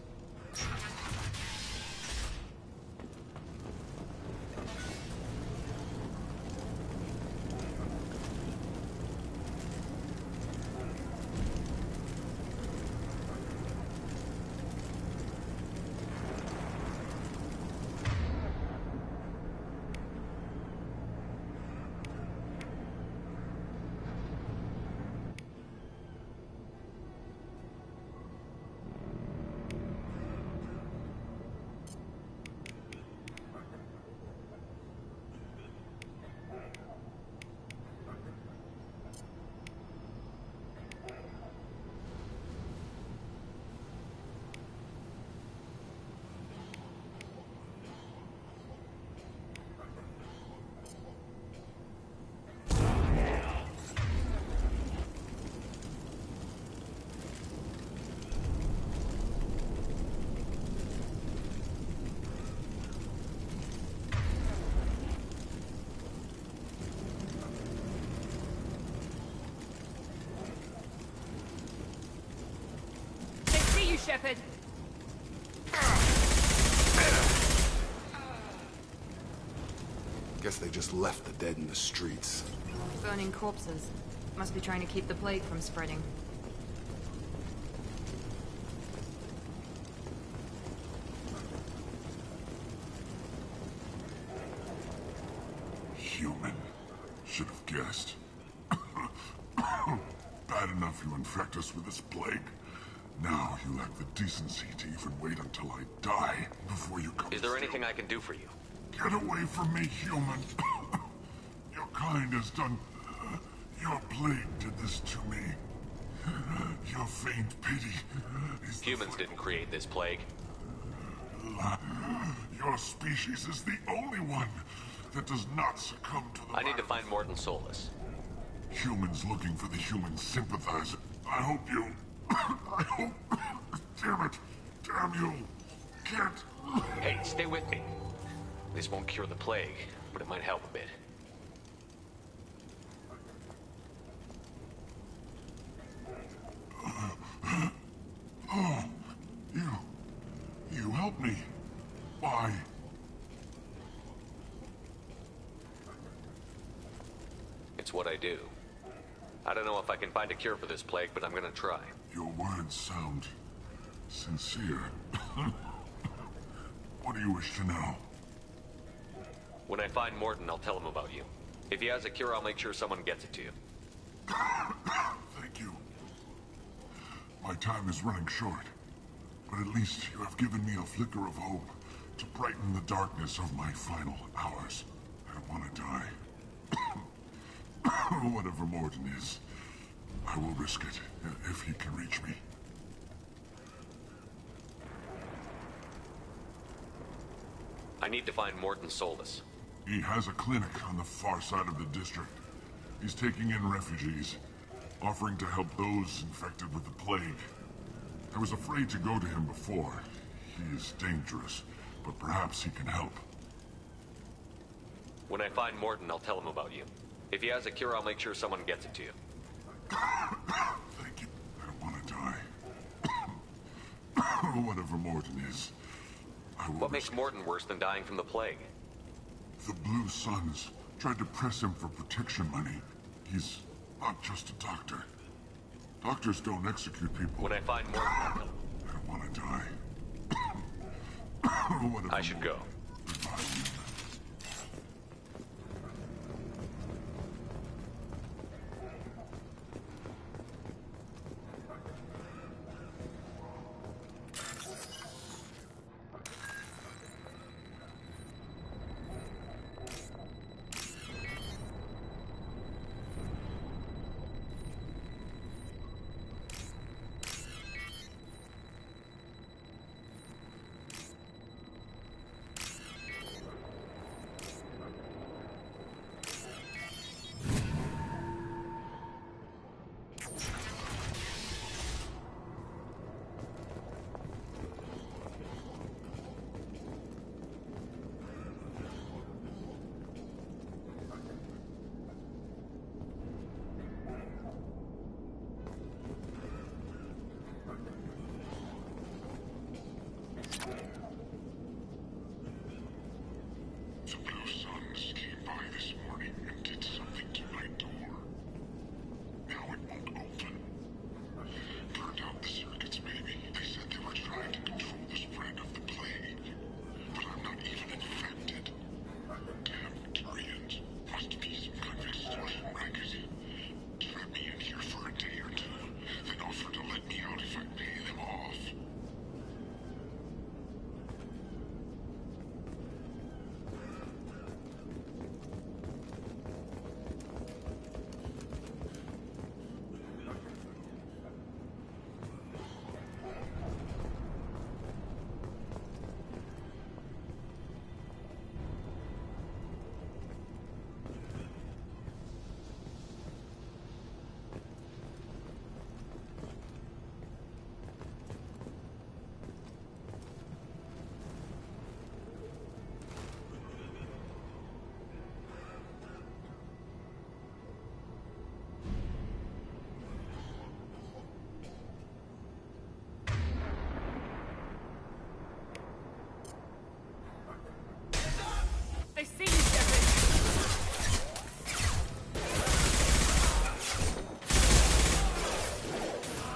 Shepard. Guess they just left the dead in the streets. Burning corpses. Must be trying to keep the plague from spreading. Human. Should have guessed. Bad enough you infect us with this plague. Now you lack the decency to even wait until I die before you come. Is there anything I can do for you? Get away from me, human. Your kind has done... Your plague did this to me. Your faint pity is... Humans didn't create this plague. Your species is the only one that does not succumb to the... I need to find Morton Solus. Humans looking for the human sympathizer. I hope you... I hope... Damn it. Damn you. Can't... Hey, stay with me. This won't cure the plague, but it might help a bit. Oh, you helped me. Why? It's what I do. I don't know if I can find a cure for this plague, but I'm gonna try. Your words sound sincere. What do you wish to know? When I find Morton, I'll tell him about you. If he has a cure, I'll make sure someone gets it to you. Thank you. My time is running short, but at least you have given me a flicker of hope to brighten the darkness of my final hours. I don't want to die. Whatever Morton is, I will risk it if he can reach me. I need to find Morton Solus. He has a clinic on the far side of the district. He's taking in refugees, offering to help those infected with the plague. I was afraid to go to him before. He is dangerous, but perhaps he can help. When I find Morton, I'll tell him about you. If he has a cure, I'll make sure someone gets it to you. Thank you. I don't want to die. Whatever Morton is, I will... What makes Morton worse than dying from the plague? The Blue Suns tried to press him for protection money. He's not just a doctor. Doctors don't execute people. When I find Morton, I'll tell him. I don't want to die. Whatever I should go. Goodbye.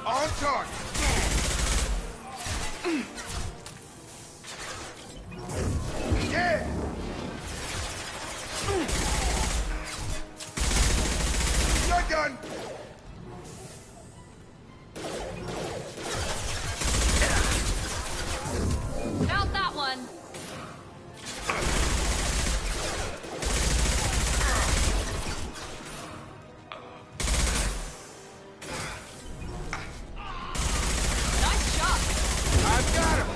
On target! Yeah! You're done! Out that one! Nice shot! I've got him!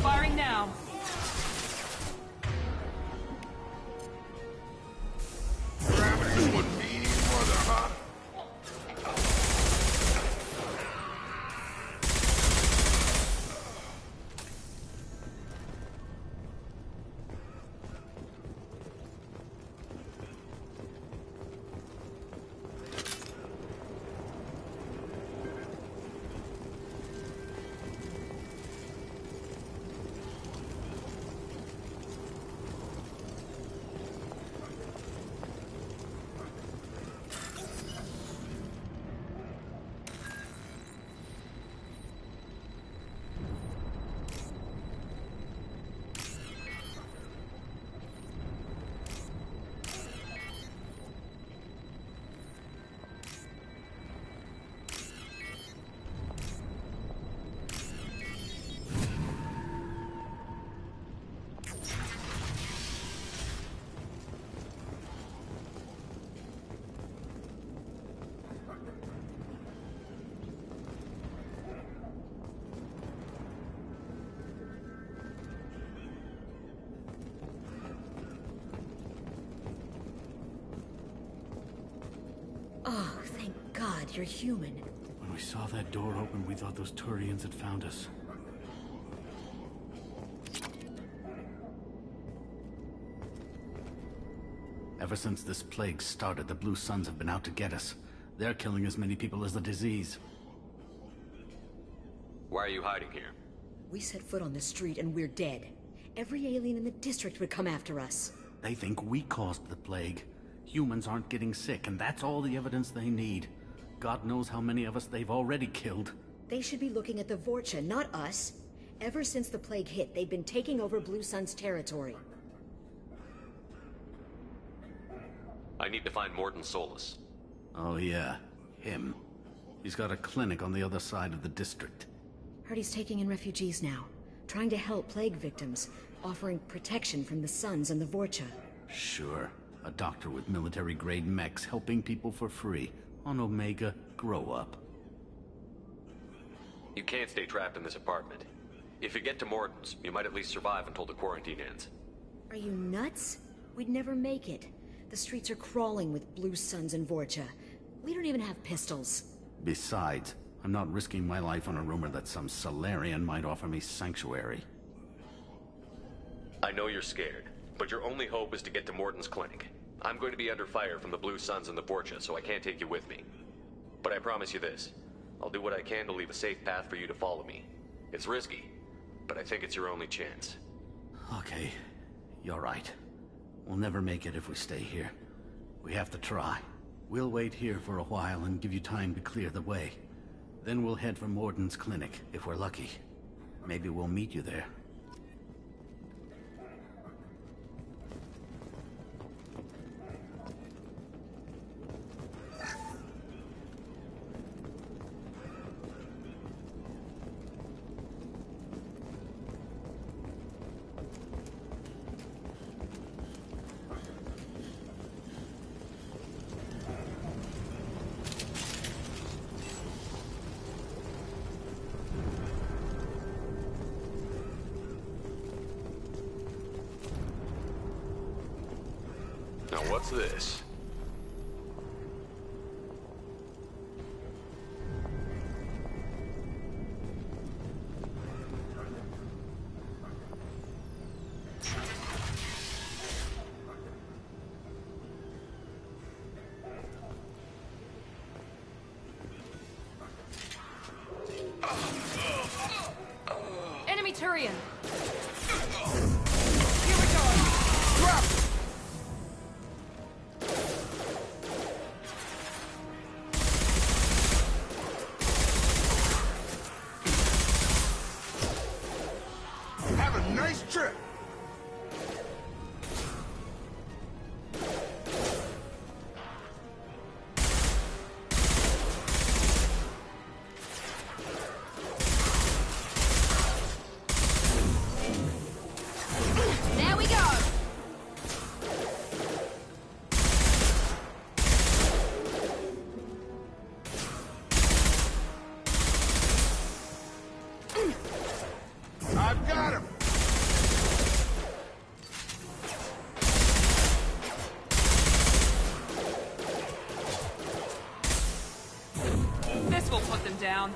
Firing now. Parameters wouldn't be any further, huh? Oh, thank God you're human. When we saw that door open, we thought those Turians had found us. Ever since this plague started, the Blue Suns have been out to get us. They're killing as many people as the disease. Why are you hiding here? We set foot on the street and we're dead. Every alien in the district would come after us. They think we caused the plague. Humans aren't getting sick, and that's all the evidence they need. God knows how many of us they've already killed. They should be looking at the Vorcha, not us. Ever since the plague hit, they've been taking over Blue Sun's territory. I need to find Morton Solus. Oh yeah, him. He's got a clinic on the other side of the district. Heard he's taking in refugees now, trying to help plague victims, offering protection from the Suns and the Vorcha. Sure. A doctor with military-grade mechs helping people for free. On Omega, grow up. You can't stay trapped in this apartment. If you get to Morton's, you might at least survive until the quarantine ends. Are you nuts? We'd never make it. The streets are crawling with Blue Suns and Vorcha. We don't even have pistols. Besides, I'm not risking my life on a rumor that some Solarian might offer me sanctuary. I know you're scared, but your only hope is to get to Morton's clinic. I'm going to be under fire from the Blue Suns and the Vorcha, so I can't take you with me. But I promise you this. I'll do what I can to leave a safe path for you to follow me. It's risky, but I think it's your only chance. Okay, you're right. We'll never make it if we stay here. We have to try. We'll wait here for a while and give you time to clear the way. Then we'll head for Morton's clinic, if we're lucky. Maybe we'll meet you there. Now what's this? Enemy Turian! Here we go! down.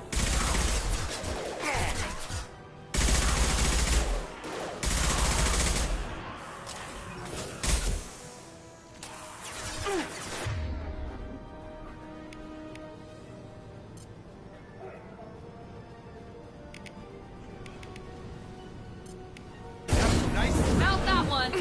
Mount that one.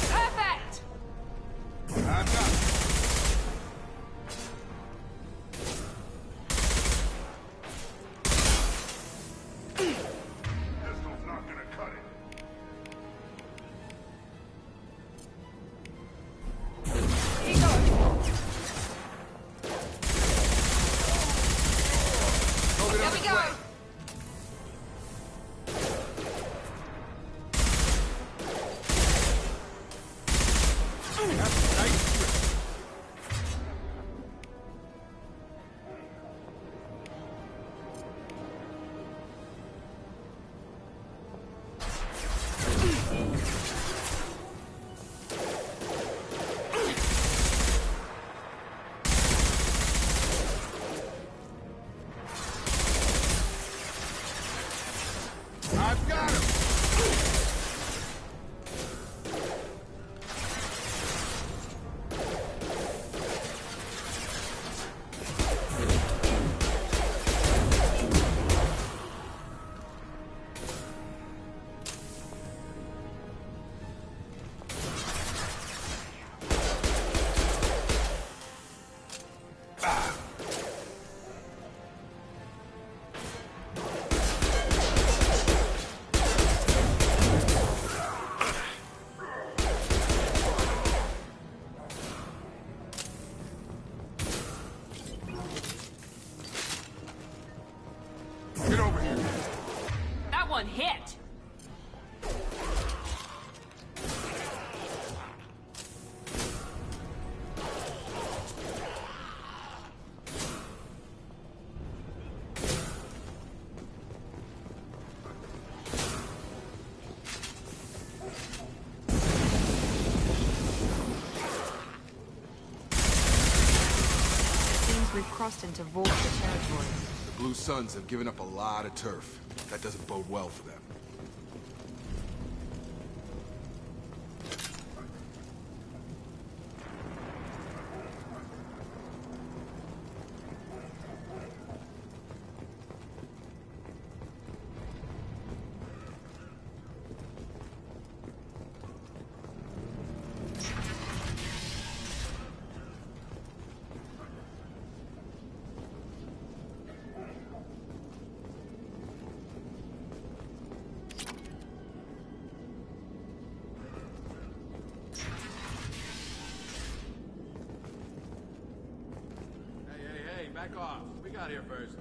Perfect. Time's up. Pistol's not gonna cut it. There we go. I've got him. Get over here. That one hit. Seems we've crossed into Vulture territory. The Blue Suns have given up a lot of turf. That doesn't bode well for them. Back off. We got here first.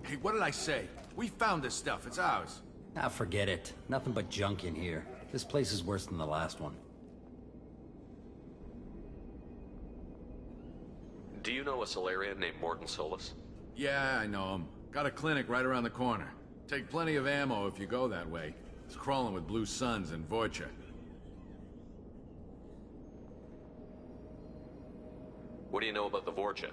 Hey, what did I say? We found this stuff. It's ours. Ah, forget it. Nothing but junk in here. This place is worse than the last one. Do you know a Solarian named Morton Solus? Yeah, I know him. Got a clinic right around the corner. Take plenty of ammo if you go that way. It's crawling with Blue Suns and Vorcha. What do you know about the Vorcha?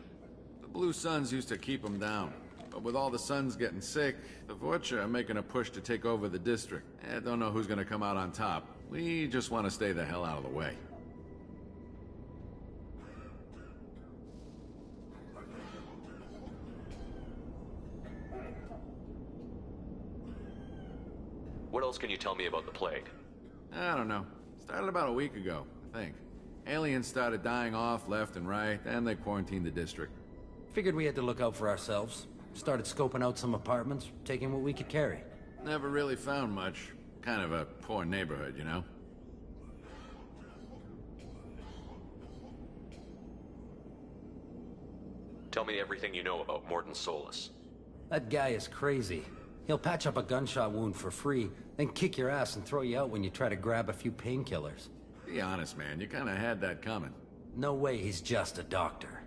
The Blue Suns used to keep them down. But with all the Suns getting sick, the Vorcha are making a push to take over the district. I don't know who's gonna come out on top. We just want to stay the hell out of the way. What else can you tell me about the plague? I don't know. Started about a week ago, I think. Aliens started dying off left and right, and they quarantined the district. Figured we had to look out for ourselves. Started scoping out some apartments, taking what we could carry. Never really found much. Kind of a poor neighborhood, you know? Tell me everything you know about Morton Solus. That guy is crazy. He'll patch up a gunshot wound for free, then kick your ass and throw you out when you try to grab a few painkillers. Be honest, man. You kinda had that coming. No way he's just a doctor.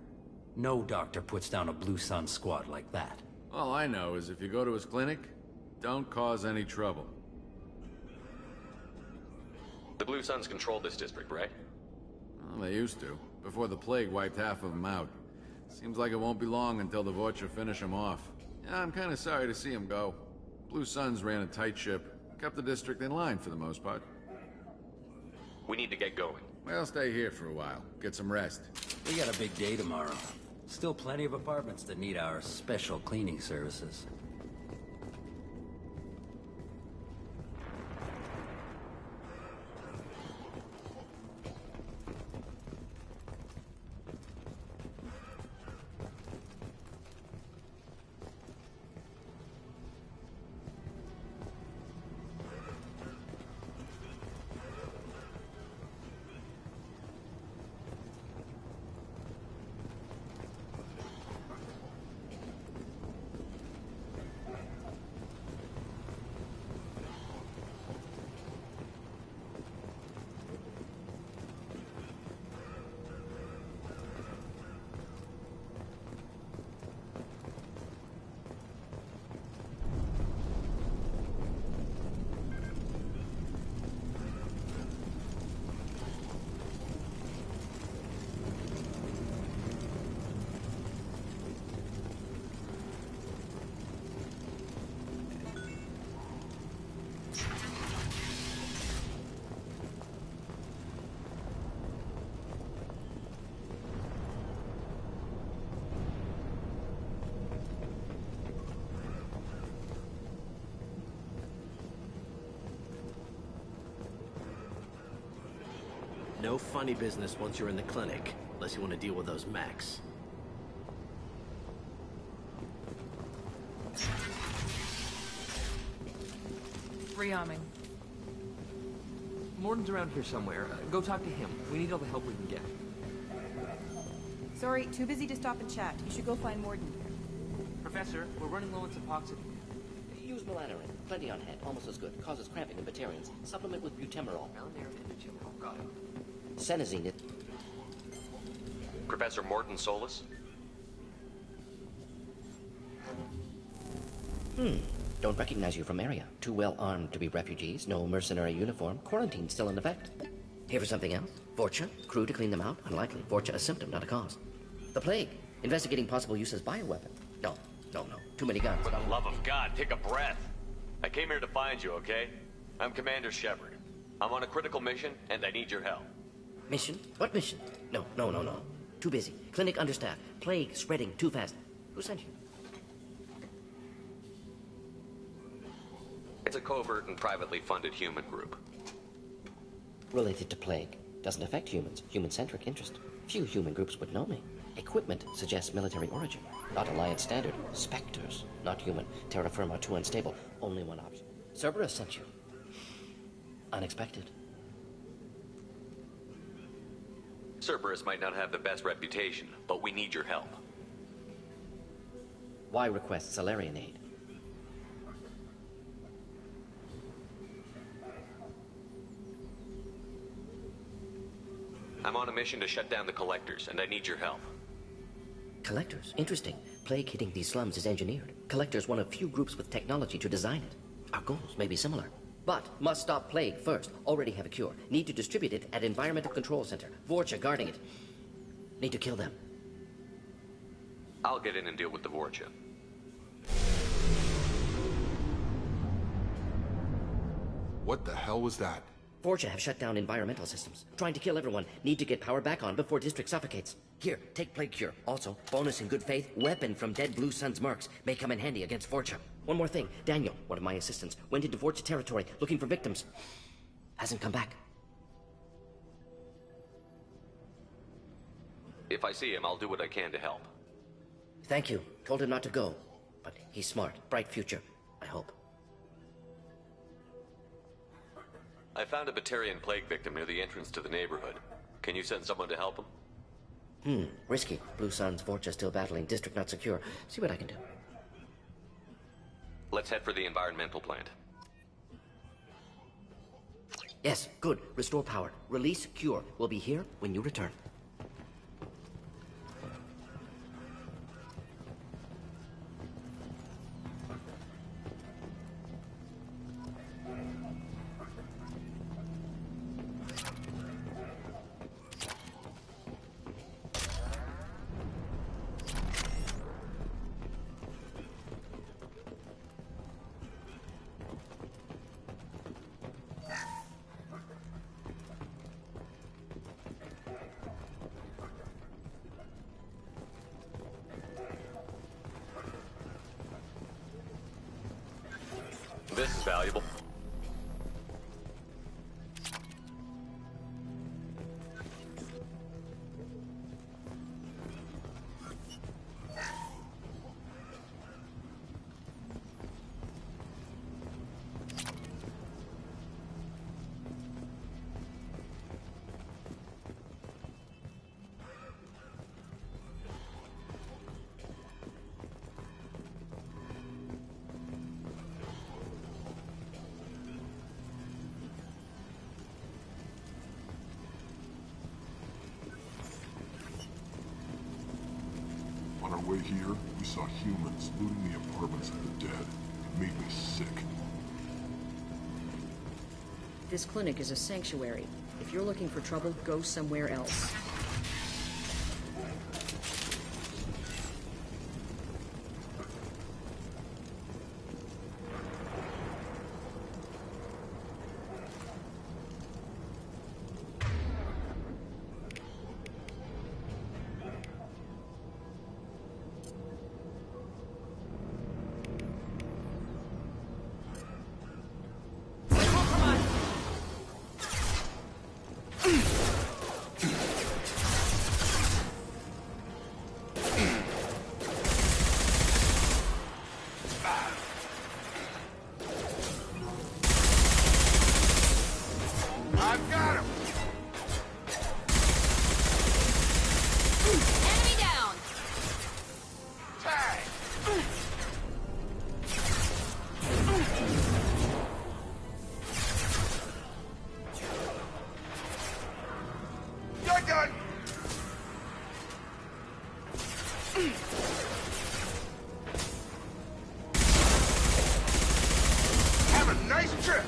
No doctor puts down a Blue Sun squad like that. All I know is if you go to his clinic, don't cause any trouble. The Blue Suns control this district, right? Well, they used to, before the plague wiped half of them out. Seems like it won't be long until the Vorcha finish them off. Yeah, I'm kinda sorry to see him go. Blue Suns ran a tight ship, kept the district in line for the most part. We need to get going. Well, stay here for a while, get some rest. We got a big day tomorrow. Still plenty of apartments that need our special cleaning services. No funny business once you're in the clinic, unless you want to deal with those mechs. Rearming. Morton's around here somewhere. Go talk to him. We need all the help we can get. Sorry, too busy to stop and chat. You should go find Morton. Professor, we're running low on Suboxone. Use melanorin. Plenty on hand. Almost as good. Causes cramping in Batarians. Supplement with butemerol. Got it. Senazine it. Professor Morton Solus? Don't recognize you from area. Too well armed to be refugees. No mercenary uniform. Quarantine still in effect. Here for something else? Vorcha? Crew to clean them out? Unlikely. Vorcha a symptom, not a cause. The plague. Investigating possible use as bioweapon. No. Too many guns. For the love of God, take a breath. I came here to find you, okay? I'm Commander Shepard. I'm on a critical mission, and I need your help. Mission? What mission? No. Too busy. Clinic understaffed. Plague spreading too fast. Who sent you? It's a covert and privately funded human group. Related to plague. Doesn't affect humans. Human-centric interest. Few human groups would know me. Equipment suggests military origin. Not Alliance standard. Spectres. Not human. Terra firma too unstable. Only one option. Cerberus sent you. Unexpected. Cerberus might not have the best reputation, but we need your help. Why request Salarian aid? I'm on a mission to shut down the Collectors, and I need your help. Collectors? Interesting. Plague hitting these slums is engineered. Collectors one of few groups with technology to design it. Our goals may be similar. But must stop plague first. Already have a cure. Need to distribute it at Environmental Control Center. Vorcha guarding it. Need to kill them. I'll get in and deal with the Vorcha. What the hell was that? Vorcha have shut down environmental systems. Trying to kill everyone. Need to get power back on before district suffocates. Here, take plague cure. Also, bonus in good faith, weapon from dead Blue Sun's mercs. May come in handy against Vorcha. One more thing. Daniel, one of my assistants, went into Vorcha territory looking for victims. Hasn't come back. If I see him, I'll do what I can to help. Thank you. Told him not to go. But he's smart. Bright future. I hope. I found a Batarian plague victim near the entrance to the neighborhood. Can you send someone to help him? Risky. Blue Suns, Vorcha still battling, district not secure. See what I can do. Let's head for the environmental plant. Yes, good. Restore power. Release cure. We'll be here when you return. This is valuable. On our way here, we saw humans looting the apartments of the dead. It made me sick. This clinic is a sanctuary. If you're looking for trouble, go somewhere else. I've got him! Enemy down! Tag! You're done! Have a nice trip!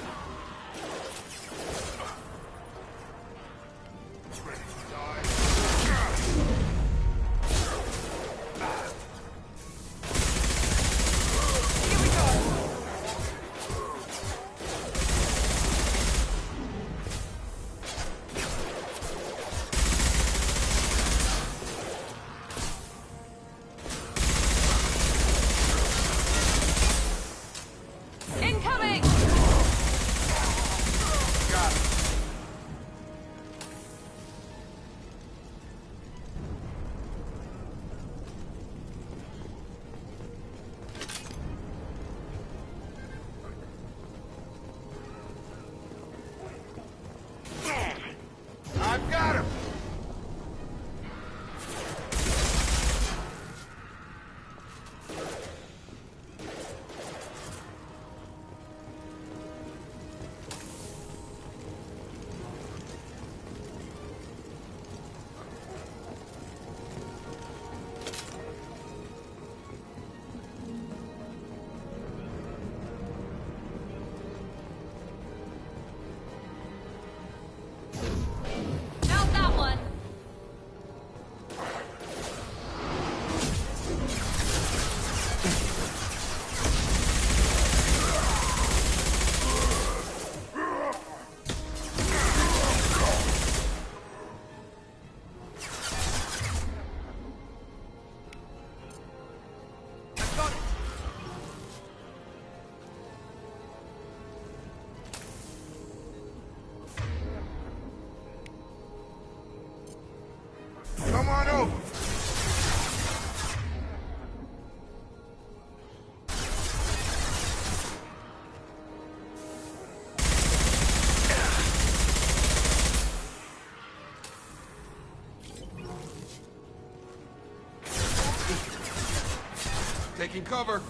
Taking cover.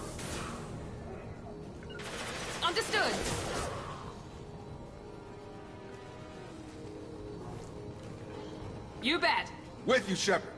Understood. You bet. With you, Shepard.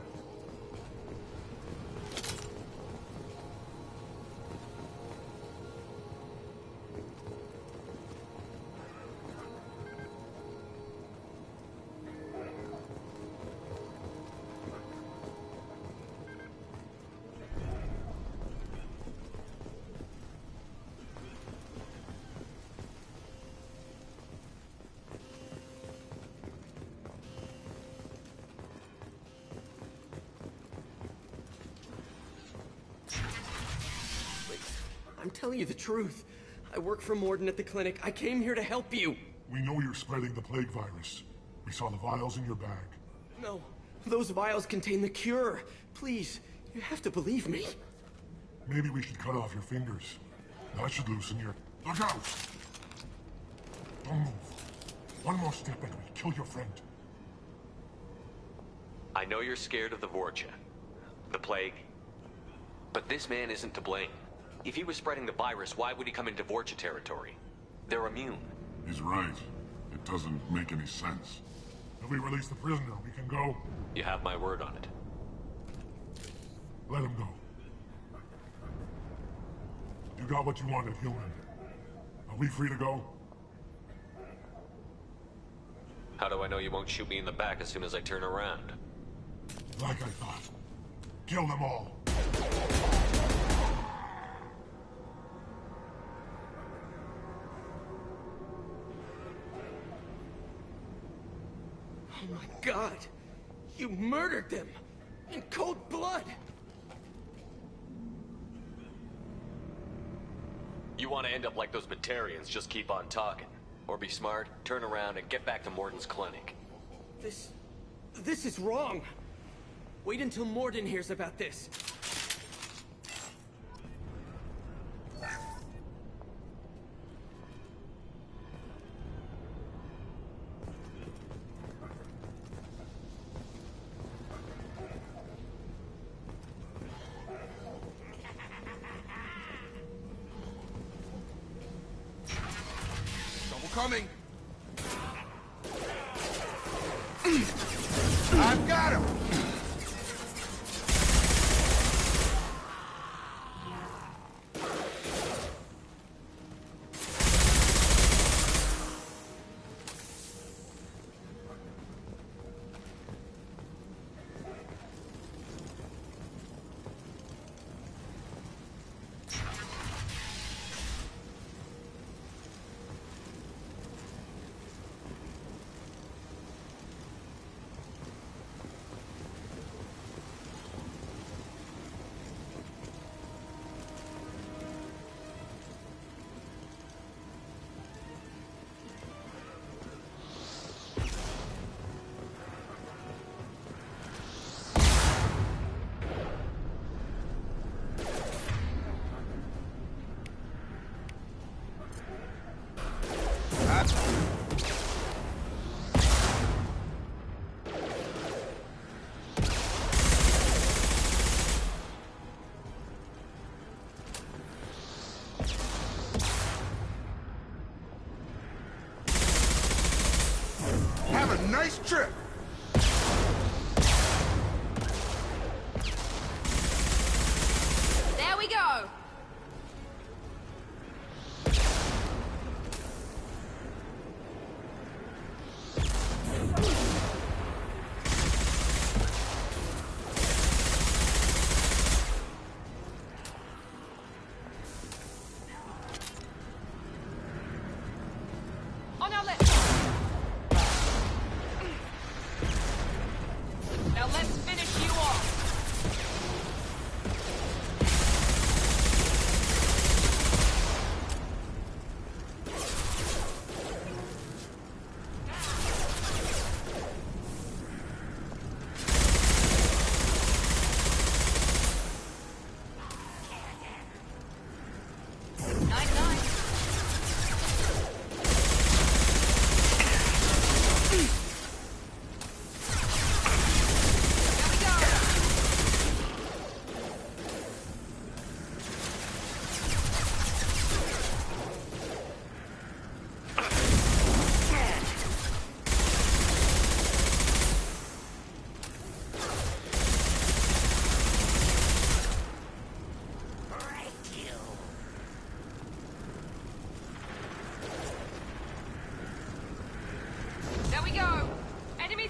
I'm telling you the truth. I work for Morden at the clinic. I came here to help you. We know you're spreading the plague virus. We saw the vials in your bag. No, those vials contain the cure. Please, you have to believe me. Maybe we should cut off your fingers. That should loosen your... Look out! Don't move. One more step and we'll kill your friend. I know you're scared of the Vorcha, the plague, but this man isn't to blame. If he was spreading the virus, why would he come into Vorcha territory? They're immune. He's right. It doesn't make any sense. If we release the prisoner, we can go. You have my word on it. Let him go. You got what you wanted, human. Are we free to go? How do I know you won't shoot me in the back as soon as I turn around? Like I thought. Kill them all. Oh my God! You murdered them! In cold blood! You want to end up like those Batarians, just keep on talking. Or be smart, turn around, and get back to Morden's clinic. This is wrong! Wait until Morden hears about this. Coming. I've got him. Have a nice trip. There we go. On our left.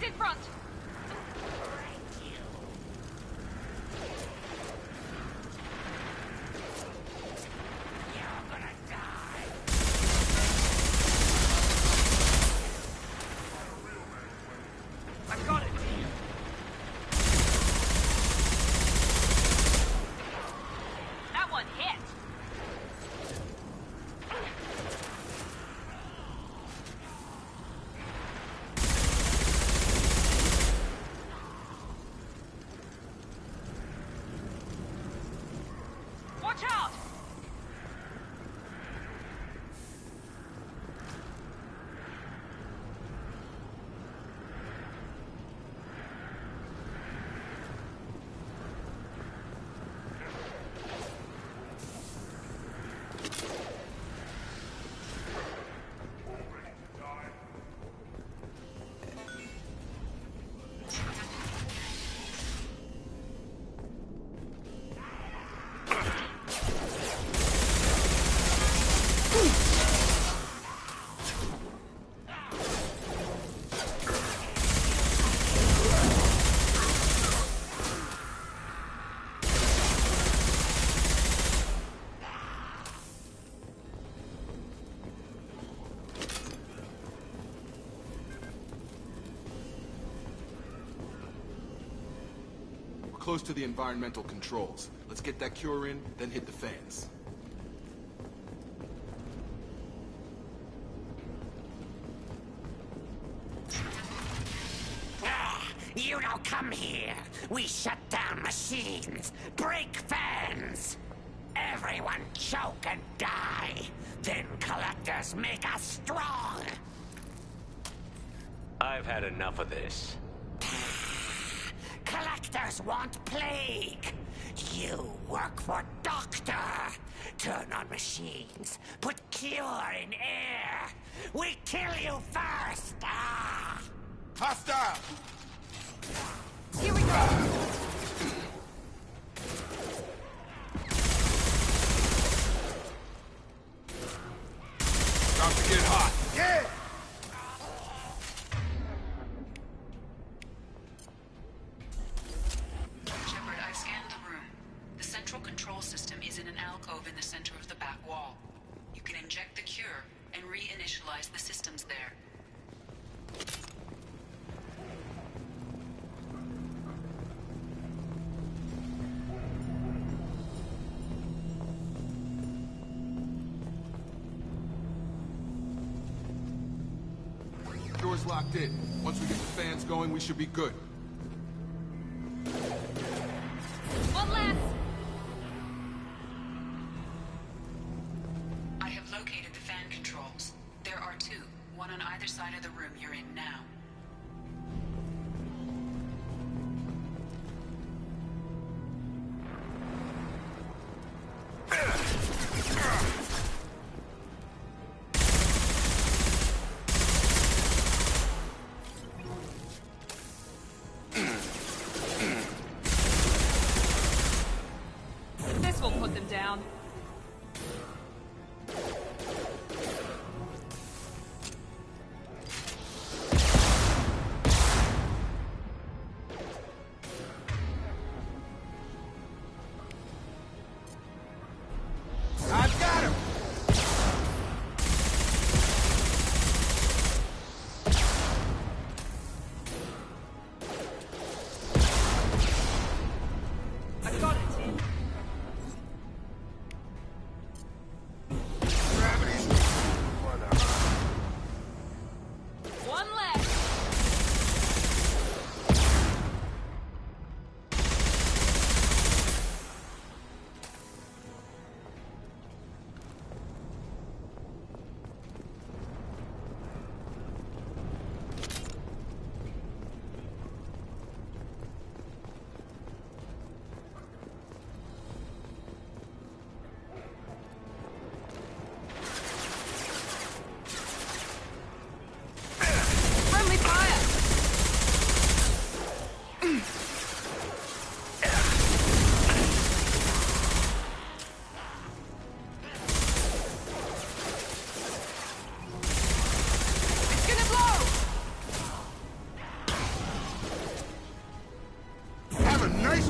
in front! I got it! That one hit! Watch out! Close to the environmental controls. Let's get that cure in, then hit the fans. You don't come here. We shut down machines, break fans. Everyone choke and die. Then collectors make us strong. I've had enough of this. Collectors want plague. You work for Doctor. Turn on machines. Put cure in air. We kill you first. Ah! Hostile! Here we go! About to get hot. Yeah! Shepard, I've scanned the room. The central control system is in an alcove in the center of the back wall. You can inject the cure and reinitialize the systems there. Door's locked in. Once we get the fans going, we should be good. One less! I have located the fan controls. There are two, one on either side of the room you're in now.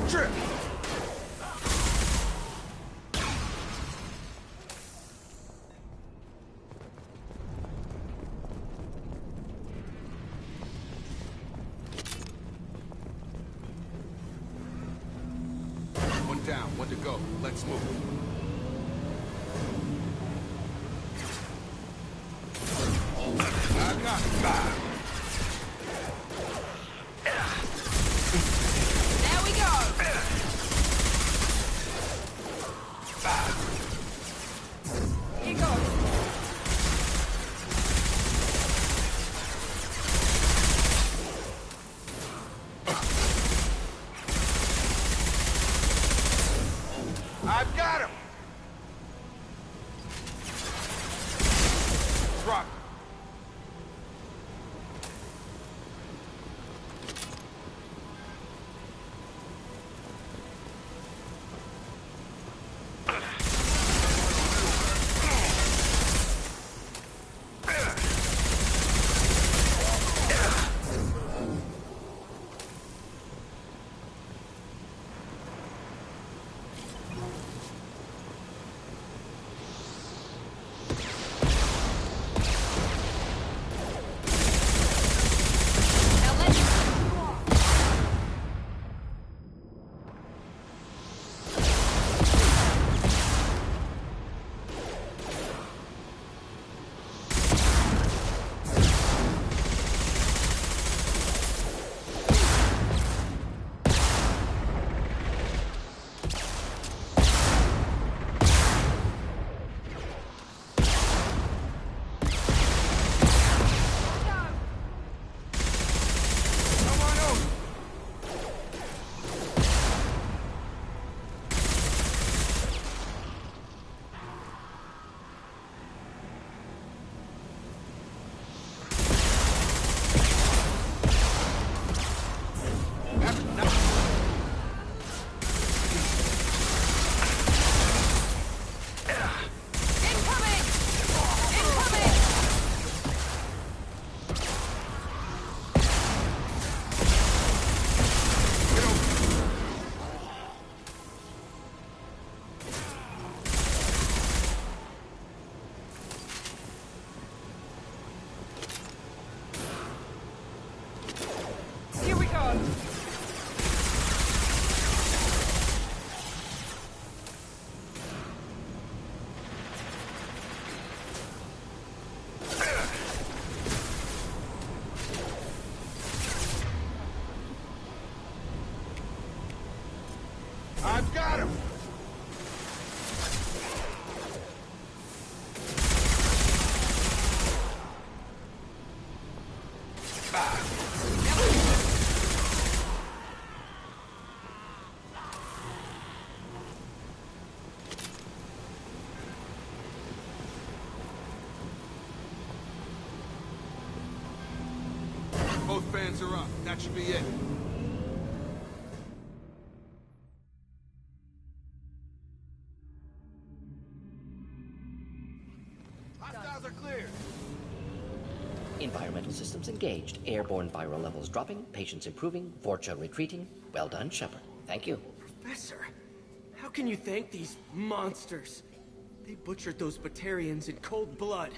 Trip! One down, one to go. Let's move. I got it. There we go! Here goes. I've got him! Drop. I've got him! Both fans are up. That should be it. Hostiles are clear. Environmental systems engaged. Airborne viral levels dropping. Patients improving. Vorcha retreating. Well done, Shepard. Thank you. Professor, how can you thank these monsters? They butchered those Batarians in cold blood.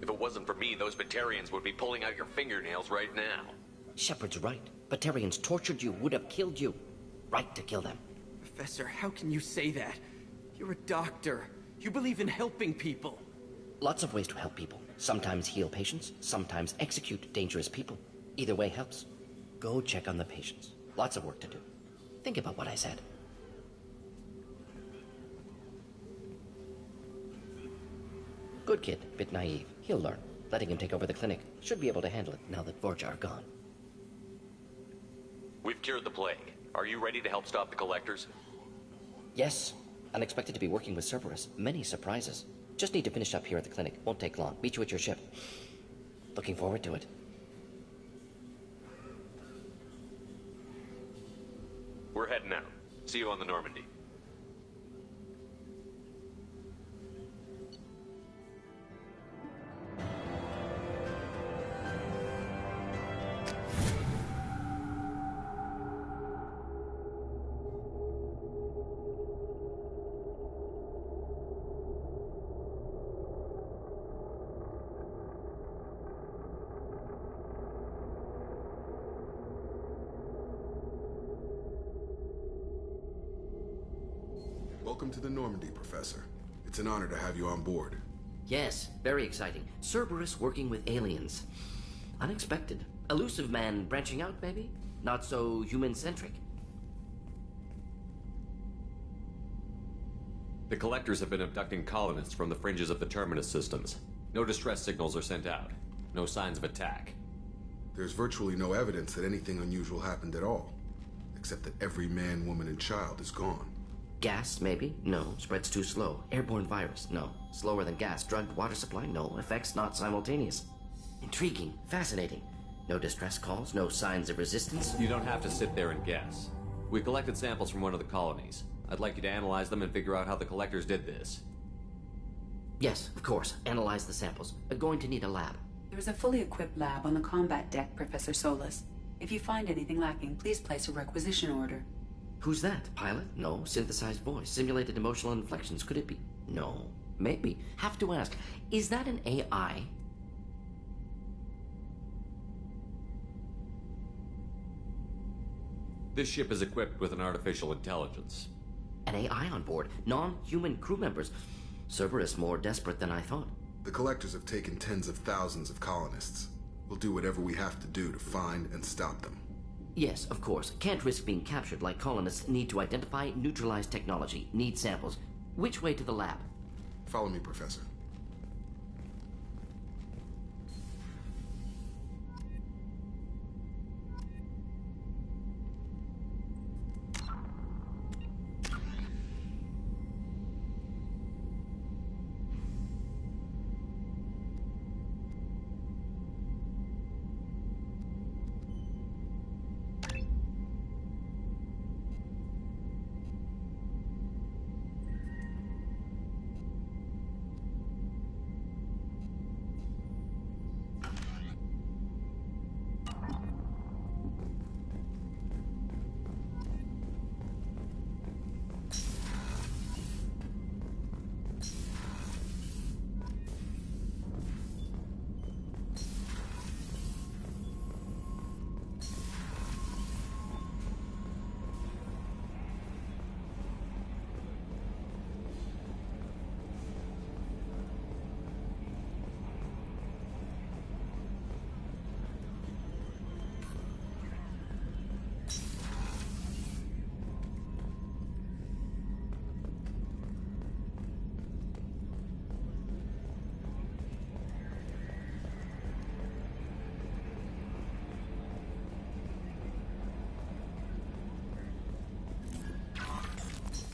If it wasn't for me, those Batarians would be pulling out your fingernails right now. Shepard's right. Batarians tortured you, would have killed you. Right to kill them. Professor, how can you say that? You're a doctor. You believe in helping people. Lots of ways to help people. Sometimes heal patients, sometimes execute dangerous people. Either way helps. Go check on the patients. Lots of work to do. Think about what I said. Good kid, bit naive. He'll learn. Letting him take over the clinic. Should be able to handle it now that Vorcha are gone. We've cured the plague. Are you ready to help stop the collectors? Yes. Unexpected to be working with Cerberus. Many surprises. Just need to finish up here at the clinic. Won't take long. Meet you at your ship. Looking forward to it. We're heading out. See you on the Normandy. Welcome to the Normandy, Professor. It's an honor to have you on board. Yes, very exciting. Cerberus working with aliens. Unexpected. Elusive man branching out, maybe? Not so human-centric. The Collectors have been abducting colonists from the fringes of the Terminus systems. No distress signals are sent out. No signs of attack. There's virtually no evidence that anything unusual happened at all. Except that every man, woman, and child is gone. Gas, maybe? No. Spreads too slow. Airborne virus? No. Slower than gas. Drugged water supply? No. Effects not simultaneous. Intriguing. Fascinating. No distress calls? No signs of resistance? You don't have to sit there and guess. We collected samples from one of the colonies. I'd like you to analyze them and figure out how the Collectors did this. Yes, of course. Analyze the samples. Going to need a lab. There's a fully equipped lab on the combat deck, Professor Solis. If you find anything lacking, please place a requisition order. Who's that? Pilot? No. Synthesized voice. Simulated emotional inflections. Could it be? No. Maybe. Have to ask. Is that an AI? This ship is equipped with an artificial intelligence. An AI on board. Non-human crew members. Cerberus more desperate than I thought. The Collectors have taken tens of thousands of colonists. We'll do whatever we have to do to find and stop them. Yes, of course. Can't risk being captured like colonists. Need to identify, neutralize technology. Need samples. Which way to the lab? Follow me, Professor.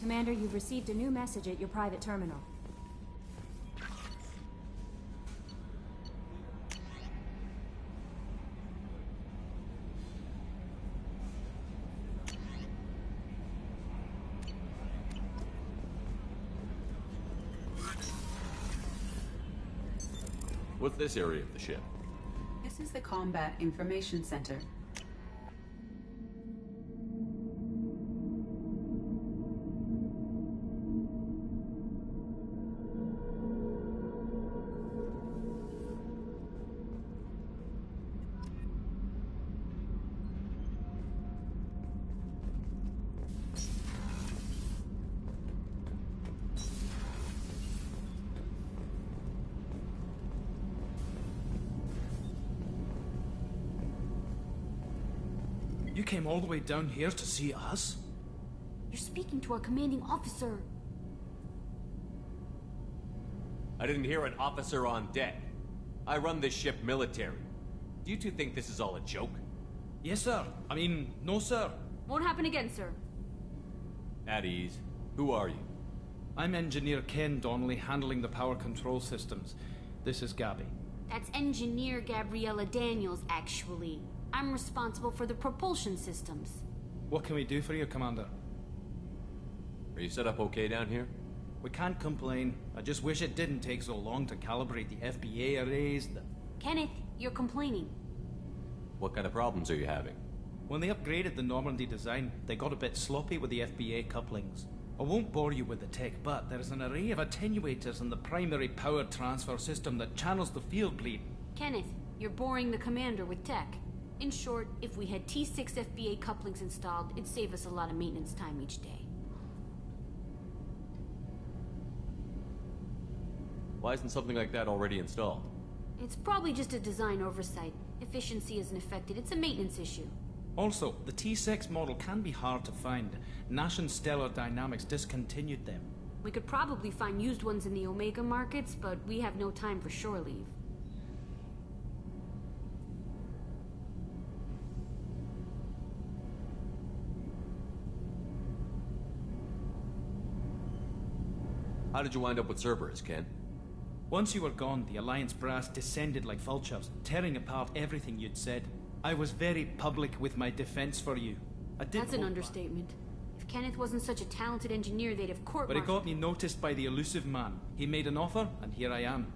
Commander, you've received a new message at your private terminal. What's this area of the ship? This is the Combat Information Center. You came all the way down here to see us? You're speaking to our commanding officer. I didn't hear an officer on deck. I run this ship military. Do you two think this is all a joke? Yes, sir. I mean, no, sir. Won't happen again, sir. At ease. Who are you? I'm Engineer Ken Donnelly, handling the power control systems. This is Gabby. That's Engineer Gabriella Daniels, actually. I'm responsible for the propulsion systems. What can we do for you, Commander? Are you set up okay down here? We can't complain. I just wish it didn't take so long to calibrate the FBA arrays. Kenneth, you're complaining. What kind of problems are you having? When they upgraded the Normandy design, they got a bit sloppy with the FBA couplings. I won't bore you with the tech, but there is an array of attenuators in the primary power transfer system that channels the field bleed. Kenneth, you're boring the commander with tech. In short, if we had T6 FBA couplings installed, it'd save us a lot of maintenance time each day. Why isn't something like that already installed? It's probably just a design oversight. Efficiency isn't affected. It's a maintenance issue. Also, the T6 model can be hard to find. Nash and Stellar Dynamics discontinued them. We could probably find used ones in the Omega markets, but we have no time for shore leave. How did you wind up with Cerberus, Ken? Once you were gone, the Alliance brass descended like vultures, tearing apart everything you'd said. I was very public with my defense for you. That's an understatement. If Kenneth wasn't such a talented engineer, they'd have But it got me noticed by the elusive man. He made an offer, and here I am.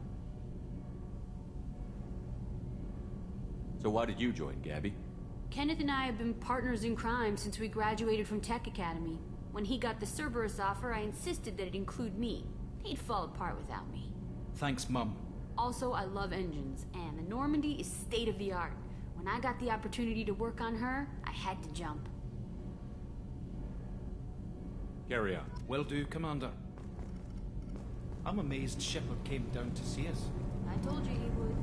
So why did you join, Gabby? Kenneth and I have been partners in crime since we graduated from Tech Academy. When he got the Cerberus offer, I insisted that it include me. He'd fall apart without me. Thanks, Mum. Also, I love engines, and the Normandy is state-of-the-art. When I got the opportunity to work on her, I had to jump. Carry on. Will do, Commander. I'm amazed Shepard came down to see us. I told you he would.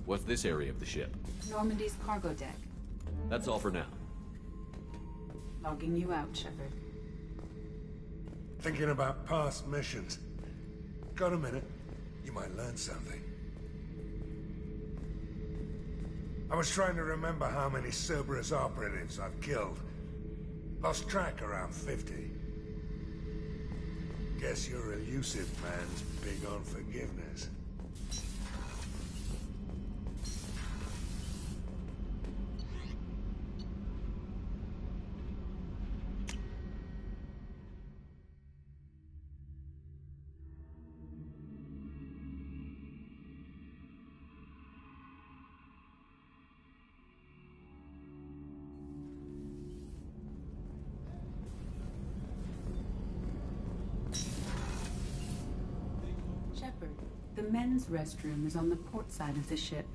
What's this area of the ship? Normandy's cargo deck. That's all for now. Logging you out, Shepard. Thinking about past missions. Got a minute? You might learn something. I was trying to remember how many Cerberus operatives I've killed. Lost track around 50. Guess your elusive man's big on forgiveness. Shepard, the men's restroom is on the port side of the ship.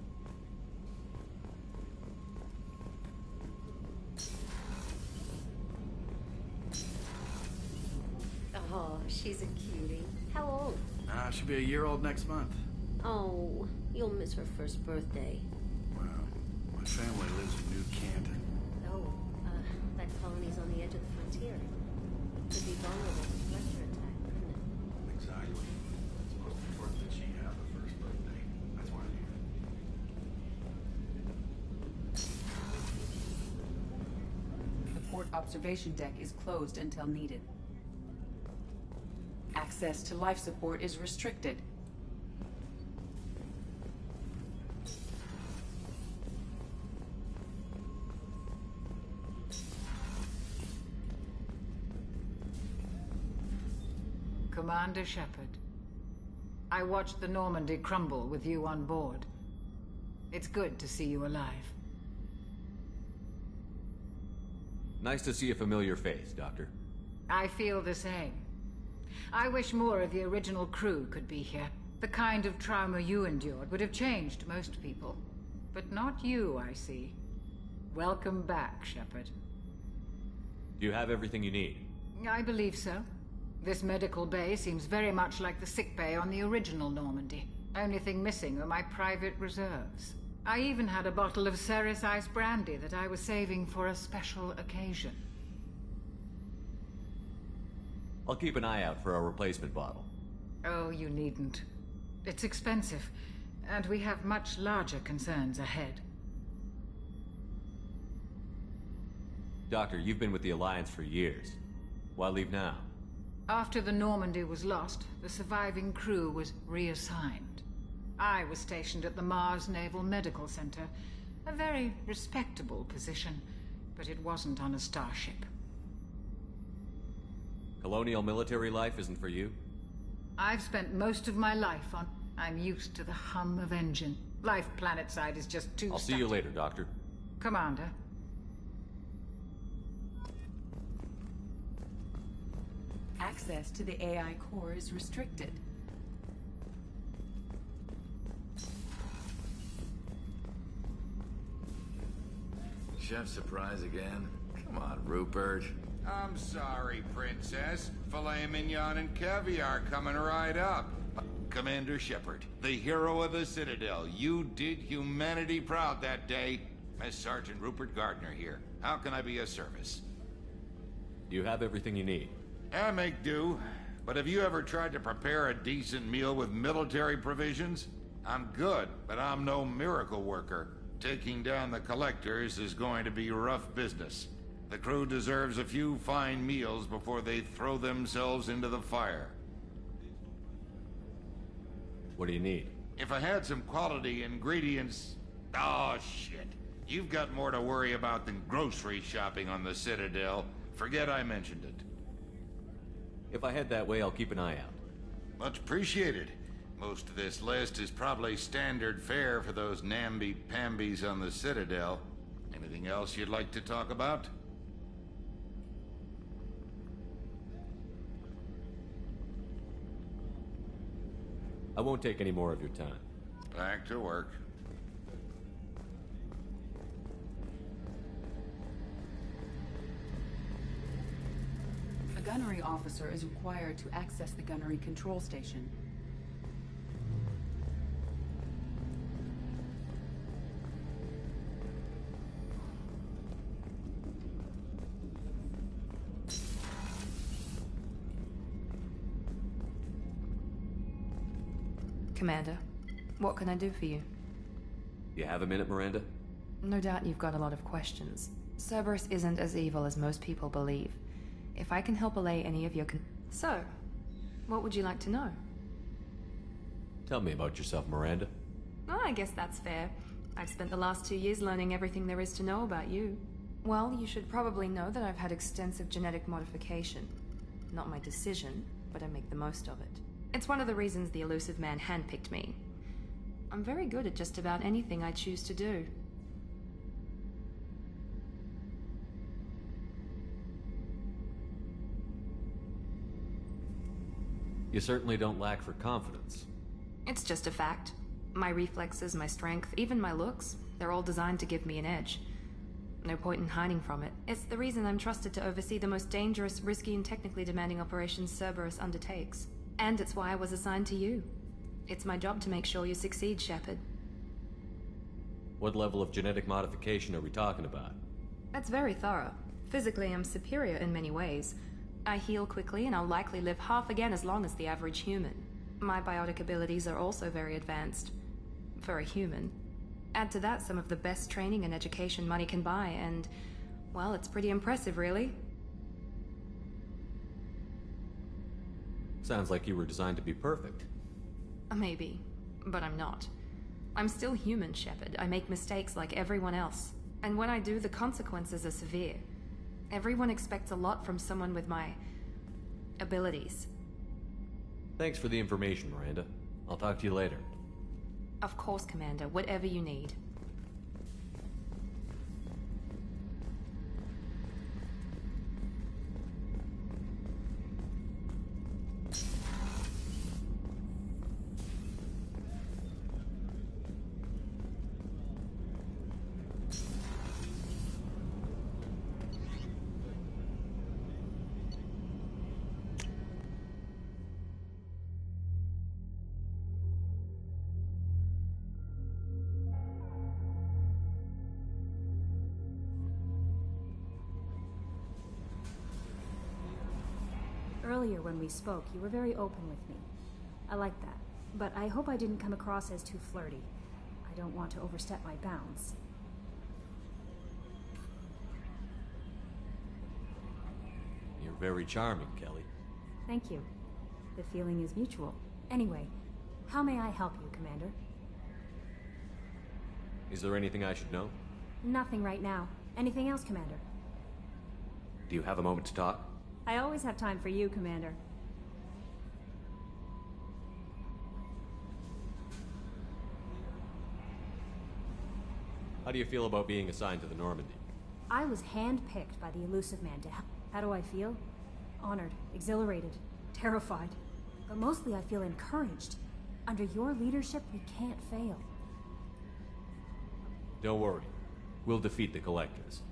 Oh, she's a cutie. How old? She'll be a year old next month. Oh, you'll miss her first birthday. Well, my family lives in New Canton. Oh, that colony's on the edge of the frontier. Could be vulnerable to pressure attack, couldn't it? Exactly. It's most important that she have her first birthday. That's why I'm here. The port observation deck is closed until needed. Access to life support is restricted. Commander Shepard, I watched the Normandy crumble with you on board. It's good to see you alive. Nice to see a familiar face, Doctor. I feel the same. I wish more of the original crew could be here. The kind of trauma you endured would have changed most people. But not you, I see. Welcome back, Shepard. Do you have everything you need? I believe so. This medical bay seems very much like the sick bay on the original Normandy. Only thing missing are my private reserves. I even had a bottle of Ceres Ice brandy that I was saving for a special occasion. I'll keep an eye out for a replacement bottle. Oh, you needn't. It's expensive, and we have much larger concerns ahead. Doctor, you've been with the Alliance for years. Why leave now? After the Normandy was lost, the surviving crew was reassigned. I was stationed at the Mars Naval Medical Center, a very respectable position, but it wasn't on a starship. Colonial military life isn't for you? I've spent most of my life on... I'm used to the hum of engine. Life planetside is just too I'll see you later, Doctor. Commander. Access to the AI core is restricted. Chef surprise again? Come on, Rupert. I'm sorry, Princess. Filet mignon and caviar coming right up. Commander Shepard, the hero of the Citadel. You did humanity proud that day. Mess Sergeant Rupert Gardner here. How can I be of service? Do you have everything you need? I make do. But have you ever tried to prepare a decent meal with military provisions? I'm good, but I'm no miracle worker. Taking down the collectors is going to be rough business. The crew deserves a few fine meals before they throw themselves into the fire. What do you need? If I had some quality ingredients... Oh, shit. You've got more to worry about than grocery shopping on the Citadel. Forget I mentioned it. If I head that way, I'll keep an eye out. Much appreciated. Most of this list is probably standard fare for those namby-pambies on the Citadel. Anything else you'd like to talk about? I won't take any more of your time. Back to work. A gunnery officer is required to access the gunnery control station. Commander, what can I do for you? You have a minute, Miranda? No doubt you've got a lot of questions. Cerberus isn't as evil as most people believe. If I can help allay any of your So, what would you like to know? Tell me about yourself, Miranda. Oh, I guess that's fair. I've spent the last 2 years learning everything there is to know about you. Well, you should probably know that I've had extensive genetic modification. Not my decision, but I make the most of it. It's one of the reasons the elusive man handpicked me. I'm very good at just about anything I choose to do. You certainly don't lack for confidence. It's just a fact. My reflexes, my strength, even my looks, they're all designed to give me an edge. No point in hiding from it. It's the reason I'm trusted to oversee the most dangerous, risky, and technically demanding operations Cerberus undertakes. And it's why I was assigned to you. It's my job to make sure you succeed, Shepard. What level of genetic modification are we talking about? That's very thorough. Physically, I'm superior in many ways. I heal quickly, and I'll likely live half again as long as the average human. My biotic abilities are also very advanced. For a human. Add to that some of the best training and education money can buy, and... well, it's pretty impressive, really. Sounds like you were designed to be perfect. Maybe, but I'm not. I'm still human, Shepard. I make mistakes like everyone else. And when I do, the consequences are severe. Everyone expects a lot from someone with my... abilities. Thanks for the information, Miranda. I'll talk to you later. Of course, Commander. Whatever you need. Earlier when we spoke, you were very open with me. I like that, but I hope I didn't come across as too flirty. I don't want to overstep my bounds. You're very charming, Kelly. Thank you. The feeling is mutual. Anyway, how may I help you, Commander? Is there anything I should know? Nothing right now. Anything else, Commander? Do you have a moment to talk? I always have time for you, Commander. How do you feel about being assigned to the Normandy? I was handpicked by the elusive man to help. How do I feel? Honored, exhilarated, terrified. But mostly I feel encouraged. Under your leadership, we can't fail. Don't worry. We'll defeat the Collectors.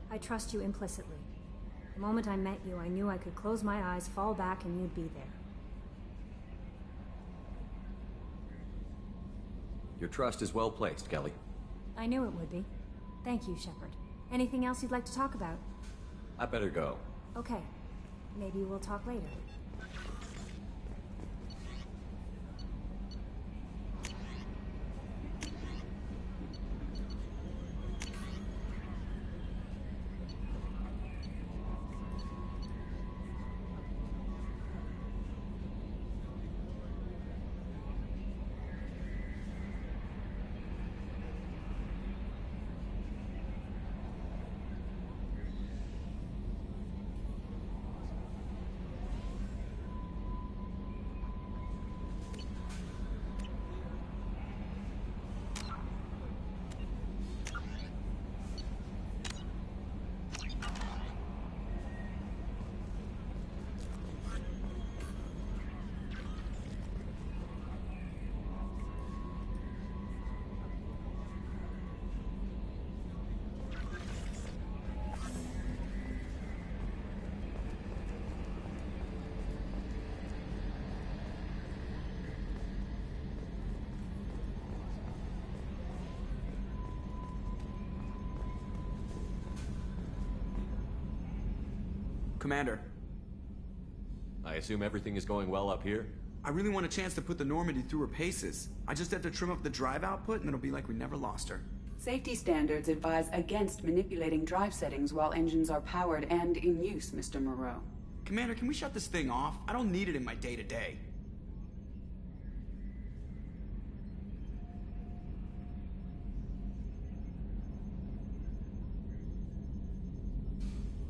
I trust you implicitly. The moment I met you, I knew I could close my eyes, fall back, and you'd be there. Your trust is well placed, Kelly. I knew it would be. Thank you, Shepard. Anything else you'd like to talk about? I better go. Okay. Maybe we'll talk later. Commander. I assume everything is going well up here? I really want a chance to put the Normandy through her paces. I just have to trim up the drive output and it'll be like we never lost her. Safety standards advise against manipulating drive settings while engines are powered and in use, Mr. Moreau. Commander, can we shut this thing off? I don't need it in my day-to-day.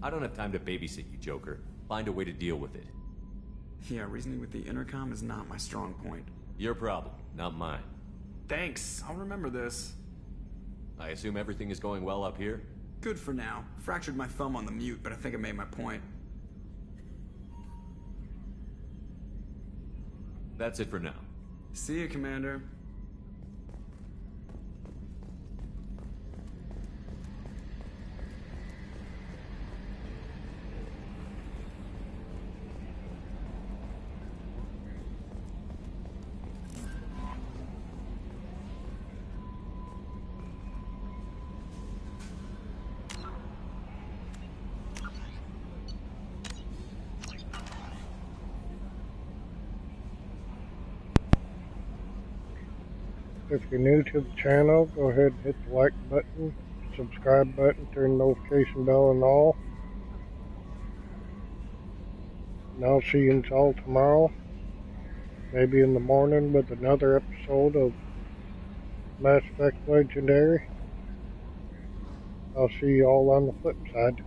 I don't have time to babysit you, Joker. Find a way to deal with it. Yeah, reasoning with the intercom is not my strong point. Your problem, not mine. Thanks, I'll remember this. I assume everything is going well up here? Good for now. Fractured my thumb on the mute, but I think I made my point. That's it for now. See you, Commander. If you're new to the channel, go ahead and hit the like button, subscribe button, turn the notification bell and all. And I'll see you all tomorrow, maybe in the morning with another episode of Mass Effect Legendary. I'll see you all on the flip side.